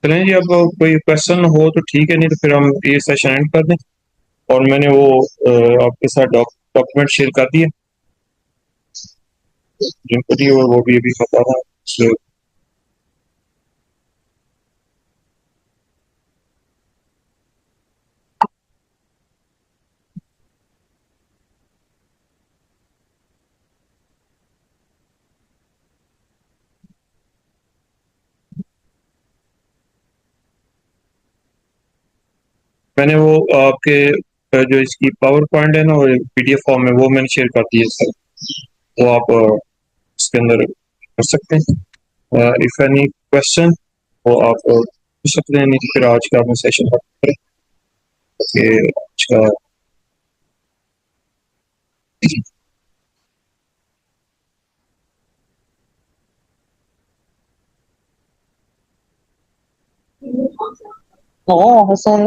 چلیں جی، اب کوئی کوشچن ہو تو ٹھیک ہے، نہیں تو پھر ہم یہ سیشن اینڈ کر دیں. اور میں نے وہ آپ کے ساتھ ڈاکومنٹ شیئر کر دیے جن کو دی، اور وہ بھی ابھی بتا رہا ہوں. میں نے وہ آپ کے جو اس کی پاور پوائنٹ ہے نا، وہ پی ڈی ایف فارم میں، وہ میں نے شیئر کر دی ہے سر. وہ آپ اس کے اندر کر سکتے ہیں. اف اینی کوشچن وہ آپ پوچھ سکتے ہیں، نہیں تو پھر آج کا ہم سیشن کریں کہ آج کا حسین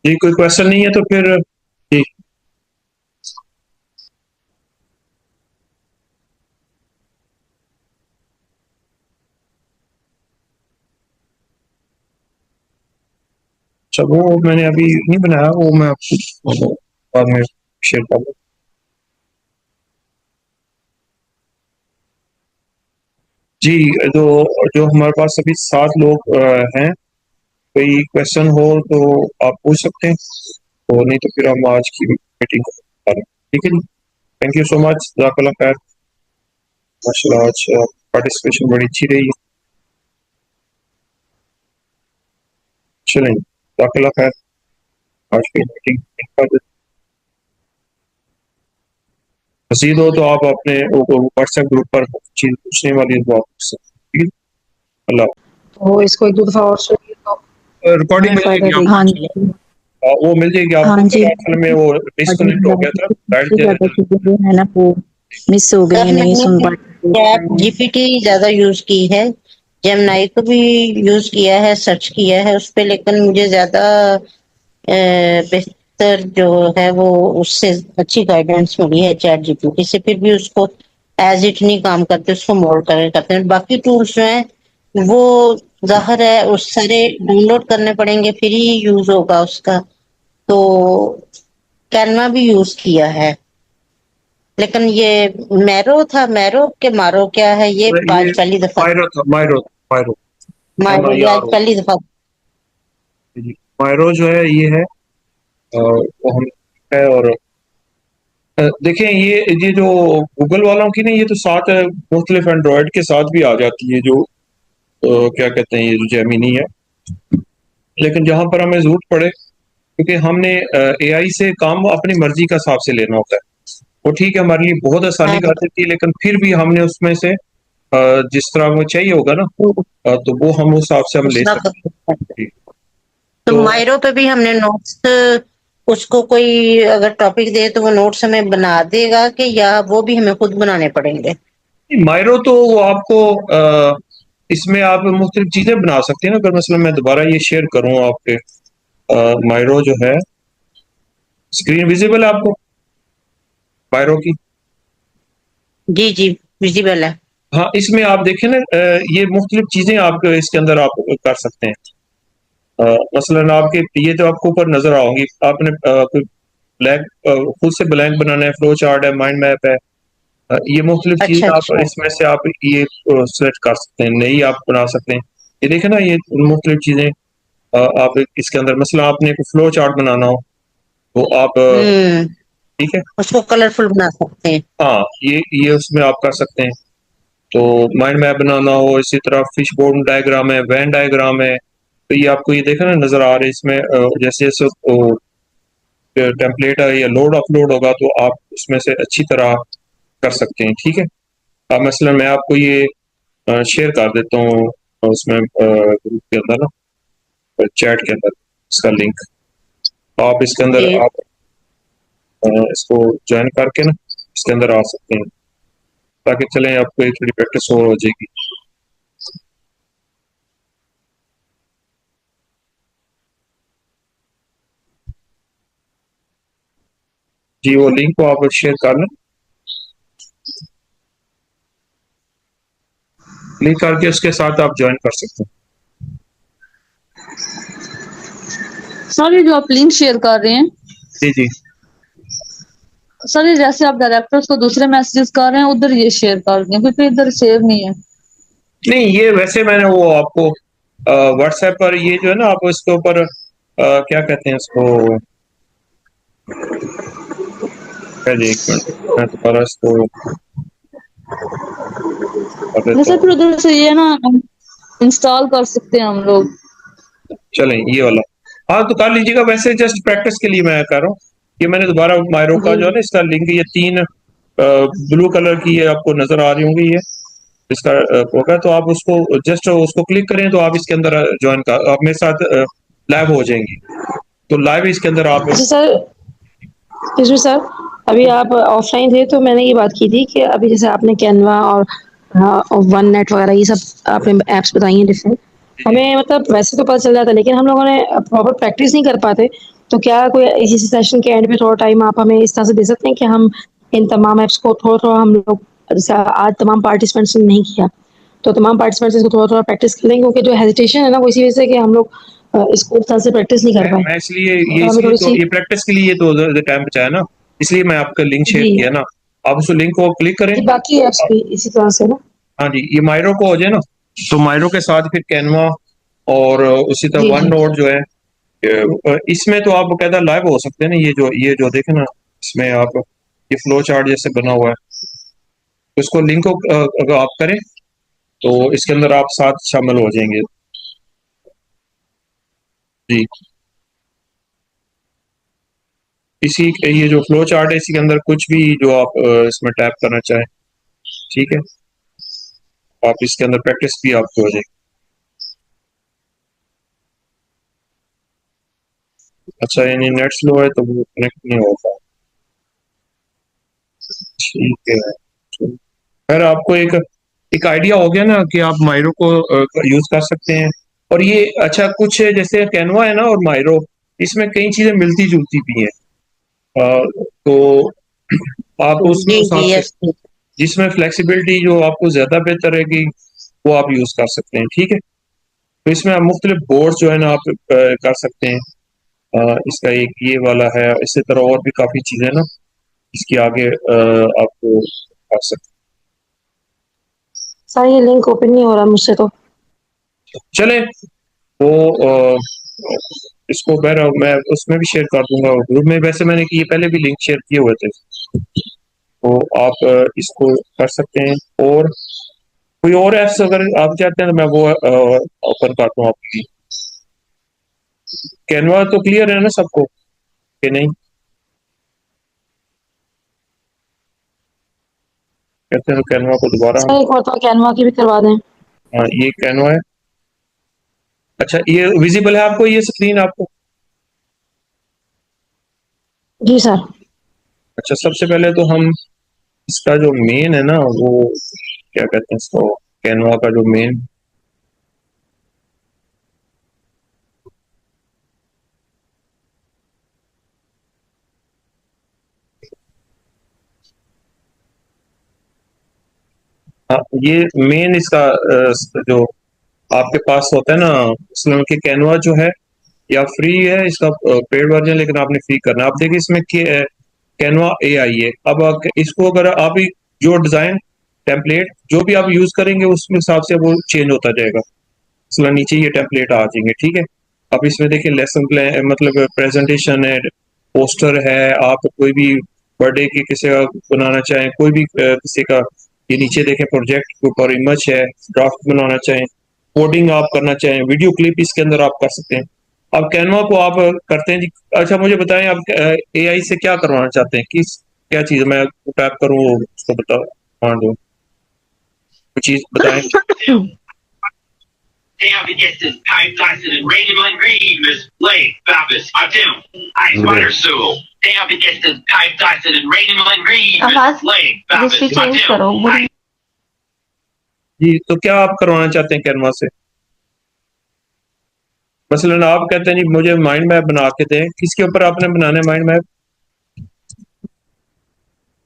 جی کوئی کوشچن نہیں ہے تو پھر جی اچھا، وہ میں نے ابھی نہیں بنایا، وہ میں آپ کو بعد میں شیئر کر دوں. جی جو ہمارے پاس ابھی 7 لوگ ہیں، کوئی کوشچن ہو تو آپ پوچھ سکتے ہیں، اور نہیں تو پھر ہم آج کی میٹنگ کریں. ٹھیک ہے جی، تھینک یو سو مچ، جزاک اللہ خیر. ماشاء اللہ آج پارٹیسپیشن بڑی اچھی رہی ہے. چلیں جزاک اللہ خیر. آج کی میٹنگ مزید ہو تو آپ اپنے واٹس ایپ گروپ پر چیز پوچھنے والی ہے تو آپ پوچھ سکتے ہیں. ٹھیک ہے، اللہ وہ اس کو ایک دو دفعہ اور سنیے تو حافظ. ریکارڈنگ ہمیں مل جائے فائدہ گی دے آپ گی. کو ہاں انشاءاللہ. جی، وہ مل جائے گی آپ ہاں کو. جی، اصل میں وہ ڈسکنیکٹ ہو گیا تھا، کافی بیٹھ زیادہ گیا. چیزیں جو ہے نا وہ مس ہو گئی سر ہیں، میں نہیں نے سن پاتے. چیٹ جی پی ٹی زیادہ یوز کی ہے، جیمنائی کو بھی یوز کیا ہے، سرچ کیا ہے اس پہ، لیکن مجھے زیادہ بہتر جو ہے وہ اس سے اچھی گائیڈنس ملی ہے چیٹ جی پی ٹی سے. پھر بھی اس کو ایز اٹ نہیں کام کرتے، اس کو مور کرتے ہیں. باقی ٹولس جو ہیں وہ ظاہر ہے اس سارے ڈاؤن لوڈ کرنے پڑیں گے پھر ہی یوز ہوگا اس کا. تو کینوا بھی یوز کیا ہے، لیکن یہ میرو تھا، میرو کے مارو کیا ہے یہ یہ آج پہلی دفعہ. مائرو تھا، مائرو مارو یہ آج MIRO. پہلی دفعہ. جی مائرو جو ہے یہ ہے، وہ ہم ہے. اور دیکھیں یہ جو گوگل والوں کی نا، یہ تو ساتھ مختلف اینڈرائڈ کے ساتھ بھی آ جاتی ہے، جو کیا کہتے ہیں، یہ جو جیمینی ہے. لیکن جہاں پر ہمیں ضرورت پڑے، کیونکہ ہم نے اے آئی سے کام اپنی مرضی کا حساب سے لینا ہوتا ہے. وہ ٹھیک ہے ہمارے لیے بہت آسانی ہاں کر دیتی ہے، لیکن پھر بھی ہم نے اس میں سے جس طرح وہ چاہیے ہوگا نا، تو وہ ہم اس حساب سے ہم اس لے طرح سکتے ہیں. جی تو تو مائرو پہ بھی ہم نے نوٹس، اس کو کوئی اگر ٹاپک دے تو وہ نوٹس ہمیں بنا دے گا کہ یا وہ بھی ہمیں خود بنانے پڑیں گے؟ مائرو تو وہ آپ کو اس میں آپ مختلف چیزیں بنا سکتے ہیں نا. اگر مثلا میں دوبارہ یہ شیئر کروں آپ کے مائرو جو ہے، اسکرین ویزیبل ہے آپ کو مائرو کی؟ جی جی ویزیبل ہے. ہاں، اس میں آپ دیکھیں نا، یہ مختلف چیزیں آپ اس کے اندر آپ کر سکتے ہیں. مثلا آپ کے یہ تو آپ کو اوپر نظر آؤں گی، آپ نے کوئی بلینک خود سے بلینک بنانا ہے، فلو چارٹ ہے، مائنڈ میپ ہے. یہ مختلف اچھا چیزیں آپ اچھا. اس میں سے آپ یہ سلیکٹ کر سکتے ہیں، نئی آپ بنا سکتے ہیں. یہ دیکھیں نا، یہ مختلف چیزیں آپ اس کے اندر، مثلا آپ نے کوئی فلو چارٹ بنانا ہو تو آپ ہوں، ٹھیک ہے. اس کو کلرفل بنا سکتے ہیں. ہاں، یہ اس میں آپ کر سکتے ہیں. تو مائنڈ میپ بنانا ہو، اسی طرح فش بون ڈائیگرام ہے، وین ڈائیگرام ہے. تو یہ آپ کو یہ دیکھا نا نظر آ رہا ہے اس میں، جیسے جیسے ٹیمپلیٹ ہے یا لوڈ اپ لوڈ ہوگا تو آپ اس میں سے اچھی طرح کر سکتے ہیں. ٹھیک ہے. اب مثلا میں آپ کو یہ شیئر کر دیتا ہوں اس میں گروپ کے اندر نا، چیٹ کے اندر اس کا لنک. آپ اس کے اندر جی آپ اس کو جوائن کر کے نا اس کے اندر آ سکتے ہیں، تاکہ چلیں آپ کو ایک تھوڑی پریکٹس ہو جائے گی. جی وہ لنک کو آپ شیئر کر لیں، کلک کر کے اس کے ساتھ آپ جوائن کر سکتے ہیں۔ سر یہ جو آپ لنک شیئر کر رہے ہیں جی جی سر یہ جیسے آپ ڈائریکٹرز کو دوسرے میسجز کر رہے ہیں ادھر یہ شیئر کر دیں کیونکہ ادھر سیو نہیں ہے۔ نہیں، یہ ویسے میں نے وہ آپ کو واٹس ایپ پر یہ جو ہے نا، آپ اس کے اوپر کیا کہتے ہیں اس کو، جی ایک منٹ میں دوبارہ اس کو کر دیتا جیسے ہوں۔ پھر ادھر سے یہ نا انسٹال کر سکتے ہیں ہم لوگ۔ چلیں یہ والا ہاں تو کر لیجیے گا، ویسے جسٹ پریکٹس کے لیے میں کر رہا ہوں۔ یہ میں نے دوبارہ مائرو کا جی جو ہے نا اس کا لنک، یہ 3 بلو کلر کی یہ آپ کو نظر آ رہی ہوں گی، یہ اس کا ہوگا، تو آپ اس کو جسٹ اس کو کلک کریں تو آپ اس کے اندر جوائن کر، آپ میرے ساتھ لائیو ہو جائیں گی، تو لائیو اس کے اندر آپ اچھا سر، جی سر، ابھی آپ آف لائن تھے تو میں نے یہ بات کی تھی کہ ابھی جیسے آپ نے کینوا اور ون نیٹ وغیرہ یہ سب آپ نے ایپس بتائی ہیں ڈفرینٹ، ہمیں مطلب ویسے تو پتہ چل جاتا لیکن ہم لوگوں نے پراپر پریکٹس نہیں کر پاتے، تو کیا کوئی اسی سیشن کے اینڈ پہ تھوڑا ٹائم آپ ہمیں اس طرح سے دے سکتے ہیں کہ ہم ان تمام ایپس کو تھوڑا تھوڑا ہم لوگ، جیسے آج تمام پارٹیسپینٹس نے نہیں کیا تو تمام پارٹیسپینٹس کو تھوڑا تھوڑا پریکٹس کر لیں گے، کیونکہ جو ہیزیٹیشن ہے نا وہ اسی وجہ سے کہ ہم لوگ اس کو اس طرح سے پریکٹس نہیں کر پائے، میں اس لیے یہ تو اس ہمیں لیے تھوڑی تو سی، یہ پریکٹس کے لیے تو ٹائم بچایا نا، اس لیے میں آپ کا لنک شیئر جی کیا نا، آپ اس لنک کو کلک کریں۔ جی باقی ایپس بھی اسی طرح سے نا، ہاں جی، یہ مائرو کو ہو جائے نا، تو مائرو کے ساتھ پھر کینوا اور اسی طرح جی ون جی نوٹ جو ہے، اس میں تو آپ باقاعدہ لائیو ہو سکتے ہیں نا، یہ جو دیکھیں نا اس میں آپ یہ فلو چارٹ جیسے بنا ہوا ہے، اس کو لنک کو اگر آپ کریں تو اس کے اندر آپ ساتھ شامل ہو جائیں گے۔ جی اسی یہ جو فلو چارٹ ہے اسی کے اندر کچھ بھی جو آپ اس میں ٹیپ کرنا چاہیں، ٹھیک ہے، آپ اس کے اندر پریکٹس بھی آپ کی ہو جائے گی۔ اچھا یعنی نیٹ سلو ہے تو وہ کنیکٹ نہیں ہوگا، ٹھیک ہے، خیر آپ کو ایک آئیڈیا ہو گیا نا کہ آپ مائرو کو یوز کر سکتے ہیں، اور یہ اچھا کچھ جیسے کینوا ہے نا اور مائرو، اس میں کئی چیزیں ملتی جلتی بھی ہیں، تو آپ اس جی جی حساب سے یس، جس میں فلیکسیبلٹی جو آپ کو زیادہ بہتر رہے گی وہ آپ یوز کر سکتے ہیں، ٹھیک ہے، تو اس میں آپ مختلف بورڈ جو ہے نا آپ کر سکتے ہیں، اس کا ایک یہ والا ہے، اسی طرح اور بھی کافی چیزیں نا اس کی آگے آپ کو کر سکتے سر یہ لنک اوپن نہیں ہو رہا مجھ سے تو، ہیں۔ چلیں وہ اس کو میں اس میں بھی شیئر کر دوں گا گروپ میں، ویسے میں نے یہ پہلے بھی لنک شیئر کیے ہوئے تھے، تو آپ اس کو کر سکتے ہیں، اور کوئی اور ایپس اگر آپ چاہتے ہیں تو میں وہ اوپن کرتا ہوں آپ کی۔ کینوا تو کلیئر ہے نا سب کو کہ نہیں؟ کہتے ہیں تو کینوا کو دوبارہ سر ہم، ایک مرتبہ کینوا کی بھی کروا دیں۔ ہاں یہ کینوا ہے، اچھا یہ ویزیبل ہے آپ کو یہ اسکرین آپ کو؟ جی سر، اچھا سب سے پہلے تو ہم اس کا جو مین ہے نا وہ کیا کہتے ہیں اس کو، کینوا کا جو مین، ہاں یہ مین اس کا جو آپ کے پاس ہوتا ہے نا، مثلاً کہ کینوا جو ہے یا فری ہے، اس کا پیڈ ورژن، لیکن آپ نے فری کرنا ہے۔ آپ دیکھیں اس میں کینوا اے آئی ہے، اب اس کو اگر آپ جو ڈیزائن ٹیمپلیٹ جو بھی آپ یوز کریں گے اس کے حساب سے وہ چینج ہوتا جائے گا، مثلا نیچے یہ ٹیمپلیٹ آ جائیں گے، ٹھیک ہے، اب اس میں دیکھیں لیسن پلان، مطلب پریزنٹیشن ہے، پوسٹر ہے، آپ کوئی بھی برتھ ڈے کی کسی کا بنانا چاہیں، کوئی بھی کسی کا، یہ نیچے دیکھیں پروجیکٹ کے اوپر امیج ہے، ڈرافٹ بنانا چاہیں، کوڈنگ آپ کرنا چاہیں، ویڈیو کلپ اس کے اندر آپ کر سکتے ہیں۔ اب کینوا کو آپ کرتے ہیں جی، اچھا مجھے بتائیں آپ اے آئی سے کیا کروانا چاہتے ہیں، کیا چیز میں ٹائپ کروں اس کو بتا دوں، کوئی چیز بتائیں۔ چینج کرو جی تو کیا آپ کروانا چاہتے ہیں کینوا سے؟ مثلاً آپ کہتے ہیں جی مجھے مائنڈ میپ بنا کے دیں، کس کے اوپر آپ نے بنانا ہے مائنڈ میپ؟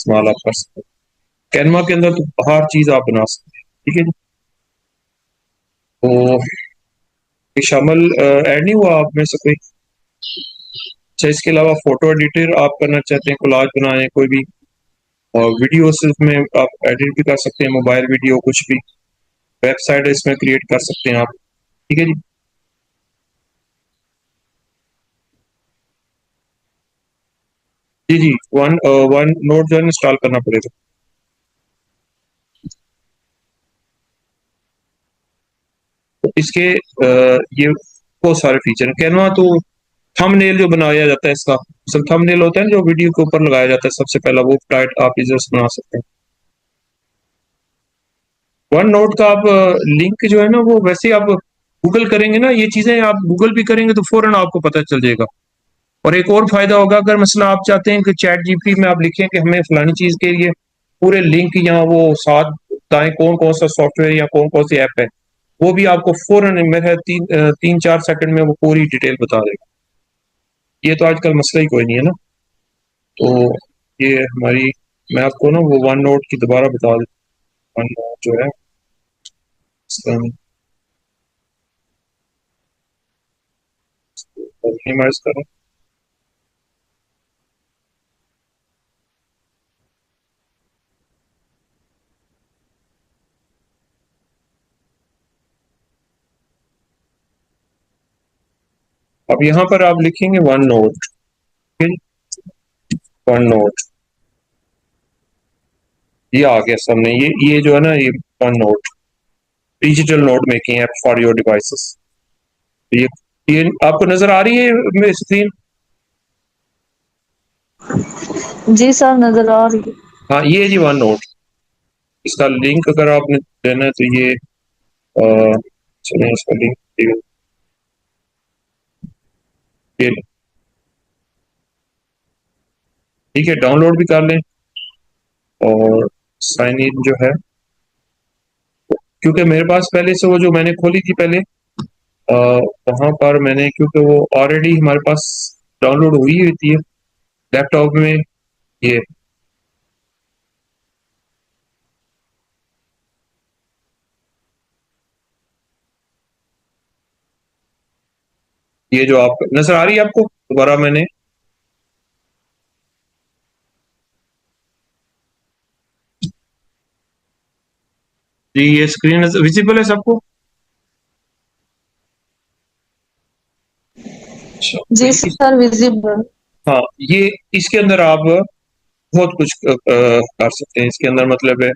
استعمال آپ کر سکتے ہیں. کینوا کے اندر تو ہر چیز آپ بنا سکتے ہیں. ٹھیک ہے جی. تو یہ شامل ایڈ نہیں ہوا آپ میں سے کوئی؟ اچھا، اس کے علاوہ فوٹو ایڈیٹر آپ کرنا چاہتے ہیں، کولاج بنائیں کوئی بھی، اور ویڈیوز میں آپ ایڈٹ بھی کر سکتے ہیں، موبائل ویڈیو کچھ بھی، ویب سائٹ اس میں کریٹ کر سکتے ہیں آپ. ٹھیک ہے جی. جی جی، ون نوٹ جو ہے انسٹال کرنا پڑے گا. تو اس کے یہ بہت سارے فیچر ہیں. کینوا تو تھم نیل جو بنایا جاتا ہے اس کا، سب تھم نیل ہوتا ہے نا جو ویڈیو کے اوپر لگایا جاتا ہے سب سے پہلا، وہ ٹائٹ آپ ادھر سے بنا سکتے ہیں. ون نوٹ کا آپ لنک جو ہے نا وہ ویسے ہی آپ گوگل کریں گے نا، یہ چیزیں آپ گوگل بھی کریں گے تو فوراً آپ کو پتہ چل جائے گا. اور ایک اور فائدہ ہوگا، اگر مثلا آپ چاہتے ہیں کہ چیٹ جی پی ٹی میں آپ لکھیں کہ ہمیں فلانی چیز کے لیے پورے لنک یا وہ ساتھ بتائیں کون کون سا سافٹ ویئر یا کون کون سی ایپ ہے، وہ بھی آپ کو فوراً میرے 3-4 سیکنڈ میں وہ پوری ڈیٹیل بتا دے گا. یہ تو آج کل مسئلہ ہی کوئی نہیں ہے نا. تو یہ ہماری، میں آپ کو نا وہ ون نوٹ کی دوبارہ بتا دوں. ون نوٹ جو ہے مینیمائز کریں. اب یہاں پر آپ لکھیں گے ون نوٹ. ون نوٹ یہ آ گیا سامنے. یہ جو ہے نا یہ One digital note making app for your devices. یہ آپ کو نظر آ رہی ہے اسکرین؟ جی سر نظر آ رہی ہے. ہاں یہ جی ون نوٹ. اس کا لنک اگر آپ نے دینا ہے تو یہ چلیں اس کا لنک ٹھیک ہے، ڈاؤن لوڈ بھی کر لیں. اور سائن ان جو ہے، کیونکہ میرے پاس پہلے سے وہ جو میں نے کھولی تھی پہلے وہاں پر میں نے، کیونکہ وہ آلریڈی ہمارے پاس ڈاؤن لوڈ ہوئی ہوتی ہے لیپ ٹاپ میں. یہ جو آپ نظر آ رہی ہے آپ کو دوبارہ میں نے جی یہ اسکرین ویزیبل ہے سب کو؟ جی سر ویزیبل. ہاں یہ اس کے اندر آپ بہت کچھ کر سکتے ہیں. اس کے اندر مطلب ہے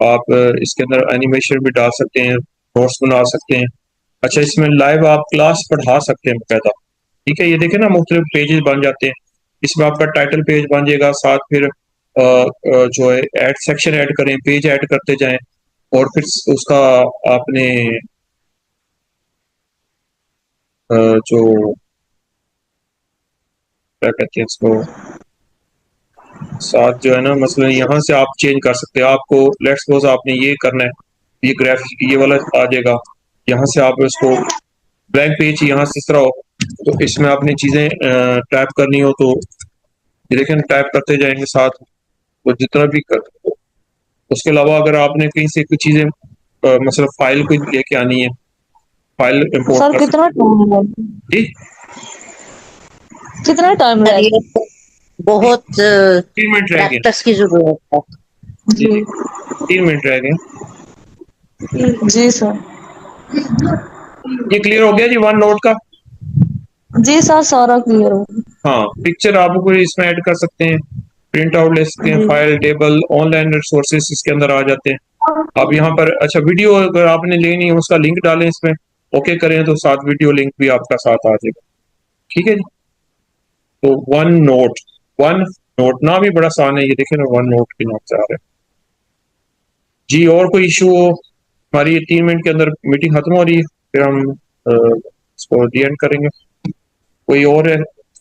آپ اس کے اندر اینیمیشن بھی ڈال سکتے ہیں، نوٹس بنا سکتے ہیں. اچھا، اس میں لائیو آپ کلاس پڑھا سکتے ہیں باقاعدہ. ٹھیک ہے، یہ دیکھیں نا مختلف پیجز بن جاتے ہیں. اس میں آپ کا ٹائٹل پیج بن جائے گا، ساتھ پھر جو ہے ایڈ سیکشن ایڈ کریں، پیج ایڈ کرتے جائیں، اور پھر اس کا آپ نے جو کیا کہتے ہیں اس کو، ساتھ جو ہے نا مثلا یہاں سے آپ چینج کر سکتے ہیں. آپ کو لیٹس سپوز آپ نے یہ کرنا ہے، یہ گرافک یہ والا آ جائے گا. یہاں سے آپ اس کو بلینک پیج یہاں سے اس طرح ہو، تو اس میں آپ نے چیزیں ٹائپ کرنی ہو تو یہ دیکھیں ٹائپ کرتے جائیں گے ساتھ وہ جتنا بھی اس کے علاوہ اگر آپ نے کہیں سے کچھ چیزیں مثلا فائل کو لے کے آنی ہے، فائل امپورٹ سر کر کتنا سکتے ٹائم لگے؟ ہیں. جی کتنا ٹائم سر لگے؟ یہ بہت 3 منٹ رہ گئے. پریکٹس کی ضرورت ہے. جی جی جی 3 منٹ رہ گئے. جی سر. یہ کلیئر ہو گیا جی ون نوٹ کا؟ جی سر سارا کلیئر ہو. ہاں پکچر آپ کو اس میں ایڈ کر سکتے ہیں، پرنٹ آؤٹ لے سکتے ہیں، جی file table online resources اس کے اندر آ جاتے ہیں. آپ یہاں پر اچھا ویڈیو اگر آپ نے لینی ہے اس کا لنک ڈالیں اس میں، اوکے کریں تو ساتھ ویڈیو لنک بھی آپ کا ساتھ آ جائے گا. ٹھیک ہے جی. تو ون نوٹ نام بھی بڑا آسان ہے، یہ دیکھیں نا ون نوٹ کے نام سے آ رہا ہے. جی اور کوئی ایشو ہو؟ ہماری 3 منٹ کے اندر میٹنگ ختم ہو رہی ہے، پھر ہم اس کو ڈی اینڈ کریں گے. کوئی اور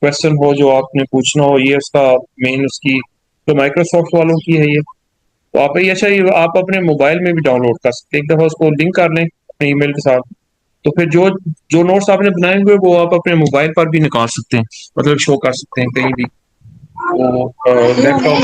کوشچن ہو جو آپ نے پوچھنا ہو؟ یہ اس کا مین اس کی جو مائکروسافٹ والوں کی ہے یہ تو آپ اچھا یہ آپ اپنے موبائل میں بھی ڈاؤن لوڈ کر سکتے ہیں. ایک دفعہ اس کو لنک کر لیں اپنے ای میل کے ساتھ، تو پھر جو نوٹس آپ نے بنائے ہوئے وہ آپ اپنے موبائل پر بھی نکال سکتے ہیں، مطلب شو کر سکتے ہیں کہیں بھی. لیفٹ آف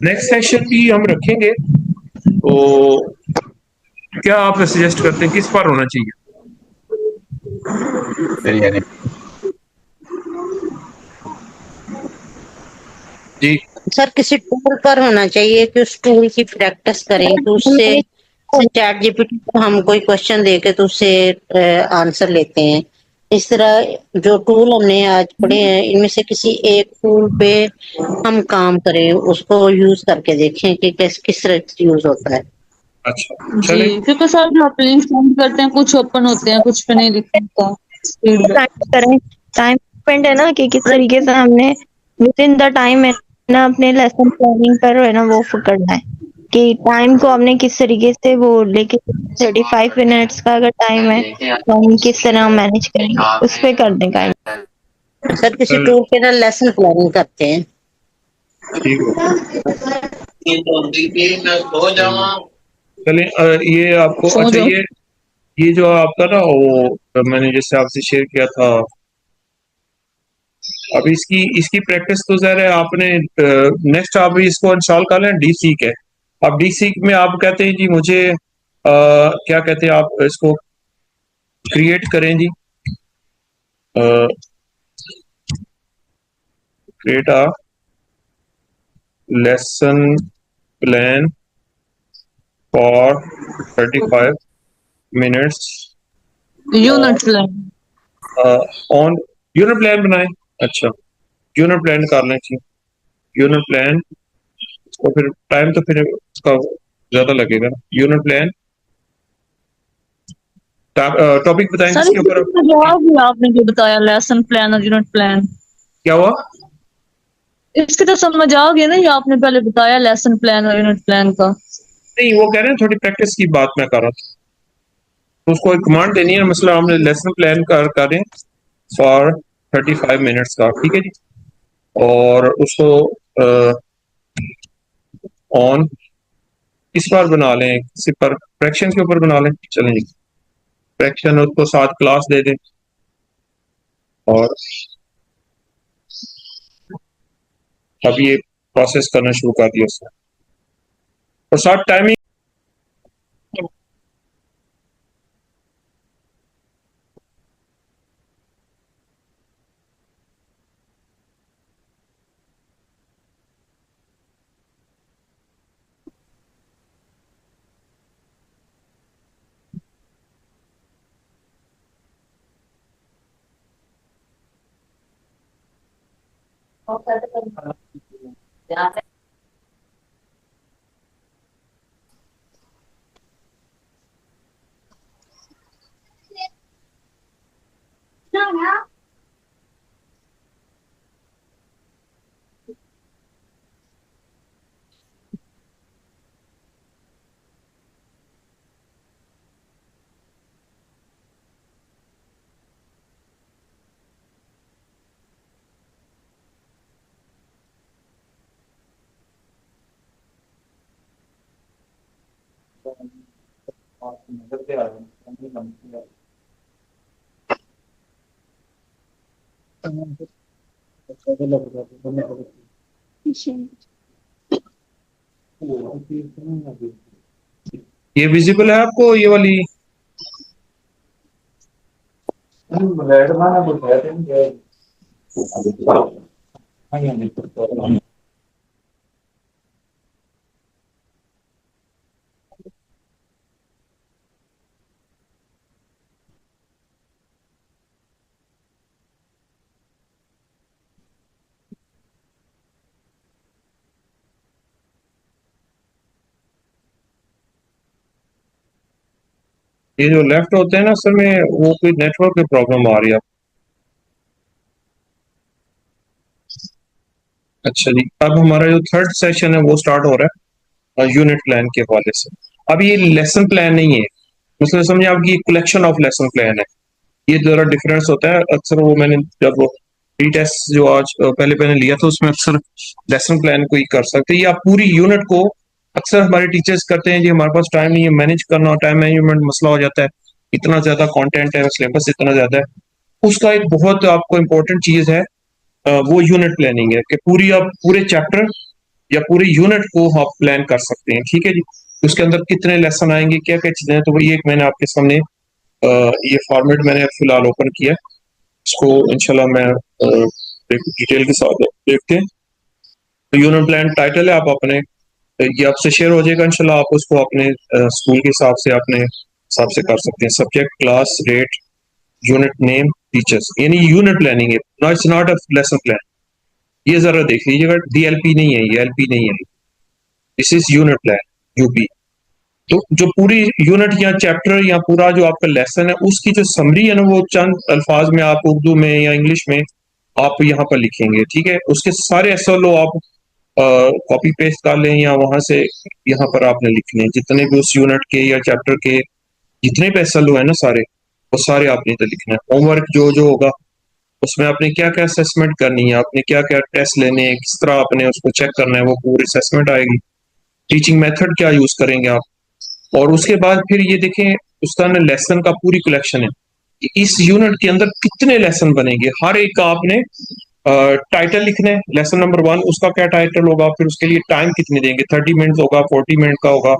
نیکسٹ سیشن بھی ہم رکھیں گے. تو کیا آپ سجیسٹ کرتے ہیں کس پر ہونا چاہیے؟ جی سر کسی ٹول پر ہونا چاہیے کہ اس ٹول کی پریکٹس کریں کہ اس سے چیٹ جی پی ٹی کو ہم کوئی کوشچن دے کے تو اس سے آنسر لیتے ہیں. اس طرح جو ٹول ہم نے آج پڑھے ہیں ان میں سے کسی ایک ٹول پہ ہم کام کریں، اس کو یوز کر کے دیکھیں کہ کس طرح یوز ہوتا ہے. اچھا جی چلیں. کیونکہ سر جو آپ لنک سینڈ کرتے ہیں کچھ اوپن ہوتے ہیں کچھ پہ نہیں لکھتا اسپیڈ پہ. ٹائم کریں، ٹائم ڈپینڈ ہے نا کہ کس طریقے سے ہم نے ود ان دا ٹائم ہے نا اپنے لیسن پلاننگ پر ہے نا وہ کرنا ہے کہ ٹائم کو ہم نے کس طریقے سے وہ لے کے 35 منٹس کا اگر ٹائم ہے تو ہم کس طرح مینج کریں گے اس پہ کرنے کا ہے. سر کسی ٹول پہ نا لیسن پلاننگ کرتے ہیں. ٹھیک چلیں یہ آپ کو سو اچھا جاؤ. یہ جو آپ کا نا وہ میں نے جیسے آپ سے شیئر کیا تھا اب اس کی پریکٹس تو ظاہر ہے آپ نے نیکسٹ آپ اس کو انسٹال کر لیں ڈی سیک ہے. اب ڈی سیک میں آپ کہتے ہیں جی مجھے کیا کہتے ہیں آپ اس کو کریٹ کریں جی create a lesson plan for 35 minutes unit plan. An unit plan بنائیں. اچھا یونٹ پلان کر لیں جی یونٹ پلان اور پھر ٹائم تو پھر اس کا زیادہ لگے گا. یونٹ پلان ٹاپک بتائیں سر جس کے اوپر سمجھ آ گیا آپ نے جو بتایا لیسن پلان اور یونٹ پلان. کیا ہوا اس کی تو سمجھ آ گیا نا یہ آپ نے پہلے بتایا لیسن پلان اور یونٹ پلان کا. نہیں وہ کہہ رہے ہیں تھوڑی پریکٹس کی بات میں کر رہا تھا. تو اس کو ایک کمانڈ دینی ہے مثلا ہم نے لیسن پلان کریں فار 35 منٹس کا ٹھیک ہے جی اور اس کو آن کس پر بنا لیں کسی پر فریکشن کے اوپر بنا لیں. چلیں جی فریکشن اس کو ساتھ کلاس دے دیں اور اب یہ پروسیس کرنا شروع کر دیا اس نے اور ساتھ ٹائمنگ یہ ویزیبل ہے آپ کو یہ والی یہ جو لیفٹ ہوتے ہیں نا اصل میں وہ کوئی نیٹ ورک کی پرابلم آ رہی ہے. اچھا جی اب ہمارا جو تھرڈ سیشن ہے وہ سٹارٹ ہو رہا ہے یونٹ پلان کے حوالے سے. اب یہ لیسن پلان نہیں ہے مثلا سمجھے آپ کی یہ کلیکشن آف لیسن پلان ہے. یہ ذرا ڈفرینس ہوتا ہے. اکثر وہ میں نے جب ری ٹیسٹ جو آج پہلے لیا تھا اس میں اکثر لیسن پلان کو ہی کر سکتے یا پوری یونٹ کو اکثر ہمارے ٹیچرز کرتے ہیں جی ہمارے پاس ٹائم نہیں ہے مینیج کرنا ٹائم مینجمنٹ مسئلہ ہو جاتا ہے اتنا زیادہ کانٹینٹ ہے سلیبس اتنا زیادہ ہے اس کا ایک بہت آپ کو امپورٹنٹ چیز ہے وہ یونٹ پلاننگ ہے کہ پوری آپ پورے چیپٹر یا پورے یونٹ کو آپ پلان کر سکتے ہیں. ٹھیک ہے جی. اس کے اندر کتنے لیسن آئیں گے, کیا کیا چیزیں ہیں, تو وہی ایک میں نے آپ کے سامنے یہ فارمیٹ میں نے فی الحال اوپن کیا. اس کو انشاءاللہ میں ڈیٹیل کے ساتھ دیکھتے ہیں. تو یونٹ پلان ٹائٹل ہے, آپ اپنے یہ آپ سے شیئر ہو جائے گا انشاءاللہ. آپ اس کو اپنے اسکول کے حساب سے اپنے حساب سے کر سکتے ہیں. Subject, class, rate, unit name, teachers, یعنی یونٹ پلاننگ ہے, it's not a lesson plan. یہ ذرا دیکھ لیجیے گا, ڈی ایل پی نہیں ہے, یہ ایل پی نہیں ہے, دس is unit plan, U P. تو جو پوری یونٹ یا چیپٹر یا پورا جو آپ کا لیسن ہے اس کی جو سمری ہے نا, وہ چند الفاظ میں آپ اردو میں یا انگلش میں آپ یہاں پر لکھیں گے. ٹھیک ہے. اس کے سارے ایس ایل او آپ کاپی پیسٹ کر لیں یا وہاں سے یہاں پر آپ نے لکھنے ہیں, جتنے بھی اس یونٹ کے یا چیپٹر کے جتنے بھی ایس ایل او ہیں نا سارے, وہ سارے آپ نے ادھر لکھنا ہے. ہوم ورک جو ہوگا اس میں آپ نے کیا کیا اسیسمنٹ کرنی ہے, آپ نے کیا کیا ٹیسٹ لینے ہیں, کس طرح آپ نے اس کو چیک کرنا ہے, وہ پوری اسیسمنٹ آئے گی. ٹیچنگ میتھڈ کیا یوز کریں گے آپ. اور اس کے بعد پھر یہ دیکھیں استاد نے لیسن کا پوری کلیکشن ہے کہ اس یونٹ کے اندر کتنے لیسن بنیں گے. ہر ایک کا آپ نے ٹائٹل لکھنا ہے. لیسن نمبر 1 اس کا کیا ٹائٹل ہوگا, پھر اس کے لیے ٹائم کتنی دیں گے, 30 منٹ ہوگا, 40 منٹ کا ہوگا.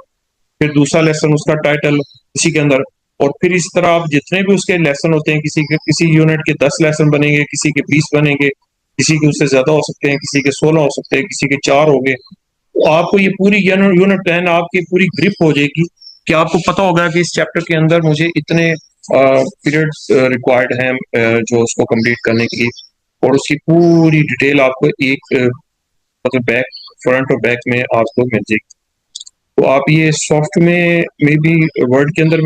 پھر دوسرا لیسن اس کا ٹائٹل اسی کے اندر. اور پھر اس طرح آپ جتنے بھی اس کے لیسن ہوتے ہیں, کسی یونٹ کے 10 لیسن بنیں گے, کسی کے 20 بنیں گے, کسی کے اس سے زیادہ ہو سکتے ہیں, کسی کے 16 ہو سکتے ہیں, کسی کے 4 ہو گئے. تو آپ کو یہ پوری یونٹ پلان آپ کی پوری گرپ ہو جائے گی کہ آپ کو پتا ہوگا کہ اس چیپٹر کے اندر مجھے اتنے پیریڈ ریکوائرڈ ہیں جو اس کو کمپلیٹ کرنے کے لیے. اور اس کی پوری ڈیٹیل آپ کو ایک مطلب بیک, فرنٹ اور بیک میں آپ کو مل جائے گی. تو آپ یہ سافٹ میں بھی ورڈ کے اندر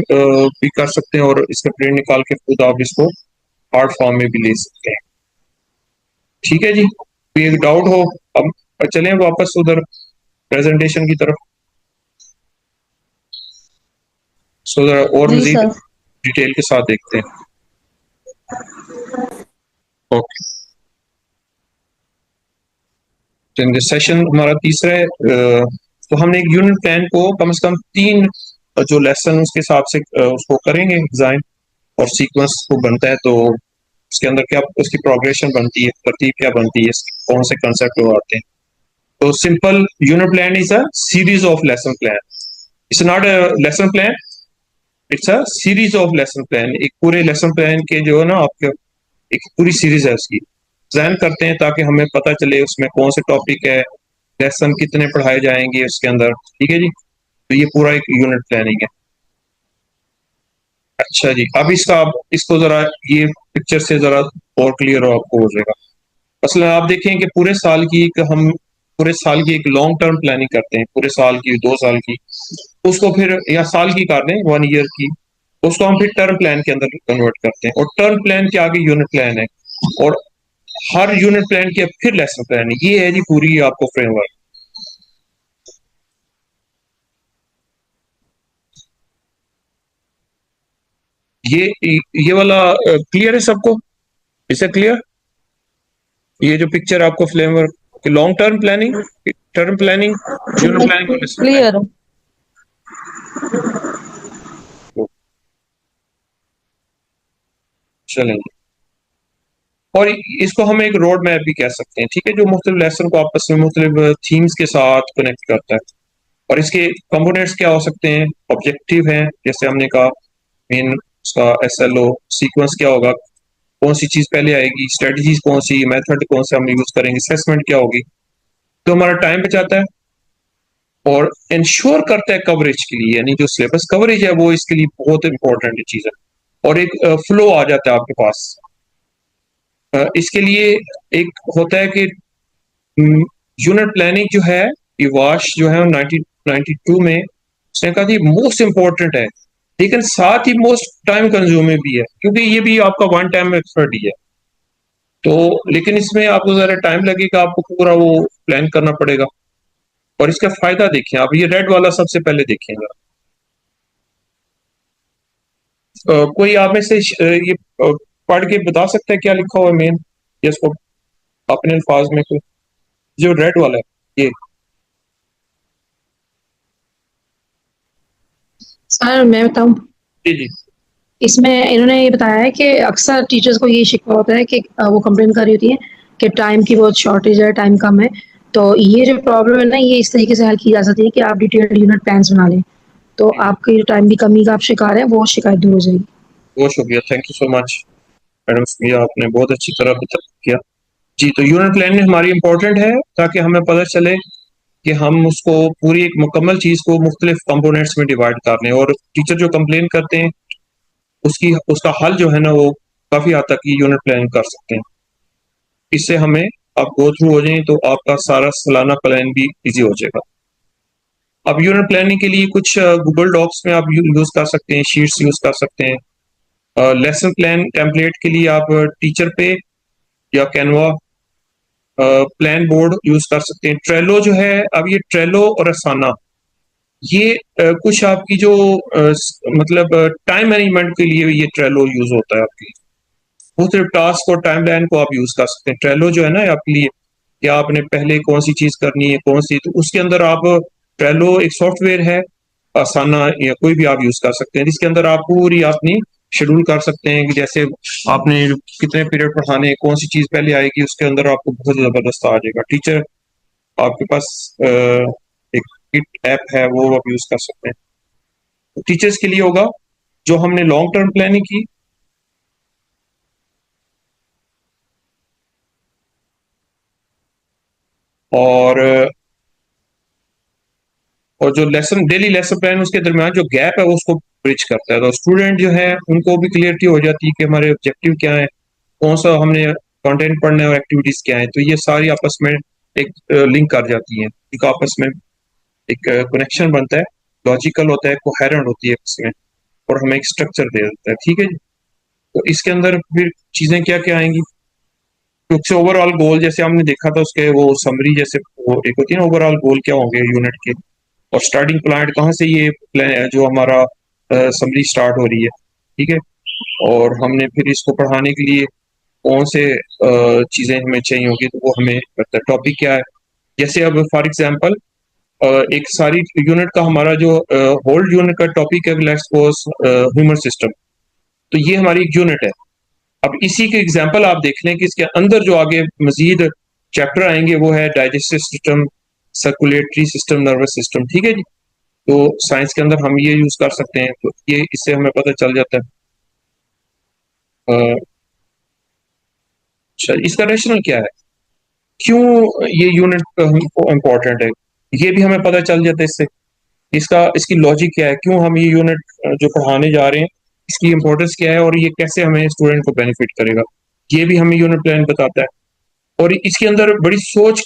بھی کر سکتے ہیں, اور اس کا پرنٹ نکال کے خود آپ اس کو ہارڈ فارم میں بھی لے سکتے ہیں. ٹھیک ہے جی. کوئی ایک ڈاؤٹ ہو, اب چلیں واپس ادھر پریزنٹیشن کی طرف. سو ذرا اور جی مزید سر. ڈیٹیل کے ساتھ دیکھتے ہیں. اوکے. سیشن ہمارا تیسرا ہے. تو ہم نے ایک یونٹ پلان کو کم سے کم 3 جو لیسن اس کے حساب سے اس کو کریں گے ڈیزائن, اور سیکوینس کو بنتا ہے. تو اس کے اندر کیا اس کی پروگریشن بنتی ہے, ترتیب کیا بنتی ہے, کون سے کنسپٹ وہ آتے ہیں. تو simple unit plan is a series of lesson plan. It's not a lesson plan, it's a series of lesson plan. ایک پورے لیسن پلان کے جو ہے نا آپ کے ایک پوری سیریز ہے اس کی ڈیزائن کرتے ہیں, تاکہ ہمیں پتہ چلے اس میں کون سے ٹاپک ہے, لیسن کتنے پڑھائے جائیں گے اس کے اندر. ٹھیک ہے جی. تو یہ پورا ایک یونٹ پلاننگ ہے. اچھا جی. اب اس کو ذرا یہ پکچر سے ذرا اور کلیئر آپ کو ہو جائے گا. مثلا آپ دیکھیں کہ ہم پورے سال کی ایک لانگ ٹرم پلاننگ کرتے ہیں, پورے سال کی, 2 سال کی, اس کو پھر یا سال کی کر دیں, 1 ایئر کی, اس کو ہم پھر ٹرم پلان کے اندر کنورٹ کرتے ہیں. اور ٹرم پلان کے آگے یونٹ پلان ہے, اور ہر یونٹ پلان کے پھر لیسن پلان ہے. یہ ہے جی پوری آپ کو فریم ورک. یہ والا کلیئر ہے سب کو, اسے کلیئر. یہ جو پکچر آپ کو frame work long term planning, term planning, unit planning اور لیسن کلیئر. پلاننگ. چلیں گے. اور اس کو ہم ایک روڈ میپ بھی کہہ سکتے ہیں. ٹھیک ہے. جو مختلف لیسن کو آپس میں مختلف تھیمز کے ساتھ کنیکٹ کرتا ہے. اور اس کے کمپوننٹس کیا ہو سکتے ہیں, آبجیکٹیو ہیں جیسے ہم نے کہا, مین اس کا ایس ایل او, سیکوینس کیا ہوگا, کون سی چیز پہلے آئے گی, اسٹریٹجیز کون سی, میتھڈ کون سے ہم یوز کریں گے, اسیسمنٹ کیا ہوگی. تو ہمارا ٹائم بچاتا ہے اور انشور کرتا ہے کوریج کے لیے, یعنی جو سلیبس کوریج ہے وہ اس کے لیے بہت امپورٹنٹ چیز ہے. اور ایک فلو آ جاتا ہے آپ کے پاس. اس کے لیے ایک ہوتا ہے کہ یونٹ پلاننگ جو ہے, ایواش جو ہے 1992 میں اس نے کہا کہ موسٹ امپورٹنٹ ہے, لیکن ساتھ ہی موسٹ ٹائم کنزیومنگ بھی ہے, کیونکہ یہ بھی آپ کا ون ٹائم ایکسپرٹ ہی ہے. تو لیکن اس میں آپ کو ذرا ٹائم لگے گا, آپ کو پورا وہ پلان کرنا پڑے گا. اور اس کا فائدہ دیکھیں آپ, یہ ریڈ والا سب سے پہلے دیکھیں گا. کوئی آپ میں سے یہ پڑھ کے بتا سکتا ہے کیا لکھا ہوا ہے مین, یا اس کو اپنے الفاظ میں کوئی, جو ریڈ والا ہے یہ. سر میں بتاؤں, جی جی. اس میں انہوں نے یہ بتایا ہے کہ اکثر ٹیچرز کو یہ شکوہ ہوتا ہے کہ وہ کمپلین کر رہی ہوتی ہیں کہ ٹائم کی بہت شارٹیج ہے، ٹائم کم ہے. تو یہ جو پرابلم ہے نا، یہ اس طریقے سے حل کی جا سکتی ہے کہ آپ ڈیٹیلڈ یونٹ پلانس بنا لیں، تو آپ کی جو ٹائم کی کمی کا آپ شکار ہیں وہ شکایت دور ہو جائے گی. بہت شکریہ، thank you so much madam Sumaiya, آپ نے بہت اچھی طرح کیا. جی، تو یونٹ پلاننگ ہماری امپورٹنٹ ہے تاکہ ہمیں پتہ چلے کہ ہم اس کو پوری ایک مکمل چیز کو مختلف کمپوننٹس میں ڈیوائڈ کر لیں، اور ٹیچر جو کمپلین کرتے ہیں اس کا حل جو ہے نا وہ کافی حد تک یونٹ پلاننگ کر سکتے ہیں. اس سے ہمیں آپ گو تھرو ہو جائیں تو آپ کا سارا سالانہ پلان بھی ایزی ہو جائے گا. اب یونٹ پلاننگ کے لیے کچھ گوگل ڈاکس میں آپ یوز کر سکتے ہیں، شیٹس یوز کر سکتے ہیں. لیسن پلان ٹیمپلیٹ کے لیے آپ ٹیچر پہ یا کینوا پلان بورڈ یوز کر سکتے ہیں. ٹریلو جو ہے، اب یہ ٹریلو اور اسانا یہ کچھ آپ کی جو مطلب ٹائم مینجمنٹ کے لیے یہ ٹریلو یوز ہوتا ہے. آپ کی مختلف ٹاسک اور ٹائم لائن کو آپ یوز کر سکتے ہیں. ٹریلو جو ہے نا آپ کے لیے کہ آپ نے پہلے کون سی چیز کرنی ہے، کون سی، تو اس کے اندر آپ ٹریلو ایک سافٹ ویئر ہے، آسانا یا کوئی بھی آپ یوز کر سکتے ہیں، جس کے اندر آپ پوری اپنی شیڈول کر سکتے ہیں کہ جیسے آپ نے کتنے پیریڈ پڑھانے، کون سی چیز پہلے آئے گی، اس کے اندر آپ کو بہت زبردست آ جائے گا. ٹیچر آپ کے پاس ایک کٹ ایپ ہے، وہ آپ یوز کر سکتے ہیں. ٹیچرز کے لیے ہوگا جو ہم نے لانگ ٹرم پلاننگ کی، اور جو ڈیلی لیسن پلان اس کے درمیان جو گیپ ہے اس کو برج کرتا ہے. تو اسٹوڈنٹ جو ہے ان کو بھی کلیئرٹی ہو جاتی ہے کہ ہمارے آبجیکٹیو کیا ہیں، کون سا ہم نے کنٹینٹ پڑھنا ہے اور ایکٹیویٹیز کیا ہیں. تو یہ ساری آپس میں ایک لنک کر جاتی ہیں، ایک آپس میں ایک کنیکشن بنتا ہے، لاجیکل ہوتا ہے، کوہیرنٹ ہوتی ہے اس میں، اور ہمیں ایک اسٹرکچر دے دیتا ہے. ٹھیک ہے جی. تو اس کے اندر پھر چیزیں کیا کیا آئیں گی، کچھ اوور آل گول جیسے ہم نے دیکھا تھا، اس کے وہ سمری جیسے وہ ایک ہوتی ہے نا، اوور آل گول کیا ہوں گے یونٹ کے، اور اسٹارٹنگ پوائنٹ کہاں سے یہ جو ہمارا سمری اسٹارٹ ہو رہی ہے. ٹھیک ہے. اور ہم نے پھر اس کو پڑھانے کے لیے کون سے چیزیں ہمیں چاہیے ہوگی، تو وہ ہمیں ٹاپک کیا ہے. جیسے اب فار ایگزامپل ایک ساری یونٹ کا ہمارا جو ہولڈ یونٹ کا ٹاپک ہے لیٹس سپوز ہیومن سسٹم، تو یہ ہماری ایک یونٹ ہے. اب اسی کے ایگزامپل آپ دیکھ لیں کہ اس کے اندر جو آگے مزید چیپٹر آئیں گے وہ ہے digestive system, circulatory system, nervous system. ٹھیک ہے جی. تو سائنس کے اندر ہم یہ یوز کر سکتے ہیں، تو یہ اس سے ہمیں پتہ چل جاتا ہے. اچھا، اس کا ریشنل کیا ہے، کیوں یہ یونٹ امپورٹنٹ ہے، یہ بھی ہمیں پتہ چل جاتا ہے اس سے. اس کی لاجک کیا ہے، کیوں ہم یہ یونٹ جو پڑھانے جا رہے ہیں، اس کی امپورٹنس کیا ہے، اور یہ کیسے ہمیں اسٹوڈنٹ کو بینیفٹ کرے گا، یہ بھی ہمیں یونٹ پلان بتاتا ہے. اور اس کے اندر بڑی سوچ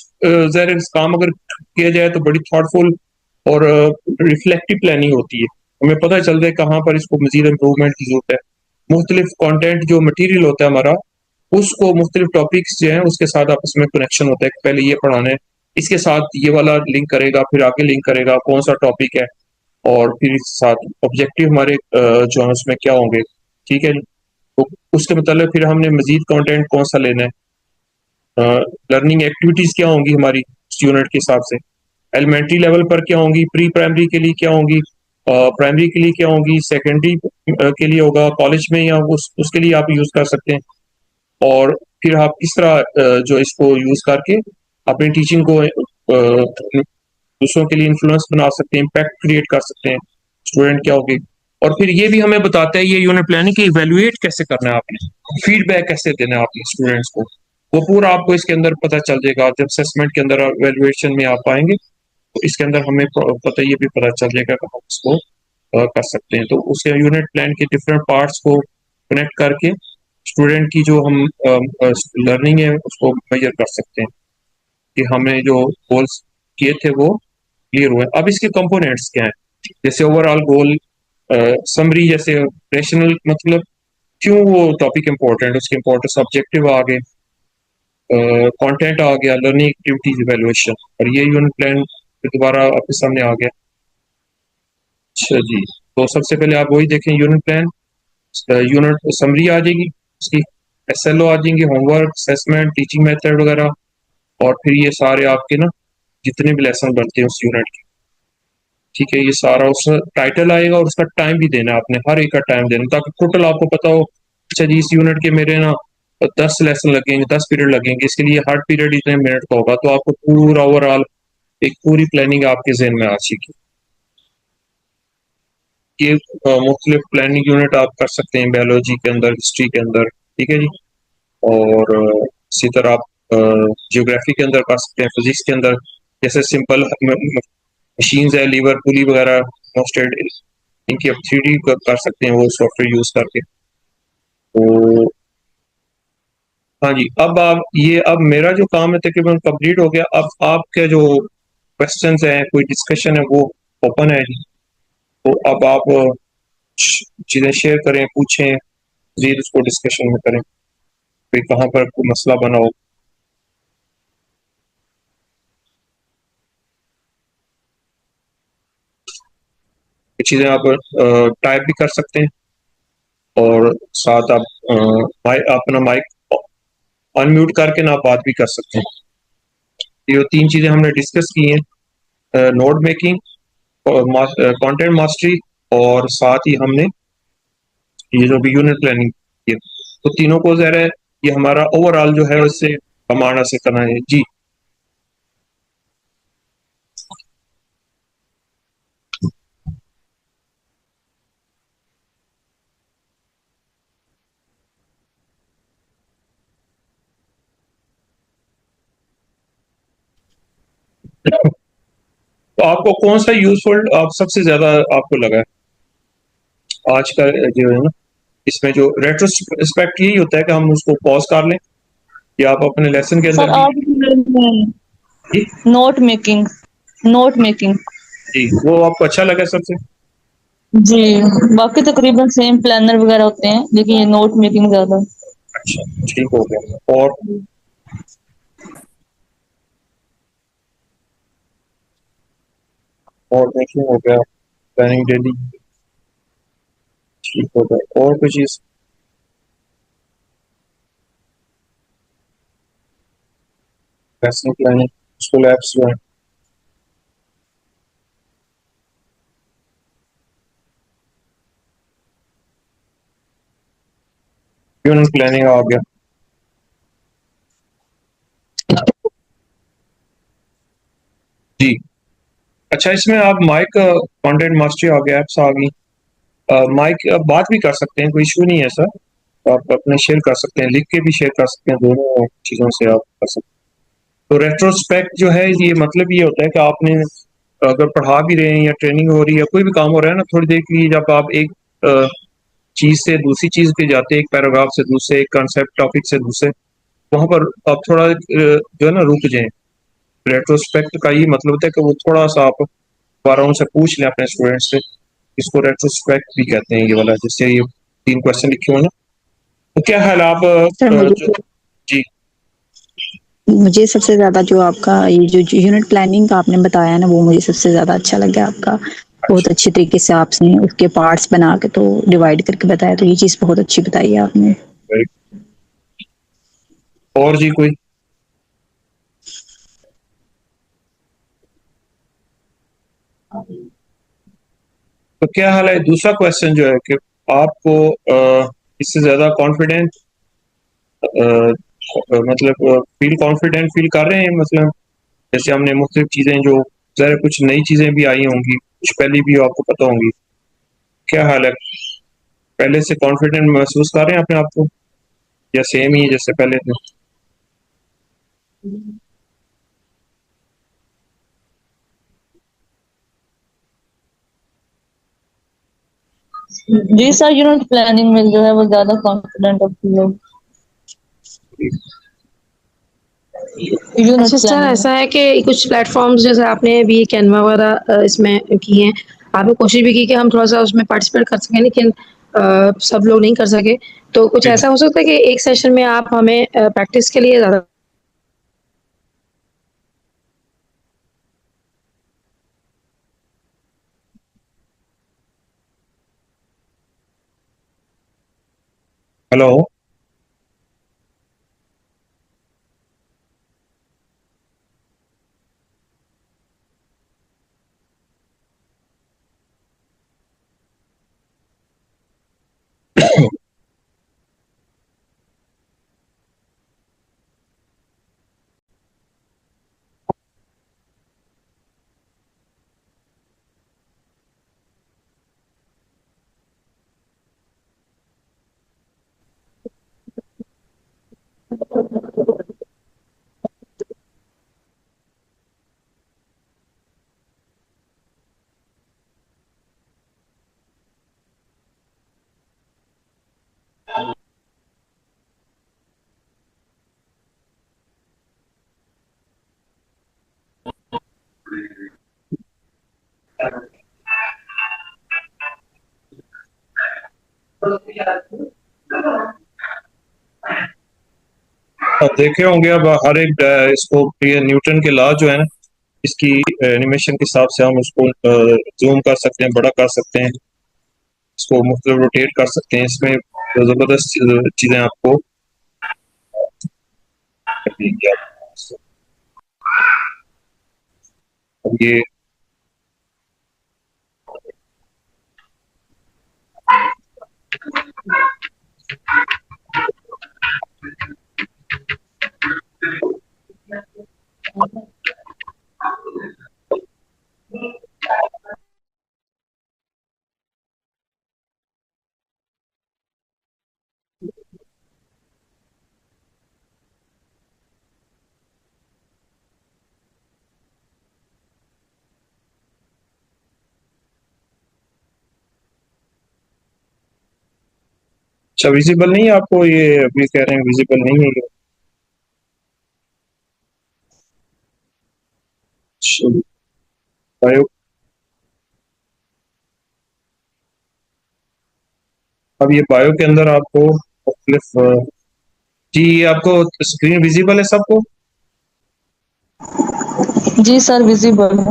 ظاہر کام اگر کیا جائے تو بڑی تھاٹ فل اور ریفلیکٹو پلاننگ ہوتی ہے. ہمیں پتہ چلتا ہے کہاں پر اس کو مزید امپروومنٹ کی ضرورت ہے. مختلف کانٹینٹ جو مٹیریل ہوتا ہے ہمارا، اس کو مختلف ٹاپکس جو ہیں اس کے ساتھ آپس میں کنیکشن ہوتا ہے کہ پہلے یہ پڑھانا ہے، اس کے ساتھ یہ والا لنک کرے گا، پھر آگے لنک کرے گا کون سا ٹاپک ہے، اور پھر اس کے ساتھ آبجیکٹیو ہمارے جو ہیں اس میں کیا ہوں گے. ٹھیک ہے. تو اس کے متعلق پھر ہم نے مزید کانٹینٹ کون سا لینا ہے، لرننگ ایکٹیویٹیز کیا ہوں گی ہماری یونٹ کے حساب سے، ایلیمنٹری لیول پر کیا ہوں گی، پری پرائمری کے لیے کیا ہوں گی، پرائمری کے لیے کیا ہوں گی، سیکنڈری کے لیے ہوگا، کالج میں یا اس کے لیے آپ یوز کر سکتے ہیں. اور پھر آپ کس طرح جو اس کو یوز کر کے اپنی ٹیچنگ کو دوسروں کے لیے انفلوئنس بنا سکتے ہیں، امپیکٹ کریٹ کر سکتے ہیں، اسٹوڈنٹ کیا ہوگی. اور پھر یہ بھی ہمیں بتاتا ہے یہ یونٹ پلاننگ کہ ایویلویٹ کیسے کرنا ہے، آپ نے فیڈ بیک کیسے دینا ہے آپ نے اسٹوڈنٹس کو، وہ پورا آپ کو اس کے اندر پتہ چل جائے گا. جب اسیسمنٹ کے اندر ایویلویشن میں آپ آئیں گے تو اس کے اندر ہمیں پتہ یہ بھی پتہ چل جائے گا کہ ہم اس کو کر سکتے ہیں. تو اس کے یونٹ پلان کے ڈفرینٹ پارٹس کو کنیکٹ کر کے اسٹوڈنٹ کی جو ہم لرننگ ہے اس کو میجر کر سکتے ہیں کہ ہمیں جو گولس کیے تھے وہ کلیئر ہوئے. اب اس کے کمپوننٹس کیا ہیں، جیسے اوور آل گول، سمری، جیسے ریشنل مطلب کیوں وہ ٹاپک امپورٹنٹ، اس کے امپورٹنس، آبجیکٹیو آ گئے، کانٹینٹ آ گیا، لرننگ ایکٹیویٹیز، ایویلویشن، اور یہ یونٹ پلان دوبارہ آپ کے سامنے آ گیا. اچھا جی. تو سب سے پہلے آپ وہی دیکھیں یونٹ پلان، یونٹ سمری آ جائے گی، اس کی ایس ایل او آ جائیں گے، home work, assessment, teaching method وغیرہ، اور پھر یہ سارے آپ کے نا جتنے بھی لیسن بنتے ہیں اس یونٹ کے. ٹھیک ہے. یہ سارا اس میں ٹائٹل آئے گا اور اس کا ٹائم بھی دینا ہے آپ نے, ہر ایک کا ٹائم دینا, تاکہ ٹوٹل آپ کو پتا ہو اچھا جی اس یونٹ کے میرے نا 10 لیسن لگیں گے, 10 پیریڈ لگیں گے, اس کے لیے ہر پیریڈ اتنے منٹ کا ہوگا, تو آپ کو پورا اوور آل ایک پوری پلاننگ آپ کے ذہن میں آ چکی. یہ مختلف پلاننگ یونٹ آپ کر سکتے ہیں بایولوجی کے اندر, ہسٹری کے اندر, ٹھیک ہے جی. اور اسی طرح آپ جیوگرافی کے اندر کر سکتے ہیں, فزکس کے اندر جیسے سمپل مشینز ہے, لیور پولی وغیرہ موسٹیڈ, ان کی اب 3D کر سکتے ہیں وہ سافٹ ویئر یوز کر کے. تو ہاں جی, اب آپ یہ اب میرا جو کام ہے تقریباً کمپلیٹ ہو گیا. اب آپ کے جو کوشچنز ہیں, کوئی ڈسکشن ہے, وہ اوپن ہے جی. تو اب آپ چیزیں شیئر کریں, پوچھیں, مزید اس کو ڈسکشن میں کریں, کوئی کہاں پر کوئی مسئلہ بنا ہو. یہ چیزیں آپ ٹائپ بھی کر سکتے ہیں, اور ساتھ آپ اپنا مائک ان میوٹ کر کے نا بات بھی کر سکتے ہیں. یہ 3 چیزیں ہم نے ڈسکس کی ہیں, نوٹ میکنگ, کانٹینٹ ماسٹری, اور ساتھ ہی ہم نے یہ جو بھی یونٹ پلاننگ کی, تو تینوں کو ظاہر ہے یہ ہمارا اوور آل جو ہے اس سے ہمارا سے کرنا ہے جی. تو آپ کو کون سا یوزفل آپ سب سے زیادہ آپ کو لگا ہے آج کا جو ہے نا, اس میں جو ریٹروسپیکٹ یہی ہوتا ہے کہ ہم اس کو پاز کر لیں, یا آپ اپنے لیسن کے سر اندر بھی. آج جی نوٹ میکنگ, نوٹ میکنگ. جی, وہ آپ کو اچھا لگا سب سے. جی, باقی تقریباً سیم پلانر وغیرہ ہوتے ہیں, لیکن یہ نوٹ میکنگ زیادہ. اچھا ٹھیک ہو گیا. اور میکنگ ہو گیا, پلاننگ ڈیلی ٹھیک ہو گیا, اور کوئی چیز. لیسن پلاننگ, اسکول ایپس جو ہیں, یونٹ پلاننگ آ گیا. جی اچھا, اس میں آپ مائک کانٹینٹ ماسٹری آ گیا, ایپس آ گئی, مائک بات بھی کر سکتے ہیں, کوئی ایشو نہیں ہے سر. آپ اپنے شیئر کر سکتے ہیں, لکھ کے بھی شیئر کر سکتے ہیں, دونوں چیزوں سے آپ کر سکتے ہیں. تو ریٹروسپیکٹ جو ہے یہ مطلب یہ ہوتا ہے کہ آپ نے اگر پڑھا بھی رہے ہیں یا ٹریننگ ہو رہی ہے یا کوئی بھی کام ہو رہا ہے نا, تھوڑی دیر کے لیے جب آپ ایک چیز سے دوسری چیز پہ جاتے ہیں, ایک پیراگراف سے دوسرے, ایک کنسیپٹ ٹاپک سے دوسرے, وہاں پر آپ تھوڑا جو ہے نا رک جائیں. ریٹروسپیکٹ کا یہ مطلب ہوتا ہے کہ وہ تھوڑا سا آپ دوبارہ ان سے پوچھ لیں اپنے اسٹوڈنٹ سے. اس کو ریٹروسپیکٹ بھی کہتے ہیں یہ والا, جس سے یہ 3 کوشچن لکھے ہوئے نا. تو کیا حال ہے آپ سر جی مجھے سب سے زیادہ جو آپ کا یہ جو یونٹ پلاننگ کا آپ نے بتایا نا, وہ مجھے سب سے زیادہ اچھا لگا آپ کا. بہت اچھا اچھے طریقے سے آپ نے اس کے پارٹس بنا کے تو ڈیوائڈ کر کے بتایا, تو یہ چیز بہت اچھی بتائی ہے آپ نے. اور جی کوئی. تو کیا حال ہے, دوسرا کوشچن جو ہے کہ آپ کو اس سے زیادہ کانفیڈنٹ مطلب فیل کانفیڈنٹ فیل کر رہے ہیں, مثلا جیسے ہم نے مختلف چیزیں جو ذرا کچھ نئی چیزیں بھی آئی ہوں گی, کچھ پہلے بھی آپ کو پتہ ہوں گی, کیا حال ہے, پہلے سے کانفیڈنٹ محسوس کر رہے ہیں اپنے آپ کو, یا سیم ہی ہے جیسے پہلے تھے. جی سر, یونٹ پلاننگ میں جو ہے وہ زیادہ کانفیڈنٹ ہوتی ہے. اچھا یونٹ سر, پلاننگ میں ایسا ہے کہ کچھ پلیٹ فارمز جیسے آپ نے بھی کینوا وغیرہ اس میں کی ہیں, آپ نے کوشش بھی کی کہ ہم تھوڑا سا اس میں پارٹیسپیٹ کر سکیں, لیکن سب لوگ نہیں کر سکے. تو کچھ ایسا ہو سکتا ہے کہ ایک سیشن میں آپ ہمیں پریکٹس کے لیے زیادہ. ہلو اب دیکھے ہوں گے اب ہر ایک اس کو یہ نیوٹن کے لا جو ہے نا اس کی اینیمیشن کے حساب سے ہم اس کو زوم کر سکتے ہیں، بڑا کر سکتے ہیں، اس کو مختلف روٹیٹ کر سکتے ہیں. اس میں زبردست چیزیں آپ کو اب یہ اچھا ویزیبل نہیں ہے آپ کو؟ یہ ابھی کہہ رہے ہیں ویزیبل نہیں ہے یہ. اب یہ بایو کے اندر آپ کو مختلف جی یہ آپ کو اسکرین ویزیبل ہے سب کو؟ جی سر ویزیبل ہے.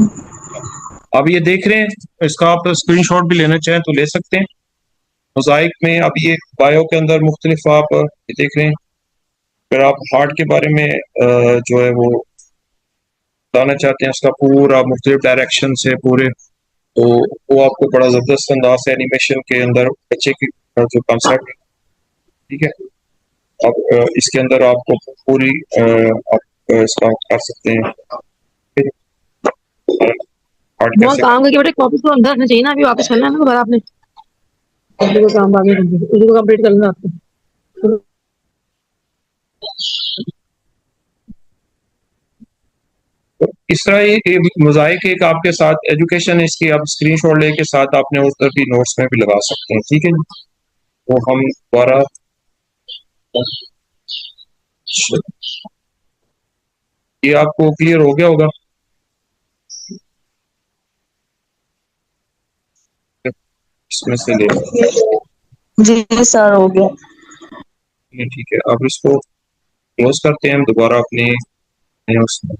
اب یہ دیکھ رہے ہیں، اس کا آپ اسکرین شاٹ بھی لینا چاہیں تو لے سکتے ہیں. موزائک میں اب یہ بایو کے اندر مختلف آپ یہ دیکھ رہے ہیں. پھر آپ ہارٹ کے بارے میں جو ہے وہ بتانا چاہتے ہیں، اس کا پورا مختلف ڈائریکشن سے پورے، تو وہ آپ کو بڑا زبردست انداز ہے اینیمیشن کے اندر بچے کی جو کانسیپٹ ہے. ٹھیک ہے، اب اس کے اندر آپ کو پوری آپ اس کا کر سکتے ہیں ہارٹ بہت کیسے. کام کر کے بیٹے کاپی تو اندر رکھنا چاہیے نا، ابھی واپس کرنا ہے نا دوبارہ آپ نے کاپی کو کام بعد میں اسی کو کمپلیٹ کرنا آپ کو. اس طرح یہ موزائک ایک آپ کے ساتھ ایجوکیشن اس کی آپ اسکرین شاٹ لے کے ساتھ آپ نے ادھر بھی نوٹس میں بھی لگا سکتے ہیں. ٹھیک ہے جی، وہ ہم دوبارہ یہ آپ کو کلیئر ہو گیا ہوگا. اس میں سے لے جی سر ہو گیا. ٹھیک ہے، اب اس کو کلوز کرتے ہیں ہم دوبارہ اپنے نوٹس میں.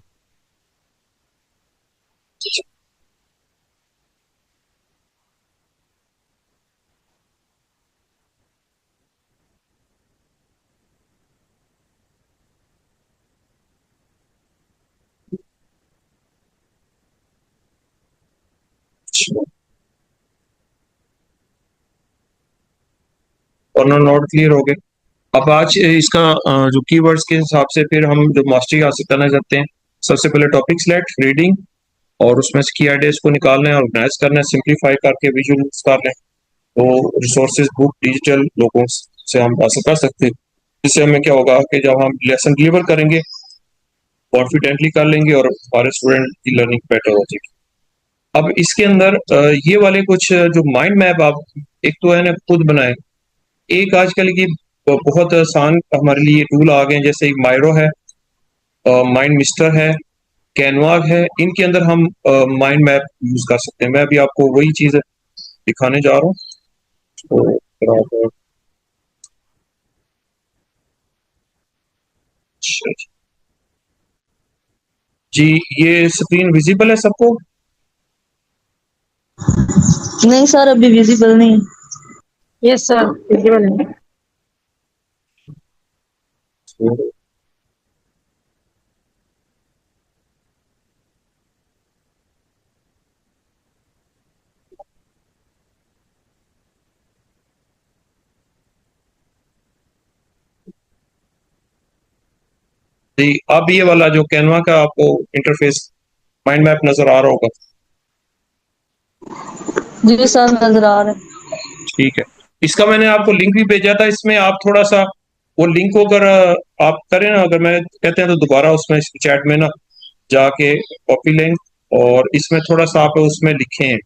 اور نوٹ کلیئر ہو گئے. اب آج اس کا جو کی ورڈز کے حساب سے پھر ہم جو ماسٹری حاصل کرنا چاہتے ہیں، سب سے پہلے ٹاپک سلیکٹ ریڈنگ، اور اس میں سے کی آئیڈیاز کو نکالنا ہے، آرگنائز کرنا ہے، سمپلیفائی کر کے ویژولز کر لیں. تو ریسورسز بک ڈیجیٹل لوگوں سے ہم حاصل کر سکتے ہیں. اس سے ہمیں کیا ہوگا کہ جب ہم لیسن ڈلیور کریں گے کانفیڈنٹلی کر لیں گے اور ہمارے اسٹوڈنٹ کی لرننگ بیٹر ہو جائے گی. اب اس کے اندر یہ والے کچھ جو مائنڈ میپ آپ ایک تو ہے نا خود بنائیں. ایک آج کل کی بہت آسان ہمارے لیے ٹول آ گئے ہیں، جیسے مائرو ہے، مائنڈ مسٹر ہے، کینواگ ہے. ان کے اندر ہم مائنڈ میپ یوز کر سکتے ہیں. میں ابھی آپ کو وہی چیز دکھانے جا رہا ہوں. جی یہ اسکرین ویزیبل ہے سب کو؟ نہیں سر ابھی ویزیبل نہیں. یس سر ویزیبل ہے. جی اب یہ والا جو کینوا کا آپ کو انٹرفیس مائنڈ میپ نظر آ رہا ہوگا. جی سر نظر آ رہا ہے. ٹھیک ہے، اس کا میں نے آپ کو لنک بھی بھیجا تھا. اس میں آپ تھوڑا سا وہ لنک کو اگر آپ کریں نا، اگر میں کہتے ہیں تو دوبارہ اس میں چیٹ میں نا جا کے کاپی لیں اور اس میں تھوڑا سا آپ اس میں لکھیں.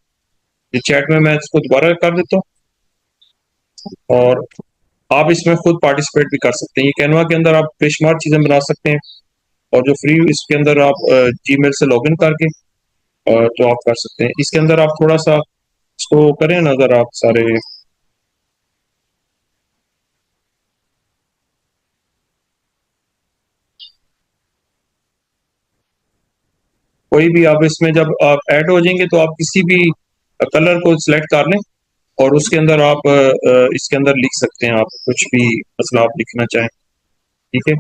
یہ چیٹ میں اس کو دوبارہ کر دیتا ہوں اور آپ اس میں خود پارٹیسپیٹ بھی کر سکتے ہیں. یہ کینوا کے اندر آپ بے شمار چیزیں بنا سکتے ہیں، اور جو فری اس کے اندر آپ جی میل سے لاگ ان کر کے تو آپ کر سکتے ہیں. اس کے اندر آپ تھوڑا سا اس کو کریں نا، اگر آپ سارے کوئی بھی آپ اس میں جب آپ ایڈ ہو جائیں گے تو آپ کسی بھی کلر کو سلیکٹ کر لیں اور اس کے اندر آپ اس کے اندر لکھ سکتے ہیں، آپ کچھ بھی مسئلہ آپ لکھنا چاہیں، ٹھیک ہے۔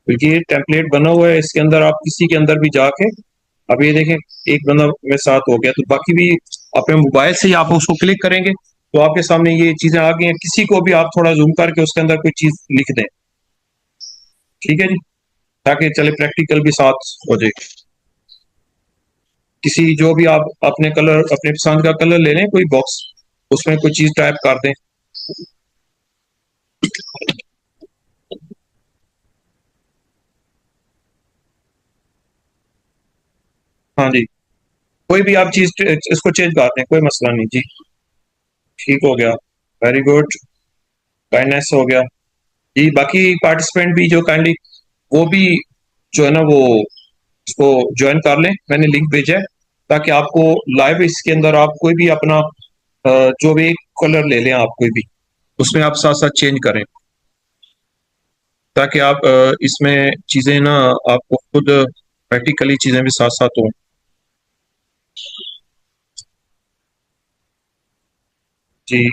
یہ ٹیمپلیٹ بنا ہوا ہے، اس کے اندر آپ کسی کے اندر بھی جا کے، اب یہ دیکھیں ایک بندہ میرے ساتھ ہو گیا، تو باقی بھی اپنے موبائل سے ہی آپ اس کو کلک کریں گے تو آپ کے سامنے یہ چیزیں آ گئی ہیں، کسی کو بھی آپ تھوڑا زوم کر کے اس کے اندر کوئی چیز لکھ دیں، ٹھیک ہے جی، تاکہ چلے پریکٹیکل بھی ساتھ ہو جائے۔ کسی جو بھی آپ اپنے کلر، اپنے پسند کا کلر لے لیں، کوئی باکس، اس میں کوئی چیز ٹائپ کر دیں۔ ہاں جی، کوئی بھی آپ چیز اس کو چینج کر دیں، کوئی مسئلہ نہیں جی، ٹھیک ہو گیا، ویری گڈ، کائنڈنیس ہو گیا جی۔ باقی پارٹیسپینٹ بھی جو کائنڈلی وہ بھی جو ہے نا وہ اس کو جوائن کر لیں، میں نے لنک بھیجا ہے تاکہ آپ کو لائیو اس کے اندر آپ کوئی بھی اپنا جو بھی کلر لے لیں، آپ کوئی بھی اس میں آپ ساتھ ساتھ چینج کریں تاکہ آپ اس میں چیزیں نا آپ کو خود پریکٹیکلی چیزیں بھی ساتھ ساتھ ہوں جی۔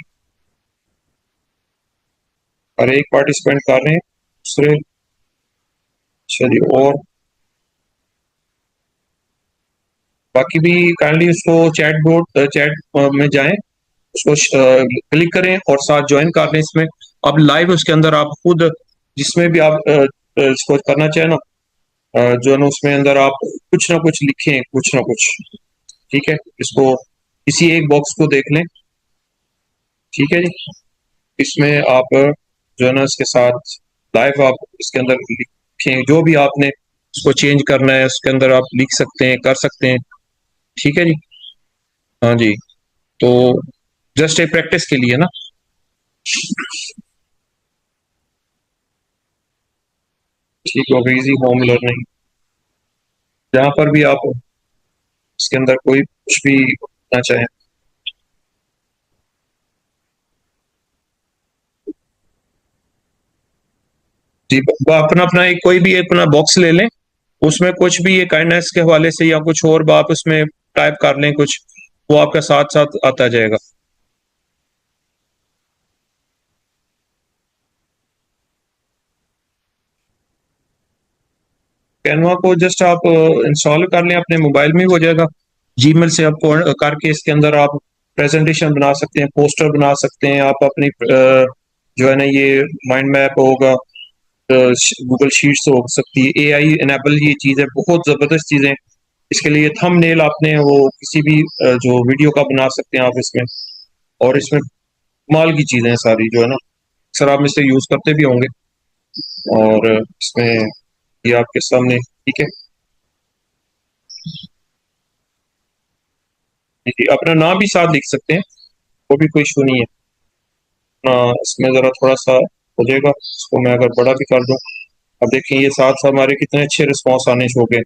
ہر ایک پارٹیسپینٹ کر رہے ہیں دوسرے، چلیے، اور باقی بھی کائنڈلی اس کو چیٹ میں جائیں، اس کو کلک کریں اور ساتھ جوائن کر لیں اس میں۔ اب لائیو اس کے اندر آپ خود جس میں بھی آپ اس کو کرنا چاہیں نا، جو ہے نا اس میں اندر آپ کچھ نہ کچھ لکھیں، کچھ نہ کچھ، ٹھیک ہے، اس کو کسی ایک باکس کو دیکھ لیں، ٹھیک ہے جی، اس میں آپ جو ہے نا اس کے ساتھ لائیو آپ اس کے اندر لکھیں، جو بھی آپ نے اس کو چینج کرنا ہے اس کے اندر آپ لکھ سکتے ہیں، کر سکتے ہیں، ٹھیک ہے جی۔ ہاں جی، تو جسٹ ایک پریکٹس کے لیے نا، ٹھیک ہو گئی، ایزی ہوم لرننگ، جہاں پر بھی آپ اس کے اندر کوئی کچھ بھی کرنا چاہیں جی، اپنا اپنا ایک کوئی بھی اپنا باکس لے لیں، اس میں کچھ بھی یہ کائنڈنیس کے حوالے سے یا کچھ اور آپ اس میں ٹائپ کر لیں کچھ، وہ آپ کا ساتھ ساتھ آتا جائے گا۔ کینوا کو جسٹ آپ انسٹال کر لیں، اپنے موبائل میں ہو جائے گا، جی میل سے آپ کو کر کے اس کے اندر آپ پریزنٹیشن بنا سکتے ہیں، پوسٹر بنا سکتے ہیں، آپ اپنی جو ہے نا یہ مائنڈ میپ ہوگا، گوگل شیٹس ہو سکتی ہے، اے آئی انیبل یہ چیز ہے، بہت زبردست چیزیں، اس کے لیے تھم نیل آپ نے وہ کسی بھی جو ویڈیو کا بنا سکتے ہیں آپ اس میں، اور اس میں کمال کی چیزیں ہیں ساری، جو ہے نا اکثر آپ میں سے یوز کرتے بھی ہوں گے، اور اس میں یہ آپ کے سامنے، ٹھیک ہے جی، اپنا نام بھی ساتھ لکھ سکتے ہیں، وہ بھی کوئی ایشو نہیں ہے، اس میں ذرا تھوڑا سا ہو جائے گا، اس کو میں اگر بڑا بھی کر دوں، اب دیکھیں یہ ساتھ ساتھ ہمارے کتنے اچھے رسپانس آنے ہو گئے،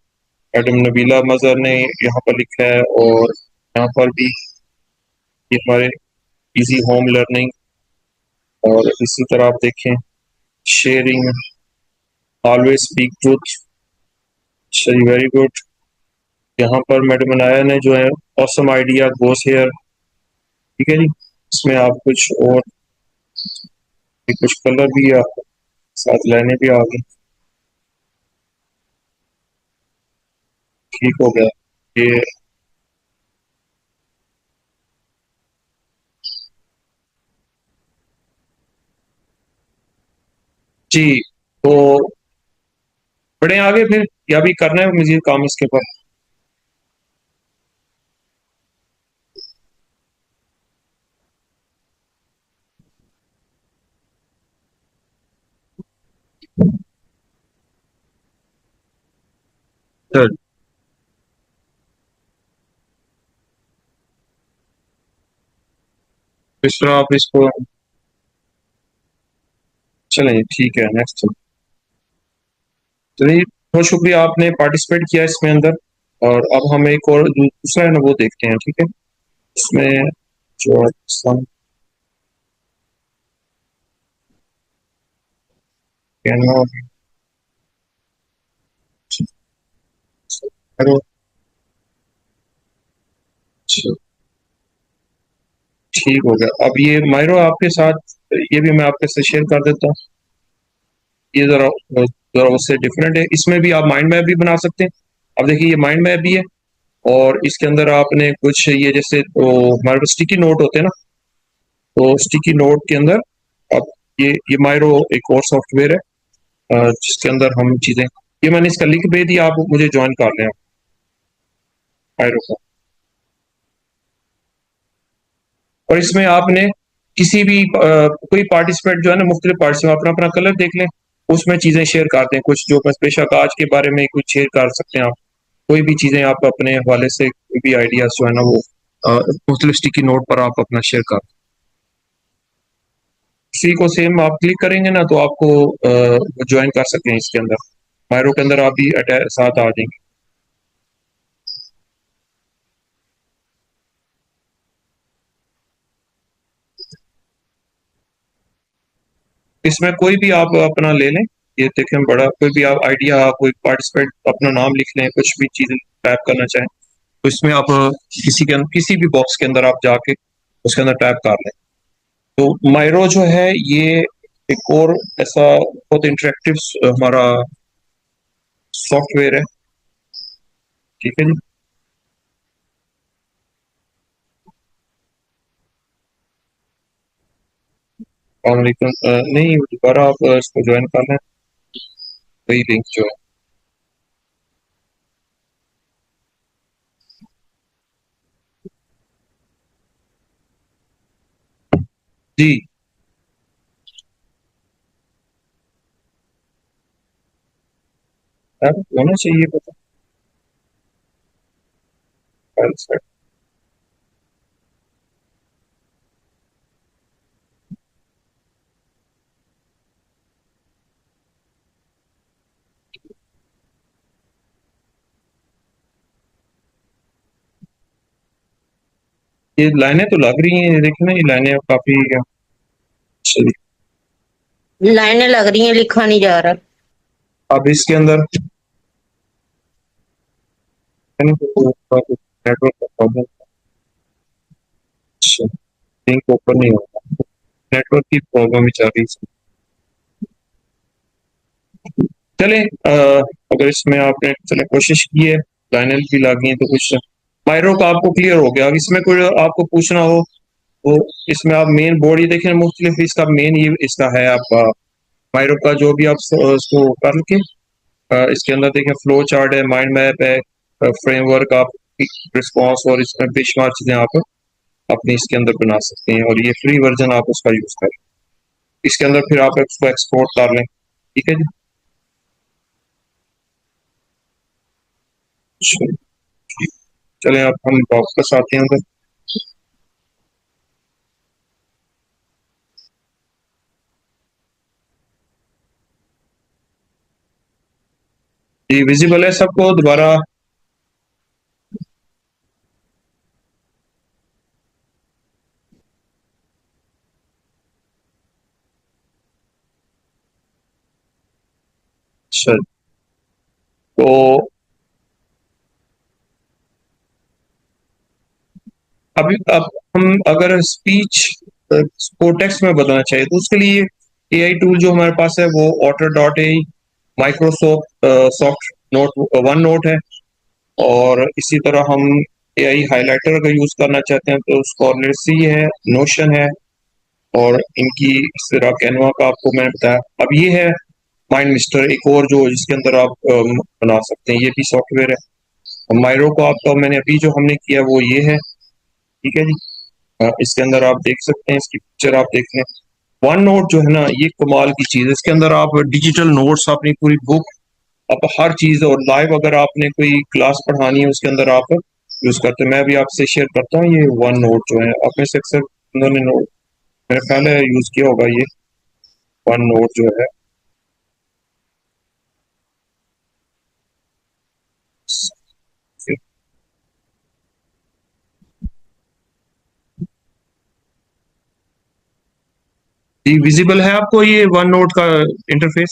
میڈم نبیلہ مظہر نے یہاں پر لکھا ہے، اور یہاں پر بھی یہ ہمارے ایزی ہوم لرننگ، اور اسی طرح آپ دیکھیں شیئرنگ، آلویز اسپیک ٹروتھ، چلیے ویری گڈ، یہاں پر میڈم عنایا نے جو ہے اوسم آئیڈیا گوز ہیئر، ٹھیک ہے جی، اس میں آپ کچھ اور کچھ کلر بھی آپ ساتھ لینے بھی آ گئے، ٹھیک ہو گیا یہ جی۔ تو بڑے آگے پھر یا بھی کرنا ہے مزید کام اس کے اوپر؟ چل، اس طرح آپ اس کو چلیں جی، ٹھیک ہے، نیکسٹ چلیے، بہت شکریہ آپ نے پارٹیسپیٹ کیا اس میں اندر، اور اب ہم ایک اور دوسرا ہے نا وہ دیکھتے ہیں، ٹھیک ہے، اس میں جو Canva, Miro, ٹھیک ہو گیا. اب یہ مائرو آپ کے ساتھ یہ بھی میں آپ کے ساتھ شیئر کر دیتا ہوں. یہ ذرا اس سے ڈفرینٹ ہے. اس میں بھی آپ مائنڈ میپ بھی بنا سکتے ہیں. اب دیکھیے یہ مائنڈ میپ بھی ہے اور اس کے اندر آپ نے کچھ یہ جیسے ہمارے پاس اسٹیکی نوٹ ہوتے ہیں نا، تو اسٹیکی نوٹ کے اندر اب یہ مائرو ایک اور سافٹ ویئر ہے جس کے اندر ہم چیزیں، یہ میں نے اس کا لنک بھیج دیا، آپ مجھے جوائن کر لیں مائرو کا. اور اس میں آپ نے کسی بھی کوئی پارٹیسپیٹ جو ہے نا مختلف پارٹس میں اپنا اپنا کلر دیکھ لیں، اس میں چیزیں شیئر کرتے ہیں. کچھ جو بس بے شک آج کے بارے میں کچھ شیئر کر سکتے ہیں آپ، کوئی بھی چیزیں آپ اپنے حوالے سے کوئی بھی آئیڈیاز جو ہے نا وہ مختلف اسٹیکی نوٹ پر آپ اپنا شیئر کر. اسی کو سیم آپ کلک کریں گے نا تو آپ کو جوائن کر سکتے ہیں اس کے اندر، مائرو کے اندر آپ بھی ساتھ آ جائیں گے. اس میں کوئی بھی آپ اپنا لے لیں، یہ دیکھیں بڑا کوئی بھی آپ آئیڈیا، کوئی پارٹیسپیٹ اپنا نام لکھ لیں، کچھ بھی چیزیں ٹائپ کرنا چاہیں تو اس میں آپ کسی بھی باکس کے اندر آپ جا کے اس کے اندر ٹائپ کر لیں. تو مائرو جو ہے یہ ایک اور ایسا بہت انٹریکٹیو ہمارا سافٹ ویئر ہے. ٹھیک ہے جی. السلام علیکم. نہیں دوبارہ آپ اس کو جوائن کر لیں، وہی لنک جو ہے. جی ہونا چاہیے پتا. یہ لائنیں تو لگ رہی ہیں، دیکھیں نا یہ لائنیں کافی چلی. لائنیں لگ رہی ہیں، لکھا نہیں جا رہا. اب اس کے اندر نیٹورک کا پرابلم، لنک اوپن نہیں ہوتا، نیٹورک کی پرابلم ہی چل رہی ہے. چلیں اگر اس میں آپ نے چلے کوشش کی ہے، لائنیں بھی لگی ہیں تو کچھ مائرو کا آپ کو کلیئر ہو گیا. اب اس میں کوئی آپ کو پوچھنا ہو تو اس میں آپ مین بورڈ یہ دیکھیں مختلف، اس کا مین یہ اس کا ہے آپ کا مائرو کا جو بھی آپ اس کو کر کے اس کے اندر دیکھیں فلو چارٹ ہے، مائنڈ میپ ہے، فریم ورک، آپ رسپانس اور اس میں بے شمار چیزیں آپ اپنی اس کے اندر بنا سکتے ہیں. اور یہ فری ورژن آپ اس کا یوز کریں، اس کے اندر پھر آپ اس کو ایکسپورٹ کر لیں. ٹھیک ہے جی. چلیں اب ہم واپس آتے ہیں ادھر. جی ویزیبل ہے سب کو دوبارہ؟ اچھا تو ابھی اب ہم اگر اسپیچ کو ٹیکسٹ میں بدلنا چاہیے تو اس کے لیے اے آئی ٹول جو ہمارے پاس ہے وہ Otter dot A, Microsoft soft note one note ہے. اور اسی طرح ہم اے آئی ہائی لائٹر اگر یوز کرنا چاہتے ہیں تو اس کو لرسی ہے، نوشن ہے، اور ان کی اس طرح کینوا کا آپ کو میں نے بتایا. اب یہ ہے مائنڈ مسٹر ایک اور جو جس کے اندر آپ بنا سکتے ہیں، یہ بھی سافٹ ویئر ہے. مائرو کو آپ کا میں نے ابھی جو ہم نے کیا وہ یہ ہے. ٹھیک ہے جی. اس کے اندر آپ دیکھ سکتے ہیں، اس کی پکچر آپ دیکھ لیں. ون نوٹ جو ہے نا یہ کمال کی چیز ہے، اس کے اندر آپ ڈیجیٹل نوٹس اپنی پوری بک، اب ہر چیز، اور لائیو اگر آپ نے کوئی کلاس پڑھانی ہے اس کے اندر آپ یوز کرتے ہیں. میں بھی آپ سے شیئر کرتا ہوں یہ ون نوٹ جو ہے، آپ میں سے اکثر انہوں نے نوٹ میرا خیال ہے یوز کیا ہوگا یہ ون نوٹ جو ہے. جی ویزیبل ہے آپ کو یہ ون نوٹ کا انٹرفیس؟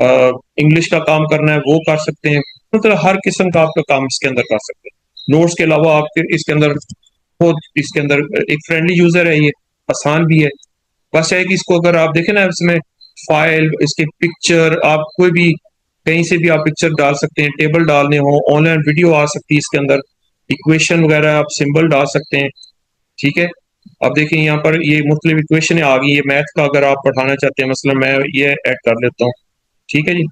انگلش کا کام کرنا ہے وہ کر سکتے ہیں، مطلب ہر قسم کا آپ کا کام اس کے اندر کر سکتے ہیں۔ نوٹس کے علاوہ آپ کے اس کے اندر خود اس کے اندر ایک فرینڈلی یوزر ہے، یہ آسان بھی ہے، بس ہے کہ اس کو اگر آپ دیکھیں نا اس میں فائل، اس کے پکچر، آپ کوئی بھی کہیں سے بھی آپ پکچر ڈال سکتے ہیں، ٹیبل ڈالنے ہو، آن لائن ویڈیو آ سکتی ہے اس کے اندر، ایکویشن وغیرہ آپ سمبل ڈال سکتے ہیں، ٹھیک ہے۔ اب دیکھیں یہاں پر یہ مختلف ایکویشنیں آ گئی، یہ میتھ کا اگر آپ پڑھانا چاہتے ہیں، مثلا میں یہ ایڈ کر لیتا ہوں، ٹھیک ہے جی۔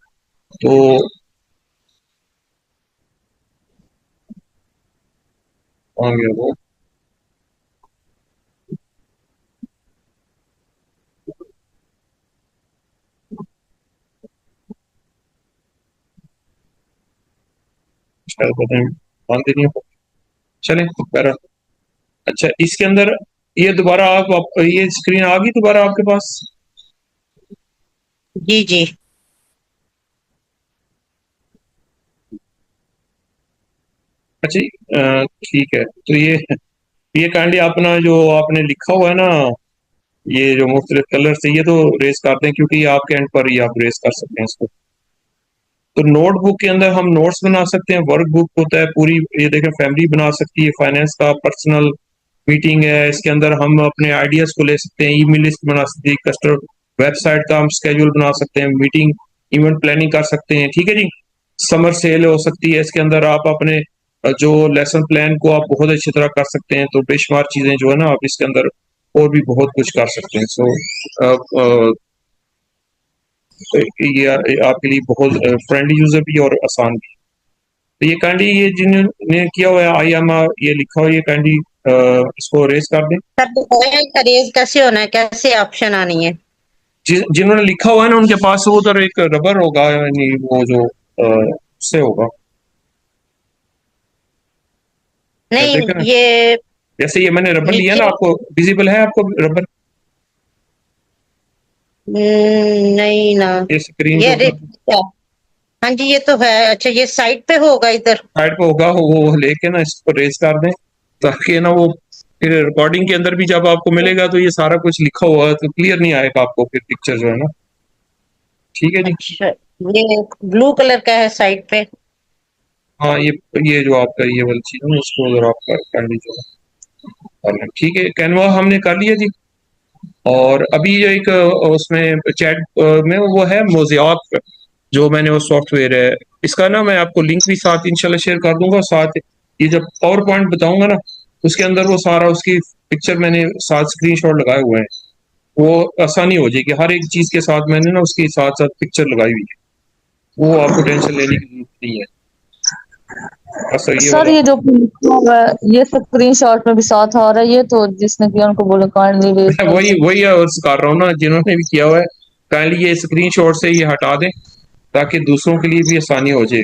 تو آ گیا وہ، شاید پتہ نہیں بند نہیں ہو، چلیں بہرحال۔ اچھا اس کے اندر یہ دوبارہ آپ یہ اسکرین آ گئی دوبارہ آپ کے پاس؟ جی جی اچھا جی، ٹھیک ہے۔ تو یہ کائنڈلی اپنا جو آپ نے لکھا ہوا ہے نا، یہ جو مختلف کلر سے، یہ تو ریز کر دیں کیونکہ یہ آپ کے اینڈ پر ہی آپ ریز کر سکتے ہیں اس کو۔ تو نوٹ بک کے اندر ہم نوٹس بنا سکتے ہیں، ورک بک ہوتا ہے پوری، یہ دیکھیں فیملی بنا سکتی ہے، فائنینس کا پرسنل میٹنگ ہے، اس کے اندر ہم اپنے آئیڈیاز کو لے سکتے ہیں، ای میل لسٹ بنا سکتے ہیں، کسٹمر ویب سائٹ کا ہم اسکیجول بنا سکتے ہیں، میٹنگ ایونٹ پلاننگ کر سکتے ہیں، ٹھیک ہے جی۔ سمر سیل ہو سکتی ہے، اس کے اندر آپ اپنے جو لیسن پلان کو آپ بہت اچھی طرح کر سکتے ہیں، تو بے شمار چیزیں جو ہے نا آپ اس کے اندر اور بھی بہت کچھ کر سکتے ہیں۔ سو یہ آپ کے لیے بہت فرینڈلی یوزر بھی اور آسان بھی۔ تو یہ کائنڈلی یہ جنہوں نے کیا ہوا ہے آئی ایم یہ لکھا ہوا ہے، یہ کائنڈلی اس کو ریز کر دیں۔ سر ریز کیسے ہونا ہے، کیسے آپشن آنی ہے؟ جنہوں نے لکھا ہوا ہے نا ان کے پاس ادھر ایک ربر ہوگا، یعنی وہ جو اس سے ہوگا، نہیں دیکھیں نا یہ جیسے یہ میں نے ربر لیا نیچے نا، آپ کو ویزیبل ہے آپ کو ربر؟ نہیں نا، یہ اسکرین یہ شاٹ ہاں جی یہ تو ہے۔ اچھا یہ سائڈ پہ ہوگا ادھر؟ سائڈ پہ ہوگا، وہ لے کے نا اس کو ریز کر دیں تاکہ نا وہ پھر ریکارڈنگ کے اندر بھی جب آپ کو ملے گا تو یہ سارا کچھ لکھا ہوا ہے تو کلیئر نہیں آئے گا آپ کو پھر پکچر جو ہے نا، ٹھیک ہے جی۔ اچھا یہ بلو کلر کا ہے سائڈ پہ؟ ہاں یہ جو آپ کا یہ والی چیز ہے نا، اس کو اگر آپ کر لیجیے، ٹھیک ہے۔ کینوا ہم نے کر لیا جی۔ اور ابھی ایک اس میں چیٹ میں وہ ہے موزیات، جو میں نے وہ سافٹ ویئر ہے اس کا نا، میں آپ کو لنک بھی ساتھ انشاءاللہ شیئر کر دوں گا، ساتھ یہ جب پاور پوائنٹ بتاؤں گا نا اس کے اندر وہ سارا اس کی پکچر میں نے ساتھ اسکرین شاٹ لگائے ہوئے ہیں، وہ آسانی ہو جائے گی، ہر ایک چیز کے ساتھ میں نے نا اس کے ساتھ ساتھ پکچر لگائی ہوئی ہے، وہ آپ کو ٹینشن لینے کی ضرورت نہیں ہے۔ بس یہ سر والا یہ جو لکھا ہوا ہے یہ اسکرین شاٹ میں بھی ساتھ آ رہا ہے، یہ تو جس نے کیا ان کو بولے کائنڈلی ریز میں کر دیں۔ وہی عرض کر رہا ہوں نا، جنہوں نے بھی کیا ہوا ہے کائنڈلی یہ اسکرین شاٹ سے یہ ہٹا دیں تاکہ دوسروں کے لیے بھی آسانی ہو جائے۔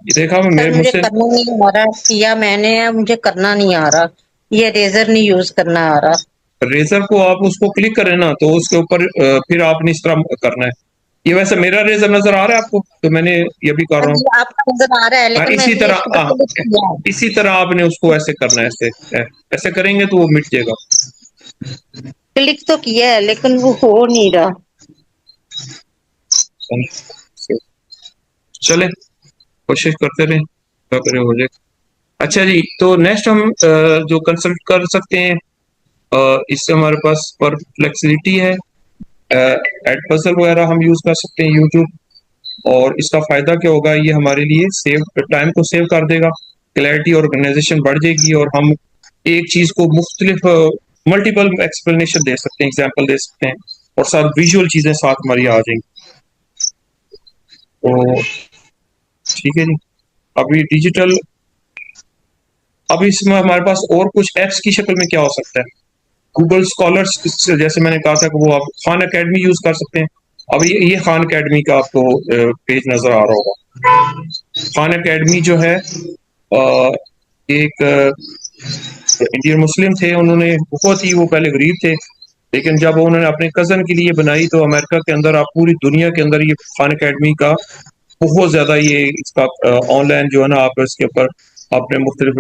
یہ دیکھا سر مجھ مجھے سے کرنا نہیں آ رہا، کیا میں نے مجھے کرنا نہیں آ رہا، یہ ریزر نہیں یوز کرنا آ رہا۔ ریزر کو آپ اس کو کلک کریں نا تو اس کے اوپر پھر آپ نے اس طرح کرنا ہے۔ یہ ویسے میرا ریزر نظر آ رہا ہے آپ کو، تو میں نے یہ بھی کر ہاں رہا جی ہوں۔ آپ کا نظر آ رہا ہے ہاں لیکن میں اسی نے اس طرح کے اوپر کلک کیا ہے۔ اسی طرح آپ نے اس کو ایسے کرنا ہے، ایسے کریں گے تو وہ مٹ جائے گا۔ کلک تو کیا ہے لیکن وہ ہو نہیں رہا۔ چلیں کوشش کرتے رہیں، کیا کریں ہو جائے۔ اچھا جی، تو نیکسٹ ہم جو کنسلٹ کر سکتے ہیں، اس سے ہمارے پاس پر فلیکسیبلٹی ہے، ایڈ پزل وغیرہ ہم یوز کر سکتے ہیں یوٹیوب، اور اس کا فائدہ کیا ہوگا، یہ ہمارے لیے ٹائم کو سیو کر دے گا، کلیئرٹی اور آرگنائزیشن بڑھ جائے گی، اور ہم ایک چیز کو مختلف ملٹیپل ایکسپلینیشن دے سکتے ہیں، ایگزامپل دے سکتے ہیں، اور ساتھ ویژول چیزیں ساتھ ہماری آ جائیں گی۔ تو ٹھیک ہے جی، ابھی ڈیجیٹل، اب اس میں ہمارے پاس اور کچھ ایپس کی شکل میں کیا ہو سکتا ہے، گوگل اسکالرس، جیسے میں نے کہا تھا کہ وہ آپ خان اکیڈمی یوز کر سکتے ہیں۔ اب یہ خان اکیڈمی کا آپ کو پیج نظر آ رہا ہوگا۔ خان اکیڈمی جو ہے ایک انڈین مسلم تھے، انہوں نے بہت ہی، وہ پہلے غریب تھے لیکن جب انہوں نے اپنے کزن کے لیے بنائی تو امریکہ کے اندر، آپ پوری دنیا کے اندر یہ خان اکیڈمی کا بہت زیادہ، یہ اس کا آن لائن جو ہے نا، آپ اس کے اوپر اپنے مختلف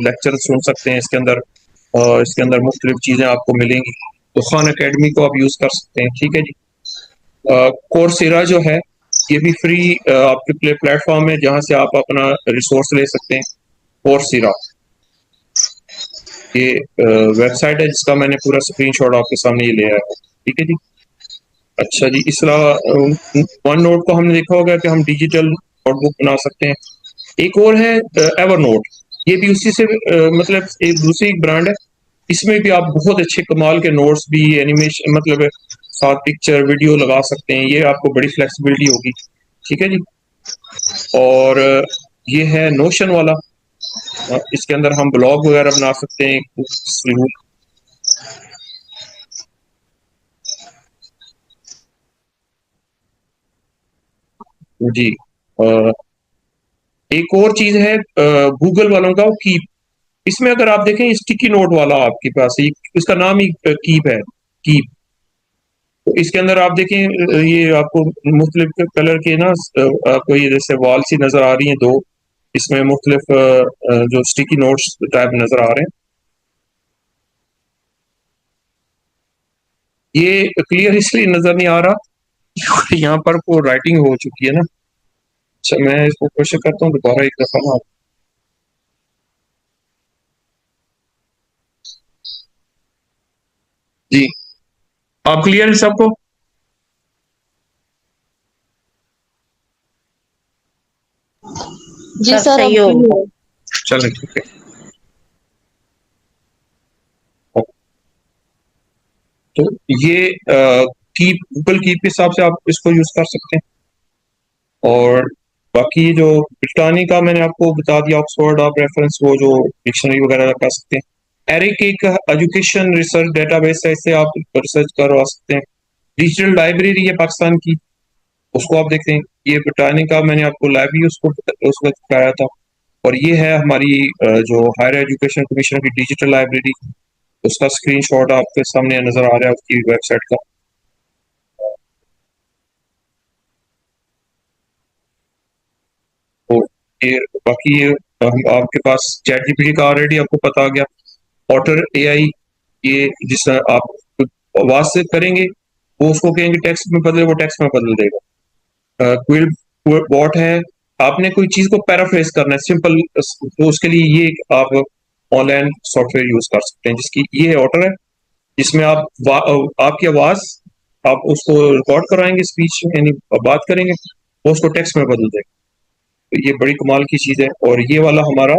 لیکچر سن سکتے ہیں، اس کے اندر مختلف چیزیں آپ کو ملیں گی، تو خان اکیڈمی کو آپ یوز کر سکتے ہیں، ٹھیک ہے جی۔ کورسیرا جو ہے یہ بھی فری آپ کے پلیٹ فارم ہے جہاں سے آپ اپنا ریسورس لے سکتے ہیں. کورسیرا یہ ویب سائٹ ہے جس کا میں نے پورا اسکرین شاٹ آپ کے سامنے یہ لے آیا ہوں. ٹھیک ہے جی. اچھا جی. اس طرح ون نوٹ کو ہم نے دیکھا ہوگا کہ ہم ڈیجیٹل نوٹ بک بنا سکتے ہیں. ایک اور ہے ایور نوٹ. یہ بھی اسی سے مطلب ایک دوسری برانڈ ہے. اس میں بھی آپ بہت اچھے کمال کے نوٹس بھی اینیمیشن مطلب ساتھ پکچر ویڈیو لگا سکتے ہیں. یہ آپ کو بڑی فلیکسیبلٹی ہوگی. ٹھیک ہے جی. اور یہ ہے نوشن والا. اس کے اندر ہم بلاگ وغیرہ بنا سکتے ہیں. جی. ایک اور چیز ہے گوگل والوں کا کیپ. اس میں اگر آپ دیکھیں اسٹکی نوٹ والا آپ کے پاس اس کا نام ہی کیپ ہے. کیپ. تو اس کے اندر آپ دیکھیں یہ آپ کو مختلف کلر کے نا آپ کو یہ جیسے وال سی نظر آ رہی ہیں دو. اس میں مختلف جو اسٹکی نوٹس ٹائپ نظر آ رہے ہیں. یہ کلیئر اس لیے نظر نہیں آ رہا یہاں پر کو رائٹنگ ہو چکی ہے نا. اچھا میں اس کو کوشش کرتا ہوں دوبارہ ایک دفعہ نا. جی آپ کلیئر ہے سب کو؟ جی سر سر اب صحیح ہو clear ہے. چلیں ٹھیک ہے. تو یہ کیپ گوگل کیپ کے حساب سے آپ اس کو یوز کر سکتے ہیں. اور باقی جو برٹانی کا میں نے آپ کو بتا دیا آکسفورڈ آپ ریفرنس وہ جو ڈکشنری وغیرہ کر سکتے ہیں. ایرک ایک ایجوکیشن ریسرچ ڈیٹا بیس ہے. اس سے آپ ریسرچ کروا سکتے ہیں. ڈیجیٹل لائبریری ہے پاکستان کی. اس کو آپ دیکھتے ہیں. یہ برٹانی کا میں نے آپ کو لائبریری اس وقت دکھایا تھا. اور یہ ہے ہماری جو ہائر ایجوکیشن کمیشن کی ڈیجیٹل لائبریری. اس کا اسکرین شاٹ آپ کے سامنے نظر آ رہا ہے اس کی ویب سائٹ کا. تو یہ باقی آپ کے پاس چیٹ جی پی ٹی کا آلریڈی آپ کو پتا آ گیا. آٹر اے آئی یہ جس طرح آپ آواز سے کریں گے وہ اس کو کہیں گے ٹیکسٹ میں بدلے وہ ٹیکسٹ میں بدل دے گا. کوئل باٹ ہے. آپ نے کوئی چیز کو پیرافریز کرنا ہے سمپل تو اس کے لیے یہ آپ on line soft where use کر سکتے ہیں جس کی یہ ہے آٹر ہے. جس میں آپ کی آواز آپ اس کو ریکارڈ کرائیں گے اسپیچ یعنی بات کریں گے وہ اس کو ٹیکسٹ میں بدل دے گا. تو یہ بڑی کمال کی چیز ہے. اور یہ والا ہمارا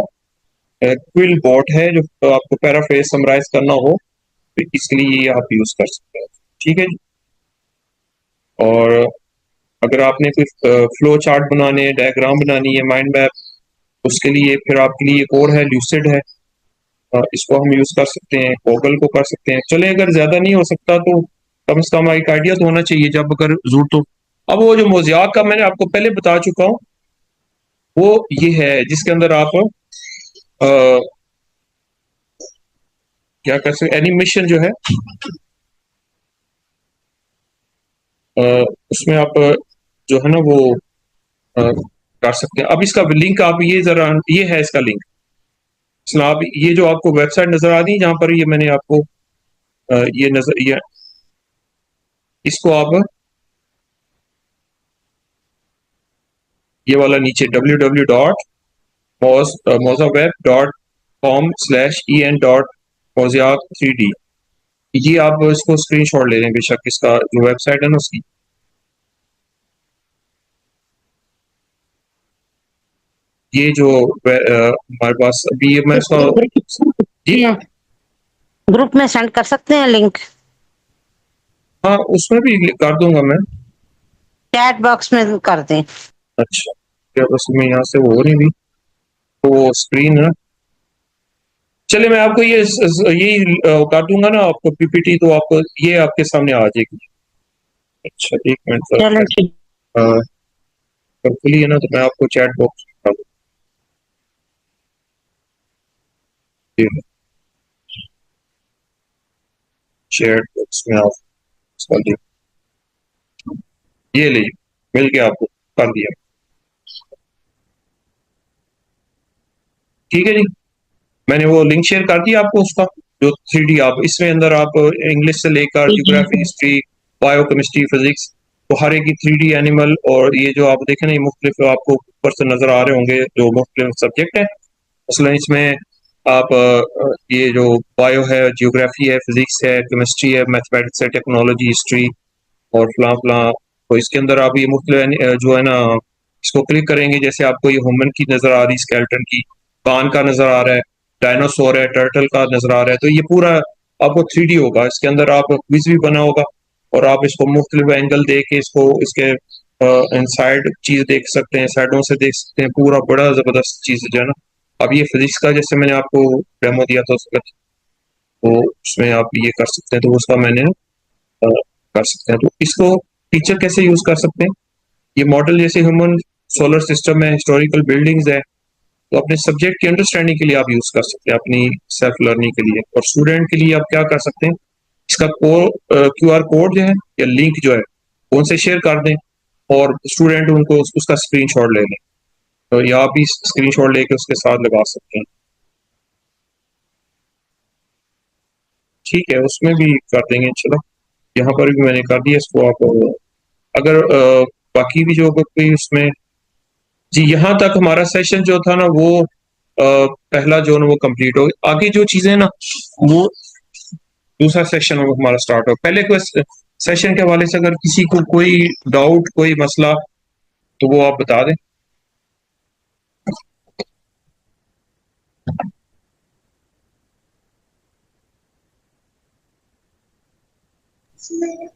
کوئل باٹ ہے جو آپ کو پیرافریز سمرائز کرنا ہو تو اس کے لیے یہ آپ یوز کر سکتے ہیں. ٹھیک ہے جی. اور اگر آپ نے کوئی فلو چارٹ بنانے ڈائیگرام بنانی ہے مائنڈ میپ اس کے لیے پھر آپ کے لیے ایک اور ہے لیوسڈ ہے. اس کو ہم یوز کر سکتے ہیں. گوگل کو کر سکتے ہیں. چلے اگر زیادہ نہیں ہو سکتا تو کم سے کم ایک آئیڈیا تو ہونا چاہیے جب اگر ضرورت ہو. اب وہ جو موضوعات کا میں نے آپ کو پہلے بتا چکا ہوں وہ یہ ہے جس کے اندر آپ کیا کر سکتے اینیمیشن جو ہے اس میں آپ جو ہے نا وہ کر سکتے ہیں. اب اس کا لنک آپ یہ ذرا یہ ہے اس کا لنک. آپ یہ جو آپ کو ویب سائٹ نظر آ رہی ہے جہاں پر یہ میں نے آپ کو یہ نظر اس کو آپ یہ والا نیچے www.mozaweb.com/en.mozaik3d یہ آپ اس کو اسکرین شاٹ لے لیں بے شک. اس کا جو ویب سائٹ ہے نا اس کی یہ جو ہمارے پاس ابھی میں اس کا جی گروپ میں سینڈ کر سکتے ہیں لنک. ہاں اس میں بھی کر دوں گا میں. چیٹ باکس میں کر دیں. اچھا کیا بس میں یہاں سے وہ ہو نہیں بھی تو وہ اسکرین ہے. چلے میں آپ کو یہی کر دوں گا نا آپ کو پی پی ٹی تو آپ کو یہ آپ کے سامنے آ جائے گی. اچھا ایک منٹ چلو ٹھیک. کھلی ہے نا تو میں آپ کو چیٹ باکس بتا دوں. چیٹ باکس میں آپ یہ لے مل کے آپ کو کر دیا. ٹھیک ہے جی. میں نے وہ لنک شیئر کر دیا آپ کو اس کا جو 3D آپ اس میں اندر آپ انگلش سے لے کر geography history bio chemistry physics تو ہر ایک کی 3D اینیمل، اور یہ جو آپ دیکھیں نا یہ مختلف آپ کو اوپر سے نظر آ رہے ہوں گے جو مختلف سبجیکٹ ہیں. مثلا اس میں آپ یہ جو بایو ہے، جیوگرافی ہے، فزکس ہے، کیمسٹری ہے، میتھمیٹکس ہے، ٹیکنالوجی، ہسٹری اور فلاں فلاں. تو اس کے اندر آپ یہ مختلف جو ہے نا اس کو کلک کریں گے، جیسے آپ کو یہ ہومن کی نظر آ رہی ہے، اسکیلٹن کی، کان کا نظر آ رہا ہے، ڈائنوسور ہے، ٹرٹل کا نظر آ رہا ہے. تو یہ پورا آپ کو 3D ہوگا. اس کے اندر آپ کوئز بھی بنا ہوگا اور آپ اس کو مختلف اینگل دے کے اس کو اس کے انسائڈ چیز دیکھ سکتے ہیں، سائڈوں سے دیکھ سکتے ہیں. پورا بڑا زبردست چیز جو ہے نا. اب یہ فزکس کا جیسے میں نے آپ کو ڈیمو دیا تھا اس وقت، تو اس میں آپ یہ کر سکتے ہیں. تو اس کا میں نے کر سکتے ہیں. تو اس کو ٹیچر کیسے یوز کر سکتے ہیں؟ یہ ماڈل جیسے ہیومن سولر سسٹم ہے، ہسٹوریکل بلڈنگز ہے، تو اپنے سبجیکٹ کی انڈرسٹینڈنگ کے لیے آپ یوز کر سکتے ہیں، اپنی سیلف لرننگ کے لیے. اور اسٹوڈنٹ کے لیے آپ کیا کر سکتے ہیں، اس کا QR کوڈ جو ہے یا لنک جو ہے وہ ان سے شیئر کر دیں، اور اسٹوڈنٹ ان کو اس کا اسکرین شاٹ لے لیں، تو یا آپ بھی اسکرین شاٹ لے کے اس کے ساتھ لگا سکتے ہیں. ٹھیک ہے، اس میں بھی کر دیں گے. چلو یہاں پر بھی میں نے کر دیا اس کو. آپ اگر باقی بھی جو کوئی اس میں جی یہاں تک ہمارا سیشن جو تھا نا وہ پہلا جو نا وہ کمپلیٹ ہو. آگے جو چیزیں نا وہ دوسرا سیشن ہمارا سٹارٹ ہو. پہلے کوئی سیشن کے حوالے سے اگر کسی کو کوئی ڈاؤٹ، کوئی مسئلہ، تو وہ آپ بتا دیں.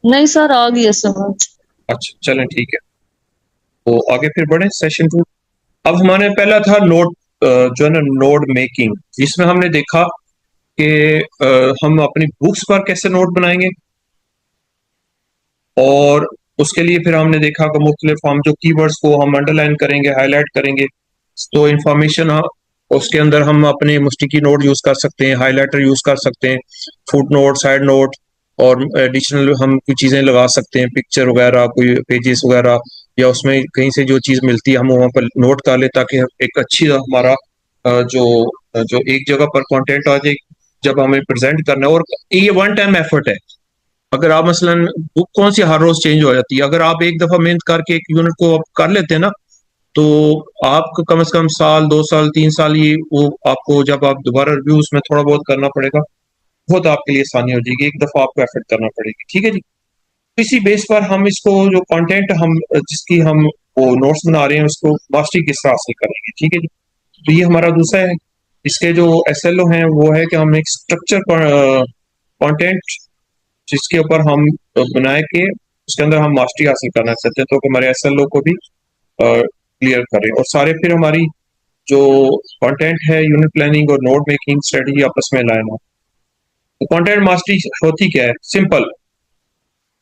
نہیں سر، آ گئی سمجھ. اچھا چلیں ٹھیک ہے، تو آگے پھر بڑھیں سیشن 2. اب ہمارے پہلا تھا نوٹ جو ہے نا نوٹ میکنگ، جس میں ہم نے دیکھا کہ ہم اپنی بکس پر کیسے نوٹ بنائیں گے، اور اس کے لیے پھر ہم نے دیکھا کہ مختلف ہم جو کی ورڈز کو ہم انڈر لائن کریں گے، ہائی لائٹ کریں گے، تو انفارمیشن اس کے اندر ہم اپنے مسٹیکی نوٹ یوز کر سکتے ہیں، ہائی لائٹر یوز کر سکتے ہیں، فوٹ نوٹ، سائڈ نوٹ، اور ایڈیشنل ہم کوئی چیزیں لگا سکتے ہیں، پکچر وغیرہ، کوئی پیجز وغیرہ، یا اس میں کہیں سے جو چیز ملتی ہے ہم وہاں پر نوٹ کر لیں، تاکہ ایک اچھی ہمارا جو جو ایک جگہ پر کانٹینٹ آ جائے جب ہمیں پریزنٹ کرنا ہے. اور یہ ون ٹائم ایفرٹ ہے. اگر آپ مثلا بک کون سی ہر روز چینج ہو جاتی ہے، اگر آپ ایک دفعہ محنت کر کے ایک یونٹ کو کر لیتے ہیں نا، تو آپ کو کم از کم سال، 2 سال، 3 سال یہ وہ آپ کو جب آپ دوبارہ ریویو اس میں تھوڑا بہت کرنا پڑے گا، بہت آپ کے لیے آسانی ہو جائے گی. ایک دفعہ آپ کو ایفرٹ کرنا پڑے گی. ٹھیک ہے جی. اسی بیس پر ہم اس کو جو کانٹینٹ ہم جس کی ہم وہ نوٹس بنا رہے ہیں اس کو ماسٹری کس طرح حاصل کریں گے. ٹھیک ہے جی. تو یہ ہمارا دوسرا ہے. اس کے جو SLO ہیں وہ ہے کہ ہم ایک اسٹرکچر کانٹینٹ جس کے اوپر ہم بنائے کے اس کے اندر ہم ماسٹری حاصل کرنا چاہتے ہیں، تو ہمارے SLO کو بھی کلیئر کریں. اور سارے پھر ہماری جو کانٹینٹ ہے، یونٹ پلاننگ اور نوٹ میکنگ اسٹریٹجی آپس میں لائن ہو. تو کانٹینٹ ماسٹری ہوتی کیا ہے؟ سمپل،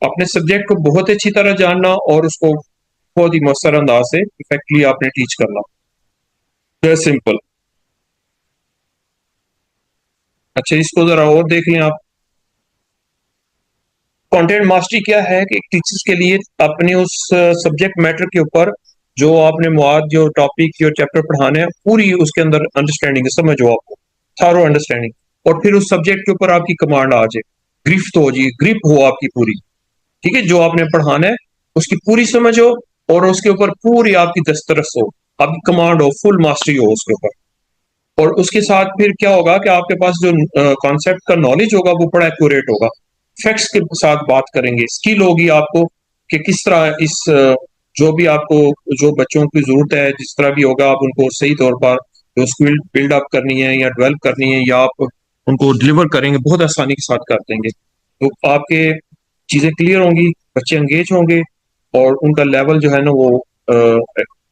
اپنے سبجیکٹ کو بہت اچھی طرح جاننا اور اس کو بہت ہی مؤثر انداز سے افیکٹلی آپ نے ٹیچ کرنا. Very simple. اچھا اس کو ذرا اور دیکھ لیں آپ. کانٹینٹ ماسٹری کیا ہے کہ ایک ٹیچرز کے لیے اپنے اس سبجیکٹ میٹر کے اوپر جو آپ نے مواد، جو ٹاپک، جو چیپٹر پڑھانے ہیں، پوری اس کے اندر انڈرسٹینڈنگ سمجھ ہو آپ کو، تھارو انڈرسٹینڈنگ. اور پھر اس سبجیکٹ کے اوپر آپ کی کمانڈ آ جائے، گرفت ہو جی، گرپ ہو آپ کی پوری. ٹھیک ہے، جو آپ نے پڑھانا ہے اس کی پوری سمجھ ہو اور اس کے اوپر پوری آپ کی دسترس ہو، آپ کی کمانڈ ہو، فل ماسٹری ہو اس کے اوپر. اور اس کے ساتھ پھر کیا ہوگا کہ آپ کے پاس جو کانسیپٹ کا نالج ہوگا وہ بڑا ایکوریٹ ہوگا. فیکٹس کے ساتھ بات کریں گے. اسکل ہوگی آپ کو کہ کس طرح اس جو بھی آپ کو جو بچوں کی ضرورت ہے جس طرح بھی ہوگا آپ ان کو صحیح طور پر جو اسکل بلڈ اپ کرنی ہے یا ڈیولپ کرنی ہے، یا آپ ان کو ڈلیور کریں گے، بہت آسانی کے ساتھ کر دیں گے. تو آپ کے چیزیں کلیئر ہوں گی، بچے انگیج ہوں گے، اور ان کا لیول جو ہے نا وہ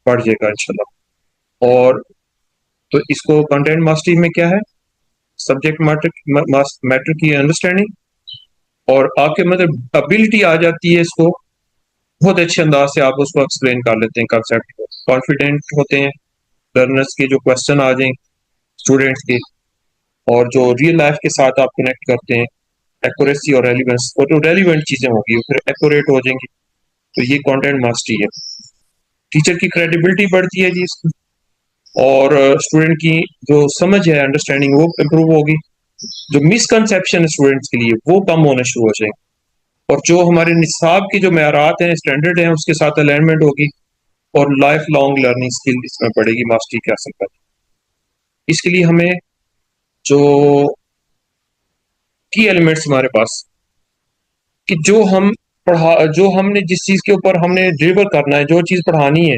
بڑھ جائے گا انشاءاللہ. اور تو اس کو کنٹینٹ ماسٹری میں کیا ہے؟ سبجیکٹ میٹر کی انڈرسٹینڈنگ، اور آپ کے مطلب ابیلٹی آ جاتی ہے اس کو بہت اچھے انداز سے آپ اس کو ایکسپلین کر لیتے ہیں کنسیپٹ کو. کانفیڈنٹ ہوتے ہیں لرنرس کے جو کوشچن آ جائیں اسٹوڈینٹس کے، اور جو ریئل لائف کے ساتھ آپ کنیکٹ کرتے ہیں، ایکوریسی اور ریلیونس، اور جو ریلیونٹ چیزیں ہوگی وہ پھر ایکوریٹ ہو جائیں گی. تو یہ کانٹینٹ ماسٹری ہے. ٹیچر کی کریڈیبلٹی بڑھتی ہے جی اس کی، اور اسٹوڈنٹ کی جو سمجھ ہے، انڈرسٹینڈنگ، وہ امپروو ہوگی. جو مس کنسیپشن اسٹوڈنٹس کے لیے وہ کم ہونا شروع ہو جائیں. اور جو ہمارے نصاب کے جو معیارات ہیں اسٹینڈرڈ ہیں اس کے ساتھ الائنمنٹ ہوگی، اور لائف لانگ لرننگ اسکل اس میں پڑے گی، ماسٹری کیا سکتا ہے۔ اس کے لیے ہمیں جو کی ایلیمنٹس ہمارے پاس کہ جو ہم نے جس چیز کے اوپر ہم نے ڈلیور کرنا ہے، جو چیز پڑھانی ہے،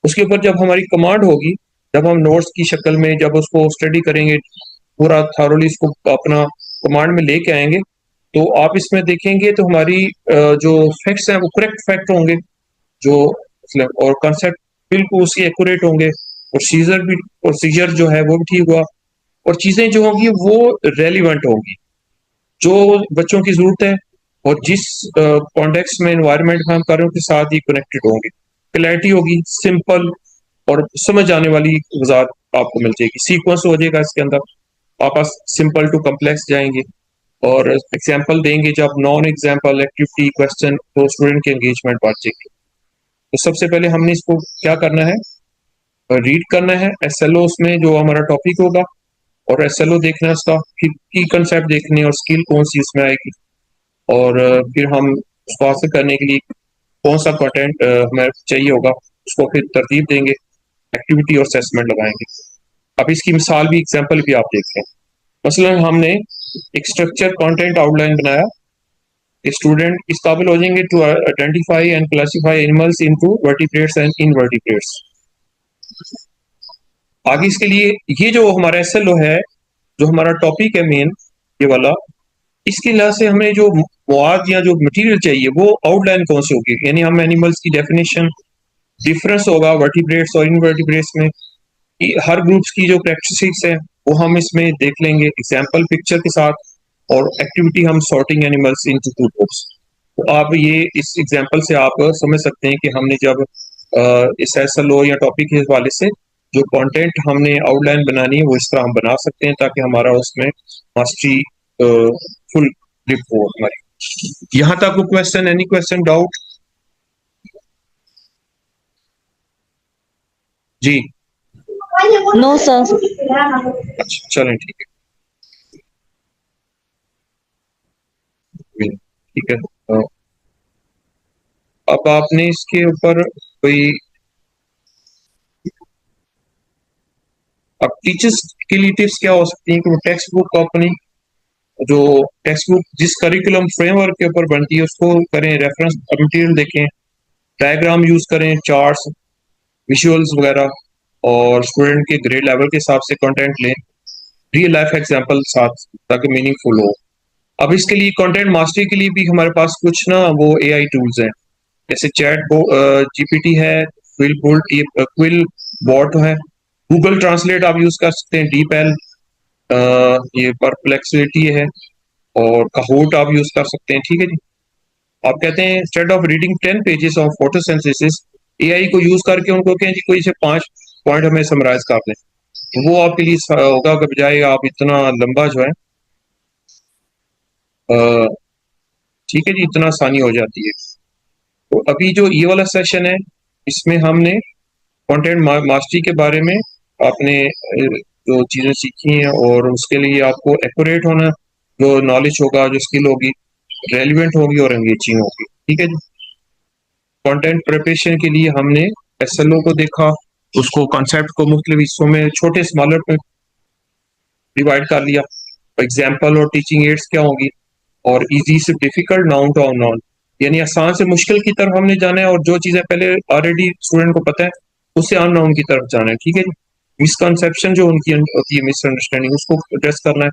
اس کے اوپر جب ہماری کمانڈ ہوگی، جب ہم نوٹس کی شکل میں جب اس کو اسٹڈی کریں گے پورا تھارولی، اس کو اپنا کمانڈ میں لے کے آئیں گے، تو آپ اس میں دیکھیں گے تو ہماری جو فیکٹس ہیں وہ کریکٹ فیکٹ ہوں گے، جو اور کنسیپٹ بالکل اس کے ایکوریٹ ہوں گے، پروسیجر جو ہے وہ بھی ٹھیک ہوا، اور چیزیں جو ہوں گی وہ ریلیونٹ ہوں گی، جو بچوں کی ضرورت ہے اور جس کانٹیکس میں انوائرمنٹ میں ہم کر رہے ہیں اس کے ساتھ ہی کنیکٹڈ ہوں گے، کلیئرٹی ہوگی، سمپل اور سمجھ آنے والی وضاحت آپ کو مل جائے گی، سیکوینس ہو جائے گا اس کے اندر، آپ سمپل ٹو کمپلیکس جائیں گے اور ایگزامپل دیں گے، جب نان ایگزامپل ایکٹیویٹی کوشچن تو اسٹوڈنٹ کی انگیجمنٹ بڑھ جائے گی۔ تو سب سے پہلے ہم نے اس کو کیا کرنا ہے، ریڈ کرنا ہے ایس ایل او، اس میں جو ہمارا ٹاپک ہوگا، اور ایس ایل او دیکھنا ہے اس کا، کی کنسیپٹ دیکھنے اور اسکل کون سی اس میں آئے گی، اور پھر ہم اس کو حاصل کرنے کے لیے کون سا کنٹینٹ ہمیں چاہیے ہوگا، اس کو پھر ترتیب دیں گے، ایکٹیویٹی اور اسیسمنٹ لگائیں گے۔ اب اس کی مثال بھی، ایگزامپل بھی آپ دیکھیں، مثلا ہم نے ایک اسٹرکچر کانٹینٹ آؤٹ لائن بنایا، اسٹوڈنٹ اس قابل ہو جائیں گے to identify and classify animals into vertebrates and invertebrates. آگے اس کے لیے یہ جو ہمارا ایس ایل او ہے، جو ہمارا ٹاپک ہے مین یہ والا، اس کے لحاظ سے ہمیں جو مواد یا جو مٹیریل چاہیے وہ آؤٹ لائن کون سی ہوگی، یعنی ہم اینیملس کی ڈیفینیشن، ڈفرنس ہوگا ورٹیبریٹس اور انورٹیبریٹس میں، ہر گروپس کی جو کریکٹرسٹکس ہیں وہ ہم اس میں دیکھ لیں گے ایگزامپل پکچر کے ساتھ، اور ایکٹیویٹی ہم sorting animals into two groups. تو آپ یہ اس ایگزامپل سے آپ سمجھ سکتے ہیں کہ ہم نے جب اس ایس ایل او یا ٹاپک کے حوالے سے جو کانٹینٹ ہم نے آؤٹ لائن بنانی ہے وہ اس طرح ہم بنا سکتے ہیں تاکہ ہمارا اس میں ماسٹری فل گرپ ہو ہماری۔ یہاں تک کوئی کوشچن، اینی کوشچن، ڈاؤٹ؟ جی No, sir. اچھا چلیں ٹھیک ہے، ٹھیک ہے۔ اب آپ نے اس کے اوپر کوئی، اب ٹیچرس کے لیے ٹپس کیا ہو سکتی ہیں کہ وہ ٹیکسٹ بک اپنی جو ٹیکسٹ بک جس کریکولم فریم ورک کے اوپر بنتی ہے اس کو کریں، ریفرنس مٹیریل دیکھیں، ڈائیگرام یوز کریں، چارٹس، ویژولز وغیرہ، اور اسٹوڈنٹ کے گریڈ لیول کے حساب سے کنٹینٹ لیں، ریئل لائف ایگزامپل ساتھ تاکہ میننگ فل ہو۔ اب اس کے لیے کنٹینٹ ماسٹری کے لیے بھی ہمارے پاس کچھ نا وہ اے آئی ٹولز ہیں، جیسے چیٹ جی پی ٹی ہے، کوئل بوٹ ہے، گوگل ٹرانسلیٹ آپ یوز کر سکتے ہیں، ڈیپ ایل، یہ پرپلیکسٹی ہے، اور کہوٹ آپ یوز کر سکتے ہیں، ٹھیک ہے جی۔ آپ کہتے ہیں instead of reading 10 pages of photosynthesis, A I کو یوز کر کے ان کو کہیں جی کوئی سے 5 پوائنٹ ہمیں سمرائز کر دیں، وہ آپ کے لیے ہوگا کہ بجائے آپ اتنا لمبا جو ہے، ٹھیک ہے جی، اتنا آسانی ہو جاتی ہے۔ تو ابھی جو یہ والا سیشن ہے اس میں ہم نے کنٹینٹ ماسٹری کے بارے میں آپ نے جو چیزیں سیکھی ہیں، اور اس کے لیے آپ کو ایکوریٹ ہونا، جو نالج ہوگا، جو اسکل ہوگی، ریلیونٹ ہوگی اور انگیجنگ ہوگی، ٹھیک ہے جی۔ کنٹینٹ پریپریشن کے لیے ہم نے ایس ایل او کو دیکھا، اس کو کانسیپٹ کو مختلف حصوں میں چھوٹے اسمالر میں ڈیوائڈ کر لیا، ایگزامپل اور ٹیچنگ ایڈس کیا ہوں گی، اور ایزی سے difficult, known to unknown, یعنی آسان سے مشکل کی طرف ہم نے جانا ہے، اور جو چیزیں پہلے آلریڈی اسٹوڈنٹ کو پتہ ہے اس سے ان ناؤن کی طرف جانا ہے، ٹھیک ہے جی۔ مسکنسیپشن جو ان کی ہوتی ہے، مس انڈرسٹینڈنگ، اس کو ایڈریس کرنا ہے،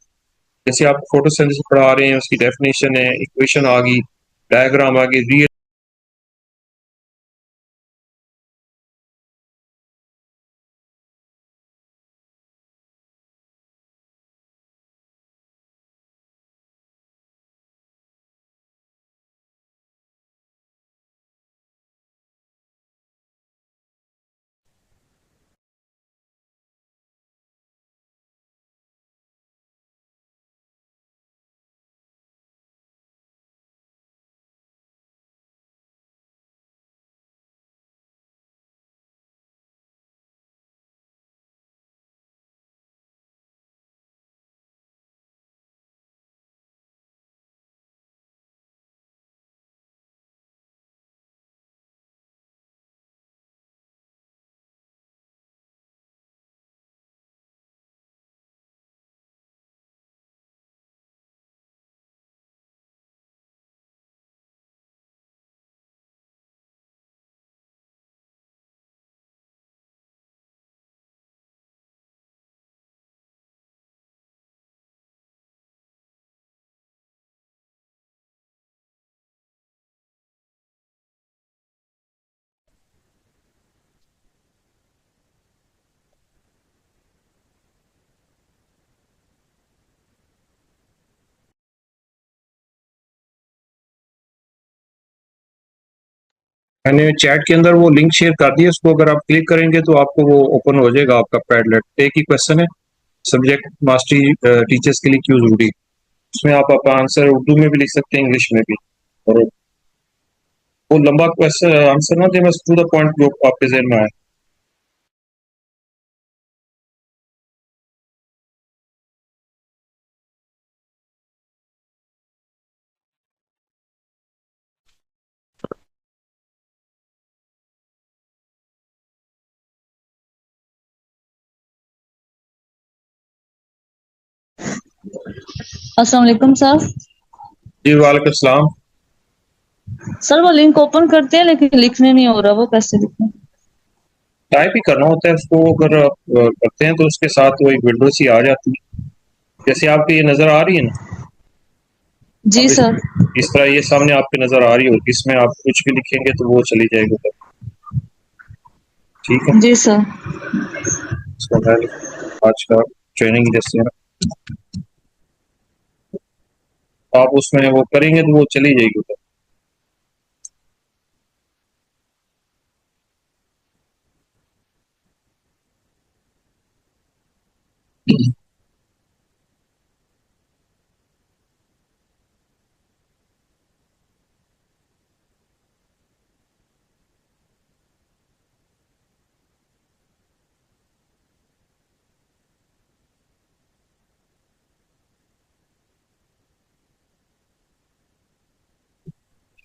جیسے آپ فوٹو سینتھسس پڑھا رہے ہیں، اس کی ڈیفینیشن ہے، ایکویشن آ گئی، ڈائیگرام آ گئی، ریئل میں نے چیٹ کے اندر وہ لنک شیئر کر دیا، اس کو اگر آپ کلک کریں گے تو آپ کو وہ اوپن ہو جائے گا آپ کا پیڈلیٹ. ایک ہی کوشچن ہے، سبجیکٹ ماسٹری ٹیچرس کے لیے کیوں ضروری. اس میں آپ کا آنسر اردو میں بھی لکھ سکتے ہیں، انگلش میں بھی. اور وہ لمبا کوشچن آنسر نہ دیں، بس ٹو دا پوائنٹ جو آپ کے ذہن میں آئے. السلام علیکم سر. جی وعلیکم السلام. سر وہ لنک اوپن کرتے ہیں لیکن لکھنے نہیں ہو رہا، وہ کیسے لکھیں؟ ٹائپ ہی کرنا ہوتا ہے اس کو. اگر آپ کرتے ہیں تو اس کے ساتھ وہ ایک ونڈو سی آ جاتی ہے، جیسے آپ کو یہ نظر آ رہی ہے نا. جی اب سر. اس طرح یہ سامنے آپ کے نظر آ رہی ہوگی، اس میں آپ کچھ بھی لکھیں گے تو وہ چلی جائے گی. ٹھیک ہے، جی سر. اس کا میں آج کا ٹریننگ جیسے ہے نا، آپ اس میں وہ کریں گے تو وہ چلی جائے گی.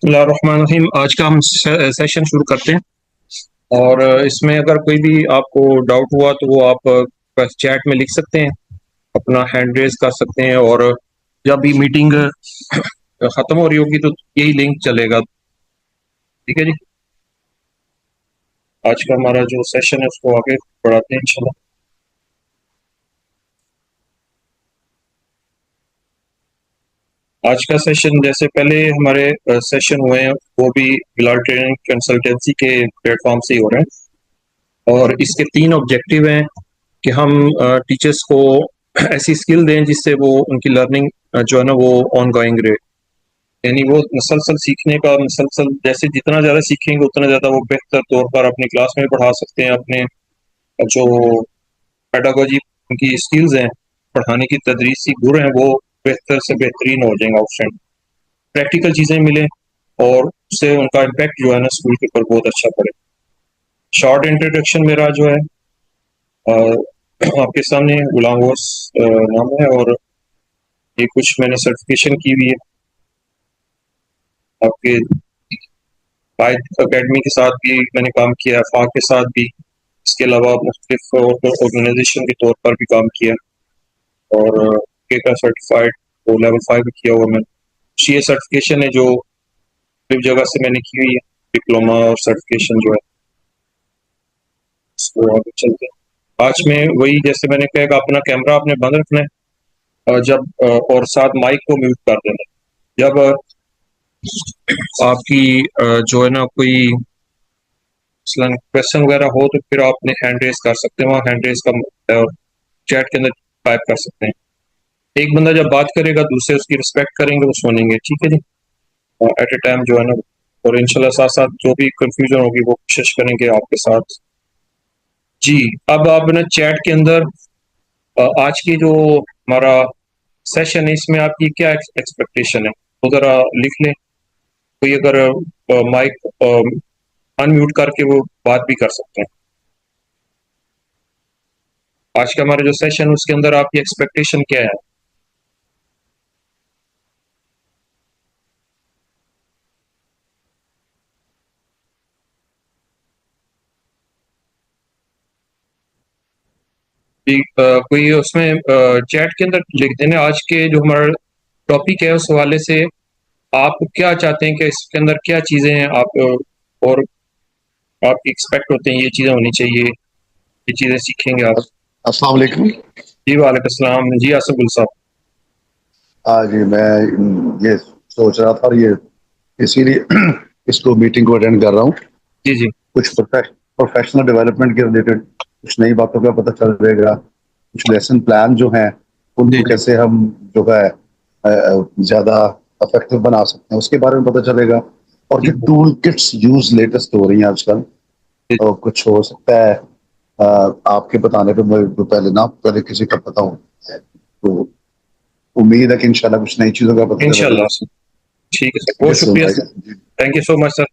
بسم اللہ الرحمن الرحیم. آج کا ہم سیشن شروع کرتے ہیں، اور اس میں اگر کوئی بھی آپ کو ڈاؤٹ ہوا تو وہ آپ چیٹ میں لکھ سکتے ہیں، اپنا ہینڈ ریز کر سکتے ہیں. اور جب بھی میٹنگ ختم ہو رہی ہوگی تو یہی لنک چلے گا. ٹھیک ہے جی. آج کا ہمارا جو سیشن ہے اس کو آگے بڑھاتے ہیں انشاءاللہ. آج کا سیشن جیسے پہلے ہمارے سیشن ہوئے ہیں وہ بھی بلال ٹریننگ کنسلٹنسی کے پلیٹ فارم سے ہی ہو رہے ہیں، اور اس کے 3 آبجیکٹیو ہیں کہ ہم ٹیچرس کو ایسی اسکل دیں جس سے وہ ان کی لرننگ جو ہے نا وہ آن گوئنگ رہے. یعنی وہ مسلسل سیکھنے کا، مسلسل جیسے جتنا زیادہ سیکھیں گے اتنا زیادہ وہ بہتر طور پر اپنی کلاس میں پڑھا سکتے ہیں. اپنے جو پیڈاگوجی ان کی اسکلز ہیں، پڑھانے کی تدریسی گر ہیں، وہ بہتر سے بہترین ہو جائیں گا. آپشن پریکٹیکل چیزیں ملیں اور اس سے ان کا امپیکٹ جو ہے نا اسکول کے اوپر بہت اچھا پڑے. شارٹ انٹروڈکشن میرا جو ہے آپ کے سامنے غلام غوث نام ہے، اور یہ کچھ میں نے سرٹیفکیشن کی ہوئی ہے. آپ کے قائد اکیڈمی کے ساتھ بھی میں نے کام کیا ہے، فاق کے ساتھ بھی، اس کے علاوہ مختلف آرگنائزیشن کے طور پر بھی کام کیا، اور کا سرٹیفائڈ وہ لیول 5 بھی کیا ہوا میں. یہ سرٹیفکیشن ہے جو صرف جگہ سے میں نے کی ہوئی ہے، ڈپلوما اور سرٹیفکیشن جو ہے. اس کو آگے چلتے ہیں. آج میں وہی جیسے میں نے کہا کہ اپنا کیمرہ آپ نے بند رکھنا ہے، جب اور ساتھ مائک کو میوٹ کر دینا ہے. جب آپ کی جو ہے نا کوئی مثلاً کویشچن وغیرہ ہو تو پھر آپ نے ہینڈ ریز کر سکتے ہیں، وہاں ہینڈ ریز کا چیٹ کے اندر ٹائپ کر سکتے ہیں. ایک بندہ جب بات کرے گا دوسرے اس کی رسپیکٹ کریں گے، وہ سنیں گے. ٹھیک ہے جی. ایٹ اے ٹائم جو ہے نا، اور انشاءاللہ ساتھ ساتھ جو بھی کنفیوژن ہوگی وہ کوشش کریں گے آپ کے ساتھ. جی اب آپ نے چیٹ کے اندر آج کی جو ہمارا سیشن ہے اس میں آپ کی کیا ایکسپیکٹیشن ہے وہ ذرا لکھ لیں. کوئی اگر مائک ان میوٹ کر کے وہ بات بھی کر سکتے ہیں. آج کا ہمارا جو سیشن اس کے اندر آپ کی ایکسپیکٹیشن کیا ہے؟ کوئی اس میں چیٹ کے اندر لکھ دینا آج کے جو ہمارا ٹاپک ہے اس حوالے سے آپ کیا چاہتے ہیں کہ اس کے اندر کیا چیزیں ہیں آپ اور آپ کی ایکسپیکٹ ہوتے ہیں یہ چیزیں ہونی چاہیے، یہ چیزیں سیکھیں گے آپ. السلام علیکم. جی وعلیکم السلام. جی آصف گل صاحب. جی میں یہ سوچ رہا تھا، اور یہ اسی لیے اس کو میٹنگ کو اٹینڈ کر رہا ہوں. جی جی کچھ پروفیشنل ڈیولپمنٹ کے ریلیٹڈ کچھ نئی باتوں کا پتہ چل رہے گا، کچھ لیسن پلان جو ہیں ان جی کو جی کیسے ہم جو ہے زیادہ افیکٹو بنا سکتے ہیں اس کے بارے میں پتہ چلے گا. اور یہ ٹول کٹس یوز لیٹسٹ ہو رہی ہیں آج کل، اور کچھ ہو سکتا ہے آپ کے بتانے پہ مجھے پہلے کسی کا پتا ہو، تو امید ہے کہ انشاءاللہ کچھ نئی چیزوں کا پتہ چلے انشاءاللہ گا۔ سر، ٹھیک ہے سر، بہت Yes, شکریہ بھائی سر، جان، جی۔ تھینک یو سو مچ سر۔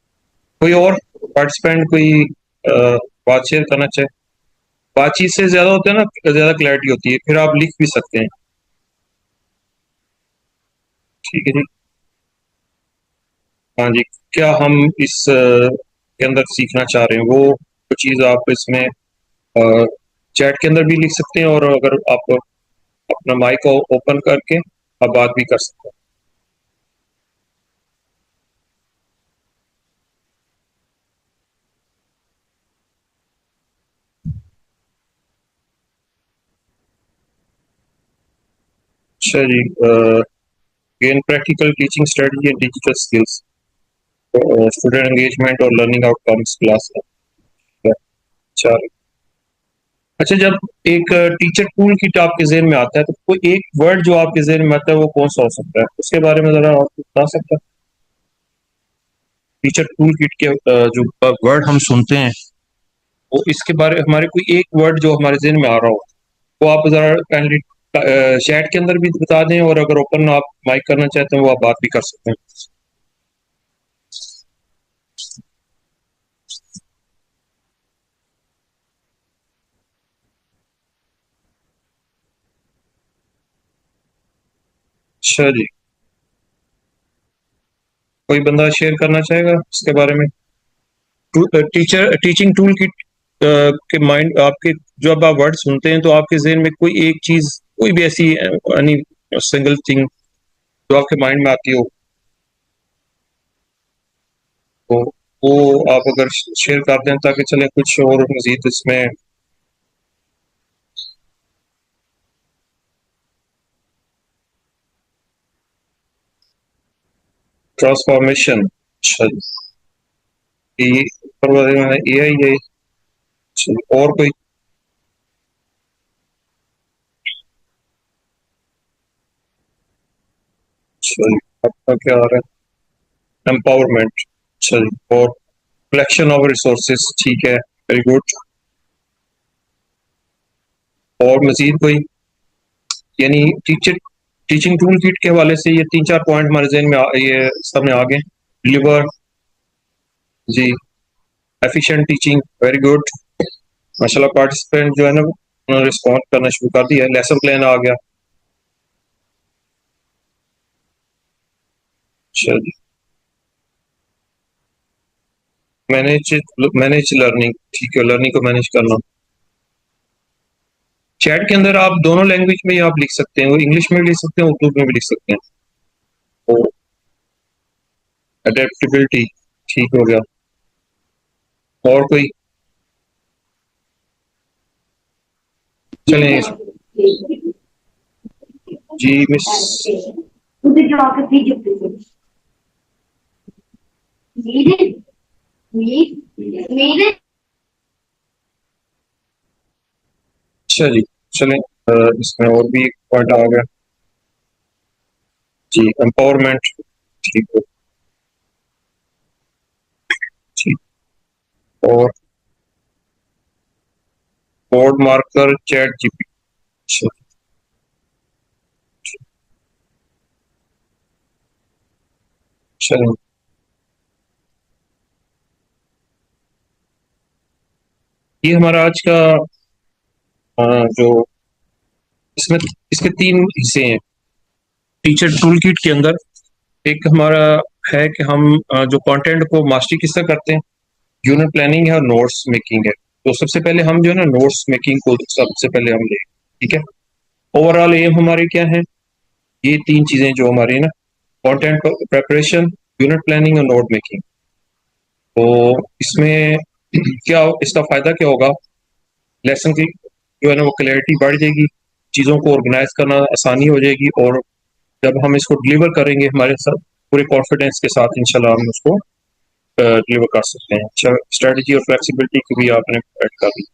کوئی اور پارٹیسپینٹ کوئی بات شیئر کرنا چاہے؟ بات چیت سے زیادہ ہوتا ہے نا، زیادہ کلیئرٹی ہوتی ہے، پھر آپ لکھ بھی سکتے ہیں۔ ٹھیک ہے جی، ہاں جی، کیا ہم اس کے اندر سیکھنا چاہ رہے ہیں وہ چیز آپ اس میں چیٹ کے اندر بھی لکھ سکتے ہیں، اور اگر آپ اپنا مائک کو اوپن کر کے آپ بات بھی کر سکتے ہیں۔ اچھا جی، gain practical teaching strategy and digital skills, student engagement اور لرننگ آؤٹ کمس کلاس ہے۔ اچھا، جب ایک ٹیچر ٹول کٹ آپ کے ذہن میں آتا ہے تو کوئی ایک ورڈ جو آپ کے ذہن میں آتا ہے وہ کون سا ہو سکتا ہے؟ اس کے بارے میں ذرا آپ بتا سکتے ہیں؟ ٹیچر ٹول کٹ کے جو ورڈ ہم سنتے ہیں، وہ اس کے بارے ہمارے کوئی ایک ورڈ جو ہمارے ذہن میں آ رہا ہو، وہ آپ ذرا کائنڈلی چیٹ کے اندر بھی بتا دیں، اور اگر اوپن آپ مائک کرنا چاہتے ہیں وہ آپ بات بھی کر سکتے ہیں۔ اچھا جی، کوئی بندہ شیئر کرنا چاہے گا اس کے بارے میں؟ ٹیچنگ ٹول کٹ کے مائنڈ آپ کے جب آپ ورڈ سنتے ہیں تو آپ کے ذہن میں کوئی ایک چیز، کوئی بھی ایسی سنگل تھنگ جو آپ کے مائنڈ میں آتی ہو، تو وہ آپ اگر شیئر کر دیں تاکہ چلیں کچھ اور مزید اس میں۔ ٹرانسفارمیشن، اچھا جی، اے آئی، اور کوئی؟ اچھا جی، آپ کا کیا آ رہا ہے؟ امپاورمنٹ، اچھا جی، اور کلیکشن آف ریسورسز، ٹھیک ہے، ویری گڈ۔ اور مزید کوئی؟ یعنی ٹیچنگ ٹول کٹ کے حوالے سے یہ 3-4 پوائنٹ ہمارے ذہن میں یہ سامنے آ گئے۔ ڈلیور، جی، ایفیشینٹ ٹیچنگ، ویری گڈ، ماشاء اللہ، پارٹیسپینٹ جو ہے نا انہوں نے رسپونس کرنا شروع کر دیا۔ لیسن پلان آ گیا، اچھا جی، مینیج لرننگ، ٹھیک ہے، لرننگ کو مینیج کرنا۔ چیٹ کے اندر آپ دونوں لینگویج میں آپ لکھ سکتے ہیں، وہ انگلش میں بھی لکھ سکتے ہیں، اردو میں بھی لکھ سکتے ہیں۔ اڈیپٹیبلٹی، ٹھیک ہو گیا۔ اور کوئی؟ چلیں جی، مس اچھا جی، چلیں اس میں اور بھی ایک پوائنٹ آ گیا جی، امپاورمنٹ، ٹھیک ہے، ٹھیک، اور بورڈ مارکر چیٹ جی پی، اچھا، چلیں یہ ہمارا آج کا جو اس کے 3 حصے ہیں ٹیچر ٹول کٹ کے اندر۔ ایک ہمارا ہے کہ ہم جو کانٹینٹ کو ماسٹری کس طرح کرتے ہیں، یونٹ پلاننگ ہے اور نوٹس میکنگ ہے۔ تو سب سے پہلے ہم جو ہے نا نوٹس میکنگ کو سب سے پہلے ہم لیں، ٹھیک ہے۔ اوور آل ایم ہمارے کیا ہیں، یہ 3 چیزیں جو ہماری نا، کانٹینٹ پریپریشن، یونٹ پلاننگ اور نوٹ میکنگ۔ تو اس میں کیا اس کا فائدہ کیا ہوگا؟ لیسن کی جو ہے نا وہ کلیئرٹی بڑھ جائے گی، چیزوں کو آرگنائز کرنا آسانی ہو جائے گی، اور جب ہم اس کو ڈلیور کریں گے ہمارے ساتھ پورے کانفیڈینس کے ساتھ انشاءاللہ ہم اس کو ڈلیور کر سکتے ہیں۔ اچھا، اسٹریٹجی اور فلیکسیبلٹی کی بھی آپ نے ایڈ کر دی۔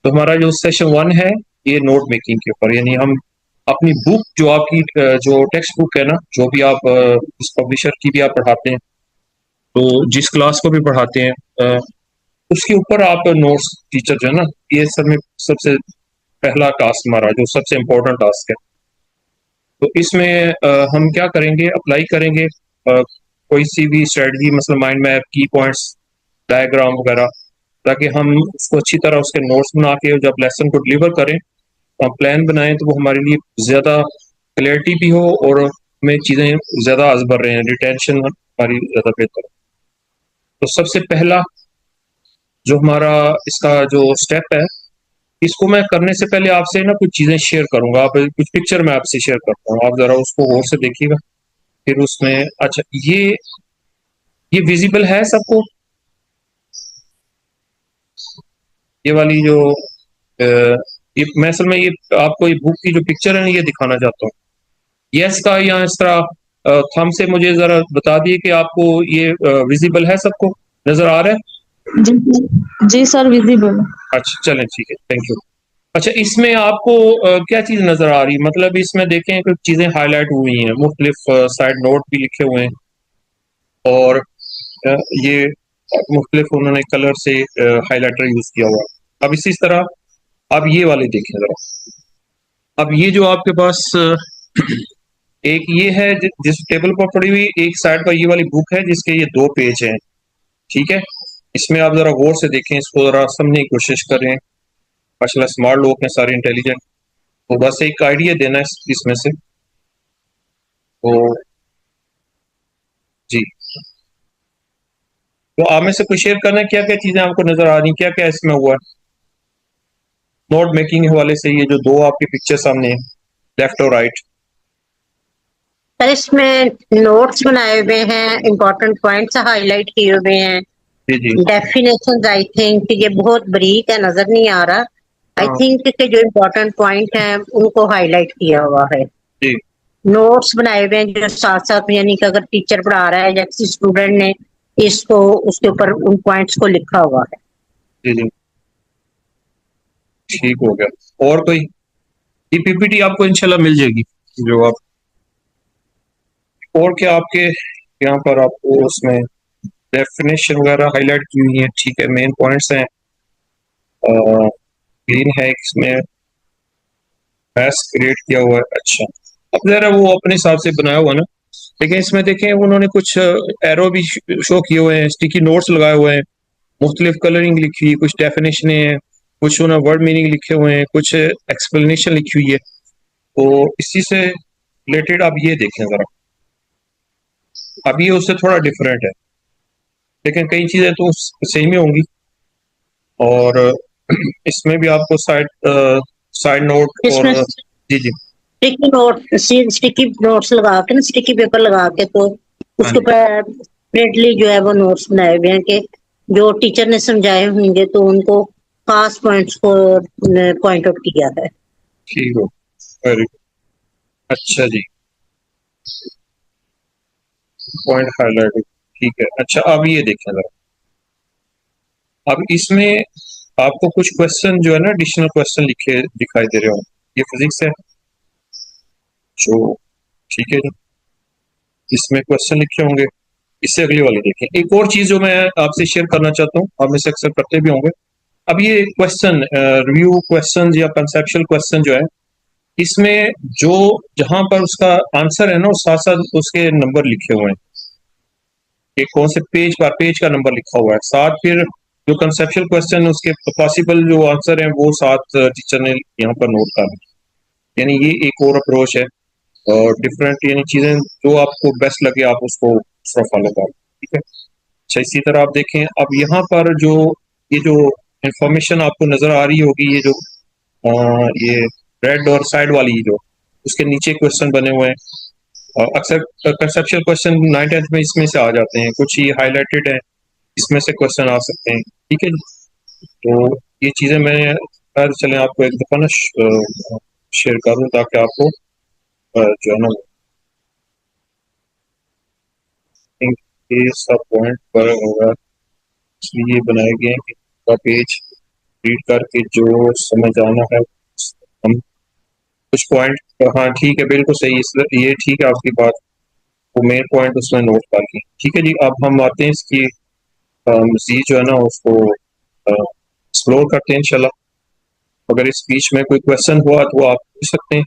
تو ہمارا جو سیشن 1 ہے یہ نوٹ میکنگ کے اوپر، یعنی ہم اپنی بک جو آپ کی جو ٹیکسٹ بک ہے نا، جو بھی آپ اس پبلشر کی بھی آپ پڑھاتے ہیں، تو جس کلاس کو بھی پڑھاتے ہیں اس کے اوپر آپ نوٹس ٹیچر جو ہے نا، یہ سب سے پہلا ٹاسک ہمارا جو سب سے امپورٹنٹ ٹاسک ہے. تو اس میں ہم کیا کریں گے، اپلائی کریں گے کوئی سی بھی اسٹریٹجی، مثلا مائنڈ میپ، کی پوائنٹس، ڈائیگرام وغیرہ، تاکہ ہم اس کو اچھی طرح اس کے نوٹس بنا کے جب لیسن کو ڈلیور کریں، ہم پلان بنائیں تو وہ ہمارے لیے زیادہ کلیئرٹی بھی ہو اور ہمیں چیزیں زیادہ ازبر رہے ہیں، ریٹینشن ہماری زیادہ بہتر. تو سب سے پہلا جو ہمارا اس کا جو اسٹیپ ہے، اس کو میں کرنے سے پہلے آپ سے نا کچھ چیزیں شیئر کروں گا. آپ کچھ پکچر میں آپ سے شیئر کرتا ہوں، آپ ذرا اس کو غور سے دیکھیے گا. پھر اس میں اچھا یہ ویزیبل ہے سب کو، یہ والی جو میں اصل میں یہ آپ کو یہ بک کی جو پکچر ہے نا یہ دکھانا چاہتا ہوں. یس کا یا اس طرح تھم سے مجھے ذرا بتا دیے کہ آپ کو یہ ویزیبل ہے، سب کو نظر آ رہا ہے؟ جی سر ویزیبل. اچھا چلیں ٹھیک ہے، تھینک یو. اچھا اس میں آپ کو کیا چیز نظر آ رہی ہے؟ مطلب اس میں دیکھیں کچھ چیزیں ہائی لائٹ ہوئی ہیں، مختلف سائڈ نوٹ بھی لکھے ہوئے ہیں، اور یہ مختلف انہوں نے کلر سے ہائی لائٹر یوز کیا ہوا. اب اسی طرح اب یہ والے دیکھیں ذرا. اب یہ جو آپ کے پاس ایک یہ ہے جس ٹیبل پر پڑی ہوئی ایک سائڈ پر یہ والی بک ہے جس کے یہ 2 پیج ہیں، ٹھیک ہے. اس میں آپ ذرا غور سے دیکھیں، اس کو ذرا سمجھنے کی کوشش کریں. ماشاء اللہ اسمارٹ لوگ ہیں سارے، انٹیلیجنٹ. تو بس ایک آئیڈیا دینا ہے اس میں سے. تو جی تو آپ میں سے کوئی شیئر کرنا ہے کیا کیا چیزیں آپ کو نظر آ رہی ہیں، کیا کیا اس میں ہوا ہے نوٹ میکنگ کے حوالے سے؟ یہ جو 2 آپ کے پکچر سامنے ہیں، لیفٹ اور رائٹ. سر اس میں نوٹس بنائے ہوئے ہیں، امپورٹنٹ پوائنٹس ہائی لائٹ کیے ہوئے ہیں. جی جی ڈیفینیشن آئی تھنک یہ بہت بریک ہے، نظر نہیں آ رہا. آئی ہاں تھنک کہ جو امپورٹنٹ پوائنٹ ہیں ان کو ہائی لائٹ کیا ہوا ہے. جی نوٹس بنائے ہوئے ہیں جو ساتھ ساتھ، یعنی کہ اگر ٹیچر پڑھا رہا ہے یا کسی اسٹوڈنٹ نے اس کو اس کے اوپر ان پوائنٹس کو لکھا ہوا ہے. جی جی ٹھیک ہو گیا. اور کوئی یہ پی پی ٹی آپ کو انشاءاللہ مل جائے گی جو آپ، اور کیا آپ کے یہاں پر آپ کو اس میں ڈیفینیشن وغیرہ ہائی لائٹ کی ہوئی ہیں، ٹھیک ہے. مین پوائنٹس ہیں، گرین ہے اس میں، میس کریٹ کیا ہوا ہے. اچھا اب ذرا وہ اپنے حساب سے بنایا ہوا نا، لیکن اس میں دیکھیں انہوں نے کچھ ایرو بھی شو کیے ہوئے ہیں، اسٹیکی نوٹس لگائے ہوئے ہیں، مختلف کلرنگ لکھی ہوئی، کچھ ڈیفینیشنیں ہیں، کچھ انہوں نے ورڈ میننگ لکھے ہوئے ہیں، کچھ ایکسپلینیشن لکھی ہوئی ہے. تو اسی سے ریلیٹڈ آپ یہ دیکھیں ذرا. اب یہ اس سے تھوڑا ڈفرینٹ ہے، لیکن کئی چیزیں تو سیم ہی ہوں گی. اور اس میں بھی آپ کو سائڈ نوٹ اس اور میں جی جی اسٹیکی نوٹس لگا کے نا، اسٹیکی پیپر لگا کے تو اس ہاں کے جی اوپر سیپریٹلی جو ہے وہ نوٹس بنائے ہوئے ہیں کہ جو ٹیچر نے سمجھائے ہوں گے تو ان کو خاص پوائنٹس کو پوائنٹ آؤٹ کیا ہے. ٹھیک ہو، ویری گڈ. اچھا جی پوائنٹ ہائی لائٹ، ٹھیک ہے. اچھا اب یہ دیکھیں ذرا. اب اس میں آپ کو کچھ کوشچن جو ہے نا ایڈیشنل کوشچن لکھے دکھائی دے رہے ہوں. یہ فزکس ہے جو، ٹھیک ہے جی. اس میں کوشچن لکھے ہوں گے. اس سے اگلی والی دیکھیں. ایک اور چیز جو میں آپ سے شیئر کرنا چاہتا ہوں، آپ میں سے اکثر کرتے بھی ہوں گے. اب یہ کوشچن ریویو کوشچن یا کنسیپشل کوشچن جو ہے، اس میں جو جہاں پر اس کا آنسر ہے نا اس ساتھ ساتھ اس کے نمبر لکھے ہوئے ہیں کہ کون سے پیج کا نمبر لکھا ہوا ہے. ساتھ پھر جو کنسیپشل کوشچن اس کے پاسبل جو آنسر ہیں وہ ساتھ ٹیچر نے یہاں پر نوٹ کر لی. یعنی یہ ایک اور اپروچ ہے، اور ڈفرینٹ یعنی چیزیں جو آپ کو بیسٹ لگے آپ اس کو اس طرح فالو کریں، ٹھیک ہے. اچھا اسی طرح آپ دیکھیں اب یہاں پر جو یہ جو انفارمیشن آپ کو نظر آ رہی ہوگی، یہ جو یہ ریڈ اور سائڈ والی جو اس کے نیچے کوشچن بنے ہوئے ہیں، اور اکثر کنسیپشل کوشچن 9th میں اس میں سے آ جاتے ہیں، کچھ یہ ہائی لائٹڈ ہیں، اس میں سے کوشچن آ سکتے ہیں، ٹھیک ہے جی. تو یہ چیزیں میں خیر چلیں آپ کو ایک دفعہ نا شیئر کروں تاکہ آپ کو جو ہے نا سب پوائنٹ پر ہوگا. اس لیے بنائے گئے ہیں کہ پیج ریڈ کر کے جو سمجھ آنا ہے ہم کچھ پوائنٹ. ہاں ٹھیک ہے بالکل صحیح، یہ ٹھیک ہے آپ کی بات. وہ مین پوائنٹ اس میں نوٹ کر لیں. ٹھیک ہے جی. اب ہم آتے ہیں اس کی مزید جو ہے نا اس کو ایکسپلور کرتے ہیں انشاءاللہ. اگر اس بیچ میں کوئی کوشچن ہوا تو وہ آپ پوچھ سکتے ہیں.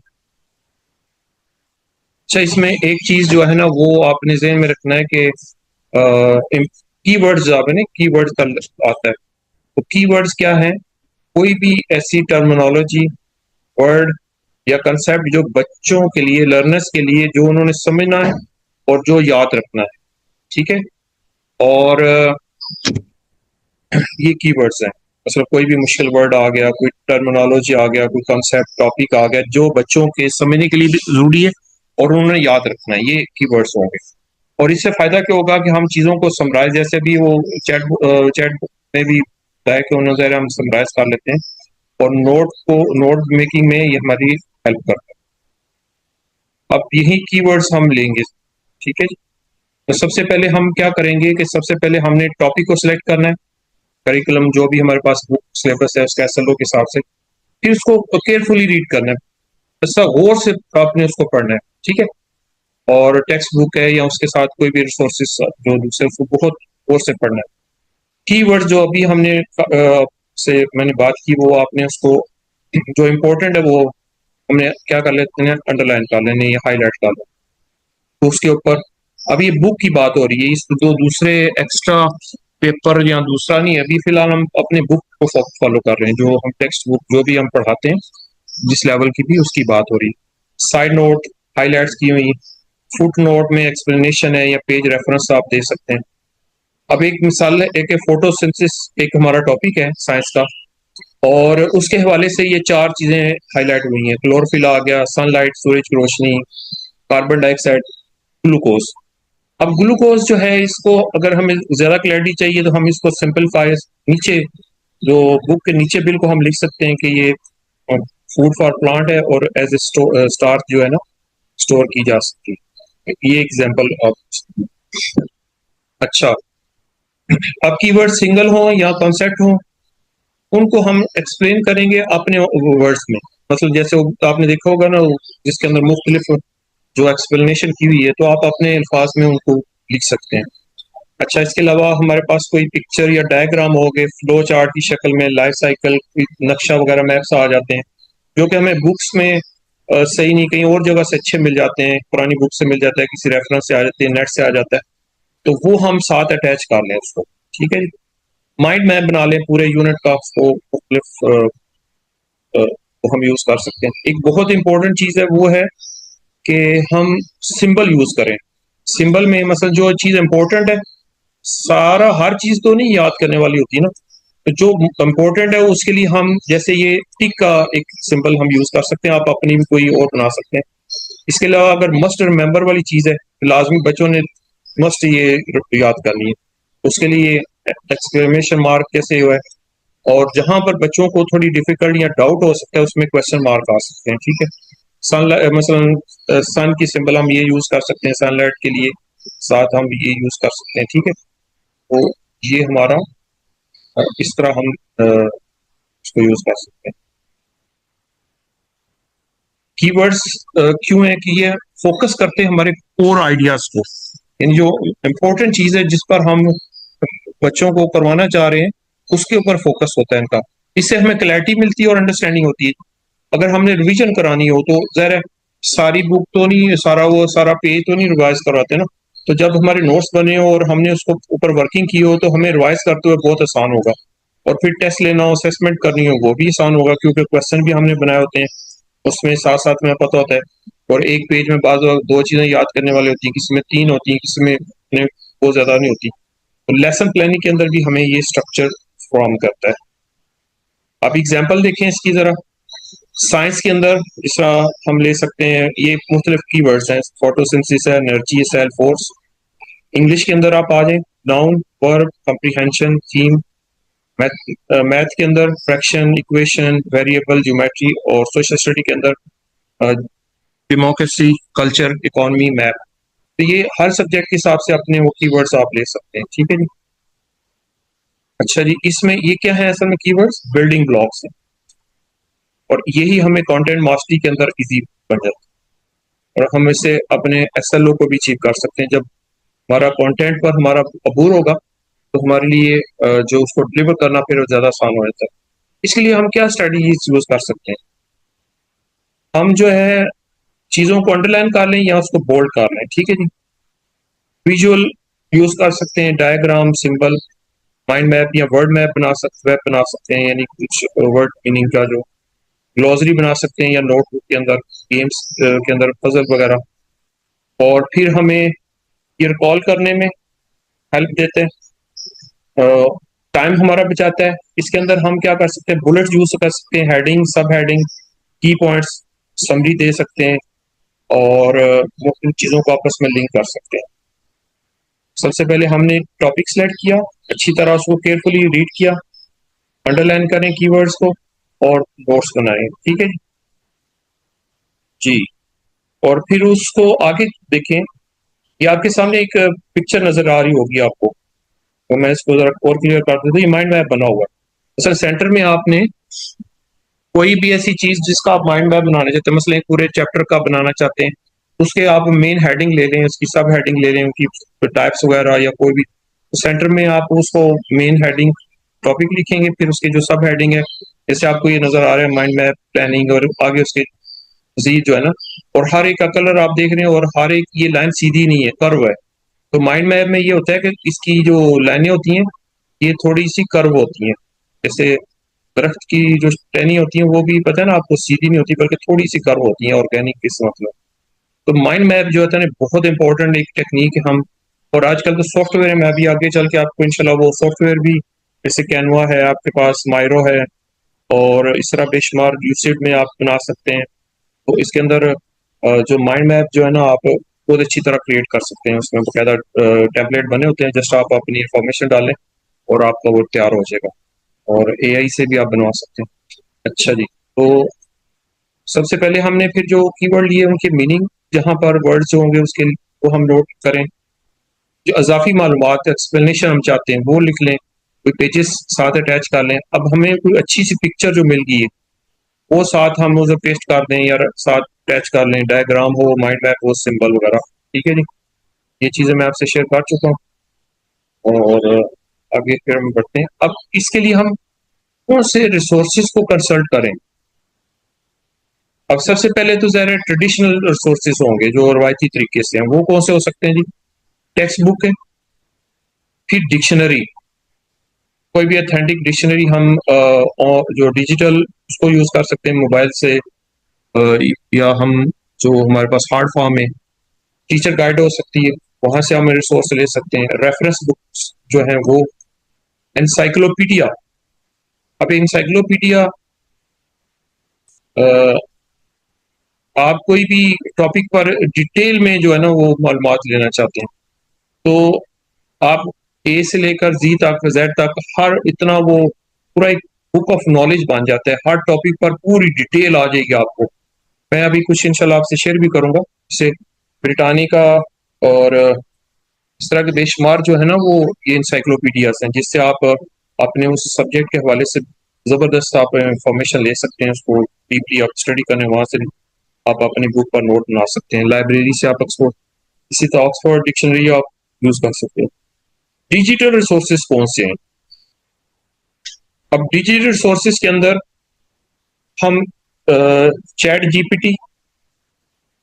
اچھا, اس میں ایک چیز جو ہے نا وہ آپ نے ذہن میں رکھنا ہے کہ کی ورڈز آپ نے کی ورڈ کا آتا ہے. تو کی ورڈز کیا ہیں؟ کوئی بھی ایسی ٹرمینالوجی ورڈ یا کنسیپٹ جو بچوں کے لیے لرنرز کے لیے جو انہوں نے سمجھنا ہے اور جو یاد رکھنا ہے. ٹھیک ہے. اور یہ کی ورڈز ہیں. مثلا کوئی بھی مشکل ورڈ آ گیا, کوئی ٹرمینالوجی آ گیا, کوئی کنسیپٹ ٹاپک آ گیا جو بچوں کے سمجھنے کے لیے بھی ضروری ہے اور انہوں نے یاد رکھنا ہے, یہ کی ورڈز ہوں گے. اور اس سے فائدہ کیا ہوگا کہ ہم چیزوں کو سمرائز, جیسے بھی وہ چیٹ میں بھی ہے کہ انہوں نے ہم سمرائز کر لیتے ہیں اور نوٹ میکنگ میں یہ ہماری ہیلپ کرتا ہے. اب یہی کی ورڈز ہم لیں گے. ٹھیک ہے جی. تو سب سے پہلے ہم کیا کریں گے کہ سب سے پہلے ہم نے ٹاپک کو سلیکٹ کرنا ہے, کریکولم جو بھی ہمارے پاس بک سلیبس ہے اس کا SLO کے حساب سے. پھر اس کو کیئرفلی ریڈ کرنا ہے, ایسا غور سے آپ نے اس کو پڑھنا ہے. ٹھیک ہے. اور ٹیکسٹ بک ہے یا اس کے ساتھ کوئی بھی ریسورسز جو دوسرے, اس کو بہت غور سے پڑھنا ہے. کی ورڈ جو ابھی ہم نے سے میں نے بات کی وہ آپ نے اس کو جو امپورٹنٹ ہے وہ ہم نے کیا کر لیتے ہیں, انڈر لائن کر لینے یا ہائی لائٹ کر لیں. تو اس کے اوپر اب یہ بک کی بات ہو رہی ہے, اس جو دوسرے ایکسٹرا پیپر یا دوسرا نہیں ہے. ابھی فی الحال ہم اپنے بک کو فالو کر رہے ہیں, جو ہم ٹیکسٹ بک جو بھی ہم پڑھاتے ہیں جس لیول کی بھی, اس کی بات ہو رہی ہے. سائڈ نوٹ ہائی لائٹس کی ہوئی, فٹ نوٹ میں ایکسپلینیشن ہے یا پیج ریفرنس آپ دے سکتے ہیں. اب ایک مثال ہے, ایک فوٹو سنتھسس ایک ہمارا ٹاپک ہے سائنس کا, اور اس کے حوالے سے یہ 4 چیزیں ہائی لائٹ ہوئی ہیں. کلوروفل آ گیا, سن لائٹ سورج کی روشنی, کاربن ڈائی آکسائڈ, گلوکوز. اب گلوکوز جو ہے اس کو اگر ہمیں زیادہ کلیئرٹی چاہیے تو ہم اس کو سمپلیفائی نیچے جو بک کے نیچے بل کو ہم لکھ سکتے ہیں کہ یہ فوڈ فار پلانٹ ہے اور ایز اے اسٹارچ جو ہے نا اسٹور کی جا سکتی ہے. یہ ایگزامپل آپ. اچھا, اب کی ورڈ سنگل ہوں یا کانسیپٹ ہوں ان کو ہم ایکسپلین کریں گے اپنے ورڈز میں. مطلب جیسے آپ نے دیکھا ہوگا نا جس کے اندر مختلف جو ایکسپلینیشن کی ہوئی ہے تو آپ اپنے الفاظ میں ان کو لکھ سکتے ہیں. اچھا, اس کے علاوہ ہمارے پاس کوئی پکچر یا ڈائیگرام ہو گئے فلو چارٹ کی شکل میں, لائف سائیکل نقشہ وغیرہ میپس آ جاتے ہیں جو کہ ہمیں بکس میں صحیح نہیں, کہیں اور جگہ سے اچھے مل جاتے ہیں, پرانی بک سے مل جاتا ہے, کسی ریفرنس سے آ جاتے ہیں, نیٹ سے آ جاتا ہے, تو وہ ہم ساتھ اٹیچ کر لیں اس کو. ٹھیک ہے جی. مائنڈ میپ بنا لیں پورے یونٹ کا, وہ مختلف ہم یوز کر سکتے ہیں. ایک بہت امپورٹنٹ چیز ہے وہ ہے کہ ہم سمبل یوز کریں. سمبل میں مثلا جو چیز امپورٹنٹ ہے, سارا ہر چیز تو نہیں یاد کرنے والی ہوتی نا, تو جو امپورٹنٹ ہے اس کے لیے ہم جیسے یہ ٹک کا ایک سمبل ہم یوز کر سکتے ہیں, آپ اپنی بھی کوئی اور بنا سکتے ہیں. اس کے علاوہ اگر مسٹ ریمبر والی چیز ہے, لازمی بچوں نے مسٹ یہ یاد کرنی ہے, اس کے لیے ایکسکلیمیشن مارک کیسے ہوا ہے, اور جہاں پر بچوں کو تھوڑی ڈیفیکلٹ یا ڈاؤٹ ہو سکتا ہے اس میں کویشچن مارک آ سکتے ہیں. ٹھیک ہے. سن مثلا سن کی سمبل ہم یہ یوز کر سکتے ہیں, سن لائٹ کے لیے ساتھ ہم یہ یوز کر سکتے ہیں. ٹھیک ہے. تو یہ ہمارا اس طرح ہم اس کو یوز کر سکتے ہیں. کی ورڈز کیوں ہے کہ یہ فوکس کرتے ہیں ہمارے کور آئیڈیاز کو, یعنی جو امپورٹنٹ چیز ہے جس پر ہم بچوں کو کروانا چاہ رہے ہیں اس کے اوپر فوکس ہوتا ہے ان کا. اس سے ہمیں کلیئرٹی ملتی ہے اور انڈرسٹینڈنگ ہوتی ہے. اگر ہم نے ریویژن کرانی ہو تو ظاہر ہے ساری بک تو نہیں, سارا پیج تو نہیں ریوائز کرواتے نا, تو جب ہمارے نوٹس بنے ہو اور ہم نے اس کو اوپر ورکنگ کی ہو تو ہمیں ریوائز کرتے ہوئے بہت آسان ہوگا, اور پھر ٹیسٹ لینا ہو, اسیسمنٹ کرنی ہو, وہ بھی آسان ہوگا کیونکہ کویشچن بھی ہم نے بنائے ہوتے ہیں اس میں ساتھ ساتھ میں پتہ ہوتا ہے. اور ایک پیج میں بعض 2 چیزیں یاد کرنے والی ہوتی ہیں, کسی میں 3 ہوتی ہیں, کسی میں بہت زیادہ نہیں ہوتی. لیسن پلاننگ کے اندر بھی ہمیں یہ اسٹرکچر فارم کرتا ہے. اب ایگزامپل دیکھیں اس کی ذرا. سائنس کے اندر اس طرح ہم لے سکتے ہیں, یہ مختلف کی ورڈز ہیں, فوٹوسنتھسس ہے, انرجی, سیل فورس. انگلش کے اندر آپ آ جائیں, ناؤن, ورب, کمپریہنشن, تھیم. میتھ کے اندر فریکشن, ایکویشن, ویریبل, جیومیٹری, اور سوشل اسٹڈی کے اندر ڈیموکریسی, کلچر, اکانومی, میپ. تو یہ ہر سبجیکٹ کے حساب سے اپنے وہ کی ورڈز آپ لے سکتے ہیں. ٹھیک ہے جی. اچھا جی, اس میں یہ کیا ہے اصل میں کی ورڈز بلڈنگ بلاکس ہیں, اور یہی ہمیں کانٹینٹ ماسٹری کے اندر ایزی بن جاتا ہے. اور ہم اس سے اپنے SLO کو بھی اچیو کر سکتے ہیں. جب ہمارا کانٹینٹ پر ہمارا عبور ہوگا تو ہمارے لیے جو اس کو ڈلیور کرنا پھر زیادہ آسان ہو جاتا ہے. اس کے لیے ہم کیا اسٹریٹجیز یوز کر سکتے ہیں؟ ہم جو ہے چیزوں کو انڈر لائن کر لیں یا اس کو بولڈ کر لیں. ٹھیک ہے جی. ویژول یوز کر سکتے ہیں، ڈائیگرام، سمبل، مائنڈ میپ یا ورڈ میپ بنا سکتے ہیں، یعنی کچھ ورڈ میننگ کا جو گلوزری بنا سکتے ہیں یا نوٹ بک کے اندر، گیمس کے اندر پزل وغیرہ. اور پھر ہمیں یہ ریکال کرنے میں ہیلپ دیتے ہیں، ٹائم ہمارا بچاتا ہے. اس کے اندر ہم کیا کر سکتے ہیں؟ بلٹ یوز کر سکتے ہیں، ہیڈنگ، سب ہیڈنگ، کی پوائنٹس، سمری دے سکتے ہیں اور مختلف چیزوں کو آپس میں لنک کر سکتے ہیں. سب سے پہلے ہم نے ٹاپک سلیکٹ کیا، اچھی طرح اس کو کیئرفلی ریڈ کیا، انڈر لائن کریں کی ورڈز کو اور نوٹس بنائیں. ٹھیک ہے جی. اور پھر اس کو آگے دیکھیں. یہ آپ کے سامنے ایک پکچر نظر آ رہی ہوگی آپ کو، تو میں اس کو ذرا اور کلیئر کر دیتا ہوں. یہ مائنڈ میپ بنا ہوا ہے. اصل سینٹر میں آپ نے کوئی بھی ایسی چیز جس کا آپ مائنڈ میپ بنانا چاہتے ہیں، مثلا ایک پورے چیپٹر کا بنانا چاہتے ہیں، اس کے آپ مین ہیڈنگ لے لیں، اس کی سب ہیڈنگ لے لیں، ان کی ٹائپس وغیرہ یا کوئی بھی. سینٹر میں آپ اس کو مین ہیڈنگ ٹاپک لکھیں گے، پھر اس کی جو سب ہیڈنگ ہے، جیسے آپ کو یہ نظر آ رہا ہے مائنڈ میپ، پلاننگ، اور آگے اس کے مزید جو ہے نا، اور ہر ایک کا کلر آپ دیکھ رہے ہیں، اور ہر ایک یہ لائن سیدھی نہیں ہے، کرو ہے. تو مائنڈ میپ میں یہ ہوتا ہے کہ اس کی جو لائنیں ہوتی ہیں یہ تھوڑی سی کرو ہوتی ہیں. جیسے درخت کی جو ٹہنی ہوتی ہیں وہ بھی پتہ ہے نا آپ کو، سیدھی نہیں ہوتی بلکہ تھوڑی سی کرو ہوتی ہیں آرگینک اس مطلب. تو مائنڈ میپ جو ہوتا ہے نا بہت امپورٹنٹ ایک ٹیکنیک ہے. ہم اور آج کل تو سافٹ ویئر ہے، میں ابھی آگے چل کے آپ کو انشاءاللہ وہ سافٹ ویئر بھی، جیسے کینوا ہے آپ کے پاس، مائرو ہے، اور اس طرح بے شمار یوسیڈ میں آپ بنا سکتے ہیں. تو اس کے اندر جو مائنڈ میپ جو ہے نا آپ بہت اچھی طرح کریٹ کر سکتے ہیں. اس میں باقاعدہ ٹیمپلیٹ بنے ہوتے ہیں، جسٹ آپ اپنی انفارمیشن ڈالیں اور آپ کا وہ تیار ہو جائے گا. اور AI سے بھی آپ بنوا سکتے ہیں. اچھا جی. تو سب سے پہلے ہم نے پھر جو کی ورڈ لیے ان کے میننگ، جہاں پر ورڈ جو ہوں گے اس کے وہ ہم نوٹ کریں. جو اضافی معلومات ایکسپلینیشن ہم چاہتے ہیں وہ لکھ لیں، کوئی پیجز ساتھ اٹیچ کر لیں. اب ہمیں کوئی اچھی سی پکچر جو مل گئی ہے وہ ساتھ ہم اسے پیسٹ کر دیں یا ساتھ اٹیچ کر لیں، ڈائیگرام ہو، مائنڈ میپ ہو، سمبل وغیرہ. ٹھیک ہے جی. یہ چیزیں میں آپ سے شیئر کر چکا ہوں اور آگے پھر ہم بڑھتے ہیں. اب اس کے لیے ہم کون سے ریسورسز کو کنسلٹ کریں؟ اب سب سے پہلے تو ظاہر ہے ٹریڈیشنل ریسورسز ہوں گے جو روایتی طریقے سے ہیں. وہ کون سے ہو سکتے ہیں جی؟ ٹیکسٹ بک ہے، پھر ڈکشنری، کوئی بھی اتھینٹک ڈکشنری ہم جو ڈیجیٹل اس کو یوز کر سکتے ہیں موبائل سے، یا ہم جو ہمارے پاس ہارڈ فارم ہے، ٹیچر گائیڈ ہو سکتی ہے، وہاں سے ہم ریسورس لے سکتے ہیں. ریفرنس بکس جو ہیں وہ، انسائکلوپیڈیا. اب انسائکلوپیڈیا آپ کوئی بھی ٹاپک پر ڈیٹیل میں جو ہے نا وہ معلومات لینا چاہتے ہیں تو آپ اے سے لے کر زی تک، زیڈ تک، ہر اتنا وہ پورا ایک بک آف نالج بن جاتا ہے. ہر ٹاپک پر پوری ڈیٹیل آ جائے گی آپ کو. میں ابھی کچھ انشاءاللہ آپ سے شیئر بھی کروں گا، جیسے بریٹانیکا اور اس طرح کے بے شمار جو ہے نا وہ یہ انسائکلوپیڈیاز ہیں، جس سے آپ اپنے اس سبجیکٹ کے حوالے سے زبردست آپ انفارمیشن لے سکتے ہیں. اس کو ڈیپلی آپ اسٹڈی کریں، وہاں سے آپ اپنی بک پر نوٹ بنا سکتے ہیں. لائبریری سے آپ اسی طرح آکسفورڈ ڈکشنری آپ یوز کر سکتے ہیں. ڈیجیٹل ریسورسز کون سے ہیں؟ اب ڈیجیٹل ریسورسز کے اندر ہم چیٹ جی پی ٹی،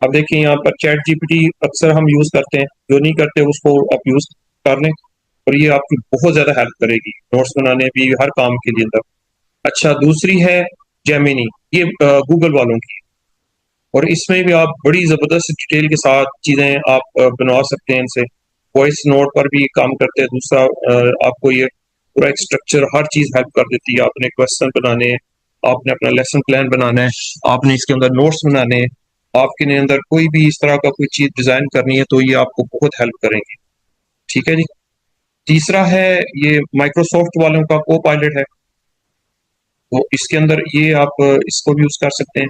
اب دیکھیں یہاں پر چیٹ جی پی ٹی اکثر ہم یوز کرتے ہیں، جو نہیں کرتے اس کو آپ یوز کر لیں اور یہ آپ کی بہت زیادہ ہیلپ کرے گی نوٹس بنانے بھی، ہر کام کے لیے اندر. اچھا، دوسری ہے جیمینی، یہ گوگل والوں کی، اور اس میں بھی آپ بڑی زبردست ڈیٹیل کے ساتھ چیزیں آپ بنوا سکتے ہیں. ان سے وائس نوٹ پر بھی کام کرتے ہیں. دوسرا آپ کو یہ پورا ایک اسٹرکچر ہر چیز ہیلپ کر دیتی ہے. آپ نے کویسچن بنانے ہیں، آپ نے اپنا لیسن پلان بنانا ہے، آپ نے اس کے اندر نوٹس بنانے ہیں، آپ کے اندر کوئی بھی اس طرح کا کوئی چیز ڈیزائن کرنی ہے تو یہ آپ کو بہت ہیلپ کریں گے. ٹھیک ہے جی. تیسرا ہے یہ مائکروسافٹ والوں کا کو پائلٹ ہے، تو اس کے اندر یہ آپ اس کو بھی یوز کر سکتے ہیں.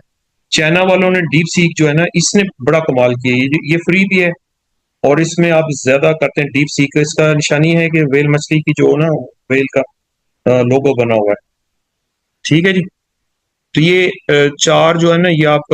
چائنا والوں نے ڈیپ سیک جو ہے نا، اس نے بڑا کمال کیا. یہ فری بھی ہے اور اس میں آپ زیادہ کرتے ہیں ڈیپ سیک. اس کا نشانی ہے کہ ویل مچھلی کی جو نا ویل کا لوگو بنا ہوا ہے. ٹھیک ہے جی. تو یہ چار جو ہے نا یہ آپ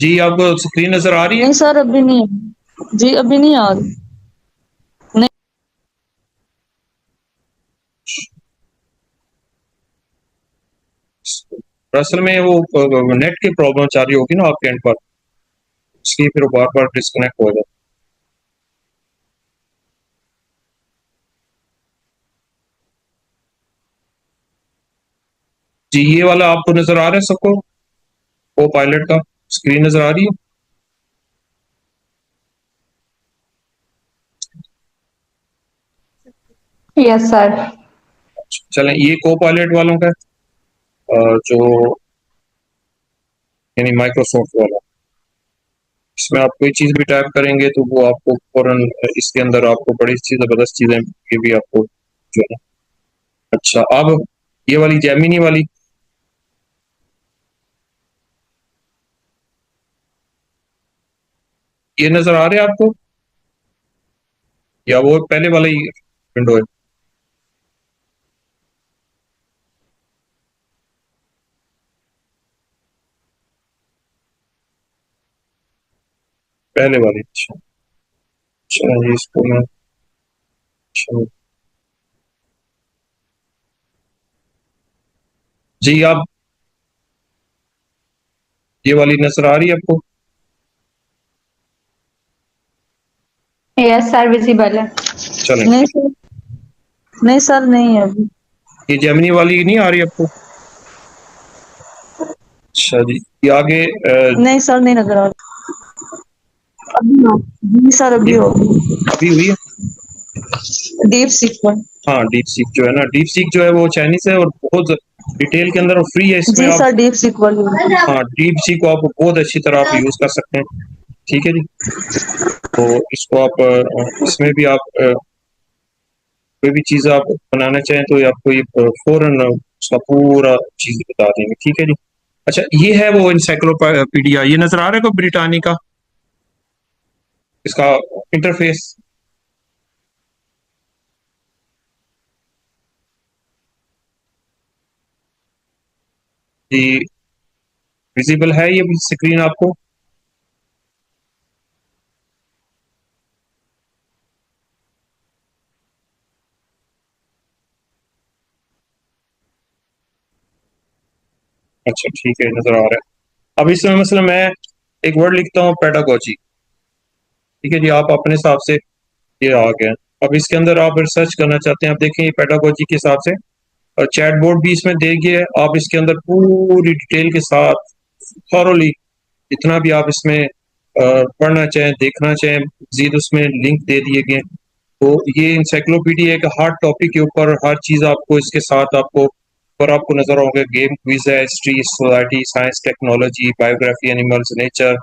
جی آپ کو اسکرین نظر آ رہی ہے؟ نہیں سر ابھی نہیں ہے جی ابھی نہیں آ رہی اصل میں وہ نیٹ کی پرابلم چل رہی ہوگی نا آپ کے اینڈ پر، اس لیے پھر بار بار ڈسکنیکٹ ہو جاتا. جی یہ والا آپ کو نظر آ رہا ہے سب کو؟ کو پائلٹ کا اسکرین نظر آ رہی ہے؟ یس سر. چلیں یہ کو پائلٹ والوں کا جو یعنی مائکروسافٹ والا، اس میں آپ کوئی چیز بھی ٹائپ کریں گے تو وہ آپ کو فوراً اس کے اندر آپ کو بڑی زبردست چیزیں یہ بھی آپ کو جو ہے. اچھا اب یہ والی جیمینی والی یہ نظر آ رہے ہیں آپ کو یا وہ پہلے والا ہی ونڈو ہے؟ پہلے والی. اچھا اچھا جی اس کو میں اچھا. جی آپ یہ والی نظر آ رہی ہے آپ کو؟ یس سر ویزیبل ہے. چلیں نہیں سر نہیں ہے ابھی یہ جیمنی والی نہیں آ رہی آپ کو؟ اچھا جی یہ آگے نہیں سر نہیں نظر آ رہا جی سر ابھی یہ ہوگی ابھی ہوئی ہے. ڈیپ سیکوینس ہاں ڈیپ سیک جو ہے نا، ڈیپ سیک جو ہے وہ چائنیز ہے اور بہت ڈیٹیل کے اندر اور فری ہے اس میں. جی آپ سر ڈیپ سیکوینس ہاں ڈیپ سیک کو آپ بہت اچھی طرح آپ یوز کر سکتے ہیں. ٹھیک ہے جی تو اس کو آپ اس میں بھی آپ کوئی بھی چیز آپ بنانا چاہیں تو آپ کو یہ فوراً اس کا پورا چیز بتا دیں گے. ٹھیک ہے جی. اچھا یہ ہے وہ انسائکلوپیڈیا، یہ نظر آ رہا ہے کو بریٹانی کا اس کا انٹرفیس؟ جی ویزیبل ہے یہ اسکرین آپ کو؟ اچھا ٹھیک ہے نظر آ رہا ہے. اب اس میں مثلا میں ایک ورڈ لکھتا ہوں پیڈاگوجی. ٹھیک ہے جی آپ اپنے حساب سے یہ آ گیا. اب اس کے اندر آپ ریسرچ کرنا چاہتے ہیں، آپ دیکھیں یہ پیڈاگوجی کے حساب سے چیٹ بورڈ بھی اس میں دے گئے. آپ اس کے اندر پوری ڈیٹیل کے ساتھ تھورولی جتنا بھی آپ اس میں پڑھنا چاہیں دیکھنا چاہیں مزید اس میں لنک دے دیے گئے. تو یہ انسائکلوپیڈیا ایک ہارڈ ٹاپک کے اوپر ہر چیز آپ کو اس کے ساتھ آپ کو اور آپ کو نظر ہوگا گیم کوئز ہے، history, society, science, technology, biography, animals, nature.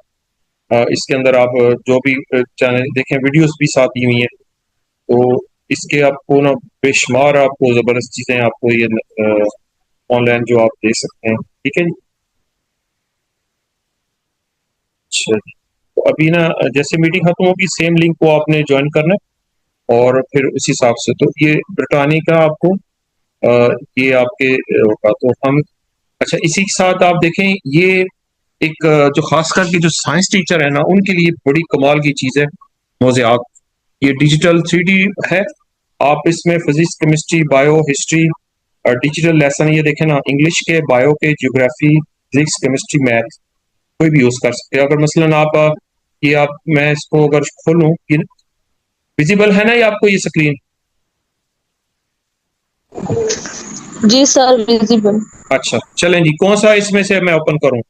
اس کے اندر آپ جو بھی چینل دیکھیں ویڈیوز بھی ساتھ دی ہوئی ہیں. تو اس کے آپ کو نا بے شمار آپ کو زبردست چیزیں آپ کو یہ آن لائن جو آپ دیکھ سکتے ہیں. ٹھیک ہے جی. اچھا جی تو ابھی نا جیسے میٹنگ ختم ہوگی سیم لنک کو آپ نے جوائن کرنا ہے اور پھر اسی حساب سے تو یہ برٹانی کا آپ کو یہ آپ کے ہوگا. تو ہم اچھا اسی کے ساتھ آپ دیکھیں یہ ایک جو خاص کر کے جو سائنس ٹیچر ہے نا ان کے لیے بڑی کمال کی چیز ہے موضوعات. یہ ڈیجیٹل 3D ہے. آپ اس میں فزکس، کیمسٹری، بایو، ہسٹری اور ڈیجیٹل لیسن یہ دیکھیں نا انگلش کے، بایو کے، جیوگرافی، فزکس، کیمسٹری، میتھ کوئی بھی یوز کر سکتے ہیں. اگر مثلا آپ یہ آپ میں اس کو اگر کھولوں ویزیبل ہے نا یہ آپ کو یہ اسکرین؟ جی سر ویزیبل اچھا چلیں جی کون سا اس میں سے میں اوپن کروں؟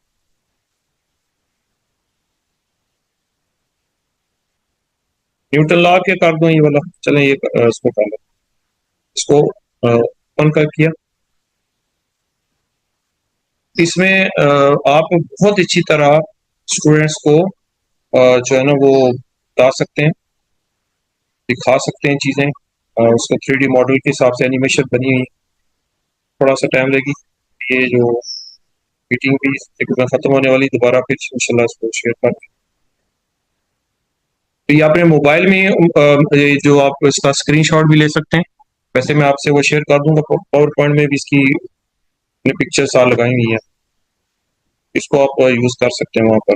نیوٹن لا کے کر دوں یہ والا؟ چلیں یہ اس کو کر لیں. اس کو اوپن کر کیا. اس میں آپ بہت اچھی طرح اسٹوڈینٹس کو جو ہے نا وہ بتا سکتے ہیں، دکھا سکتے ہیں چیزیں. اس کا 3D ماڈل کے حساب سے اینیمیشن بنی ہوئی. تھوڑا سا ٹائم لگے گی. یہ جو میٹنگ بھی تقریباً ختم ہونے والی، دوبارہ پھر انشاءاللہ اس کو شیئر کر دیں. تو یہ اپنے موبائل میں جو آپ اس کا اسکرین شاٹ بھی لے سکتے ہیں. ویسے میں آپ سے وہ شیئر کر دوں گا، پاور پوائنٹ میں بھی اس کی پکچر ساتھ لگائی ہوئی ہیں. اس کو آپ یوز کر سکتے ہیں وہاں پر.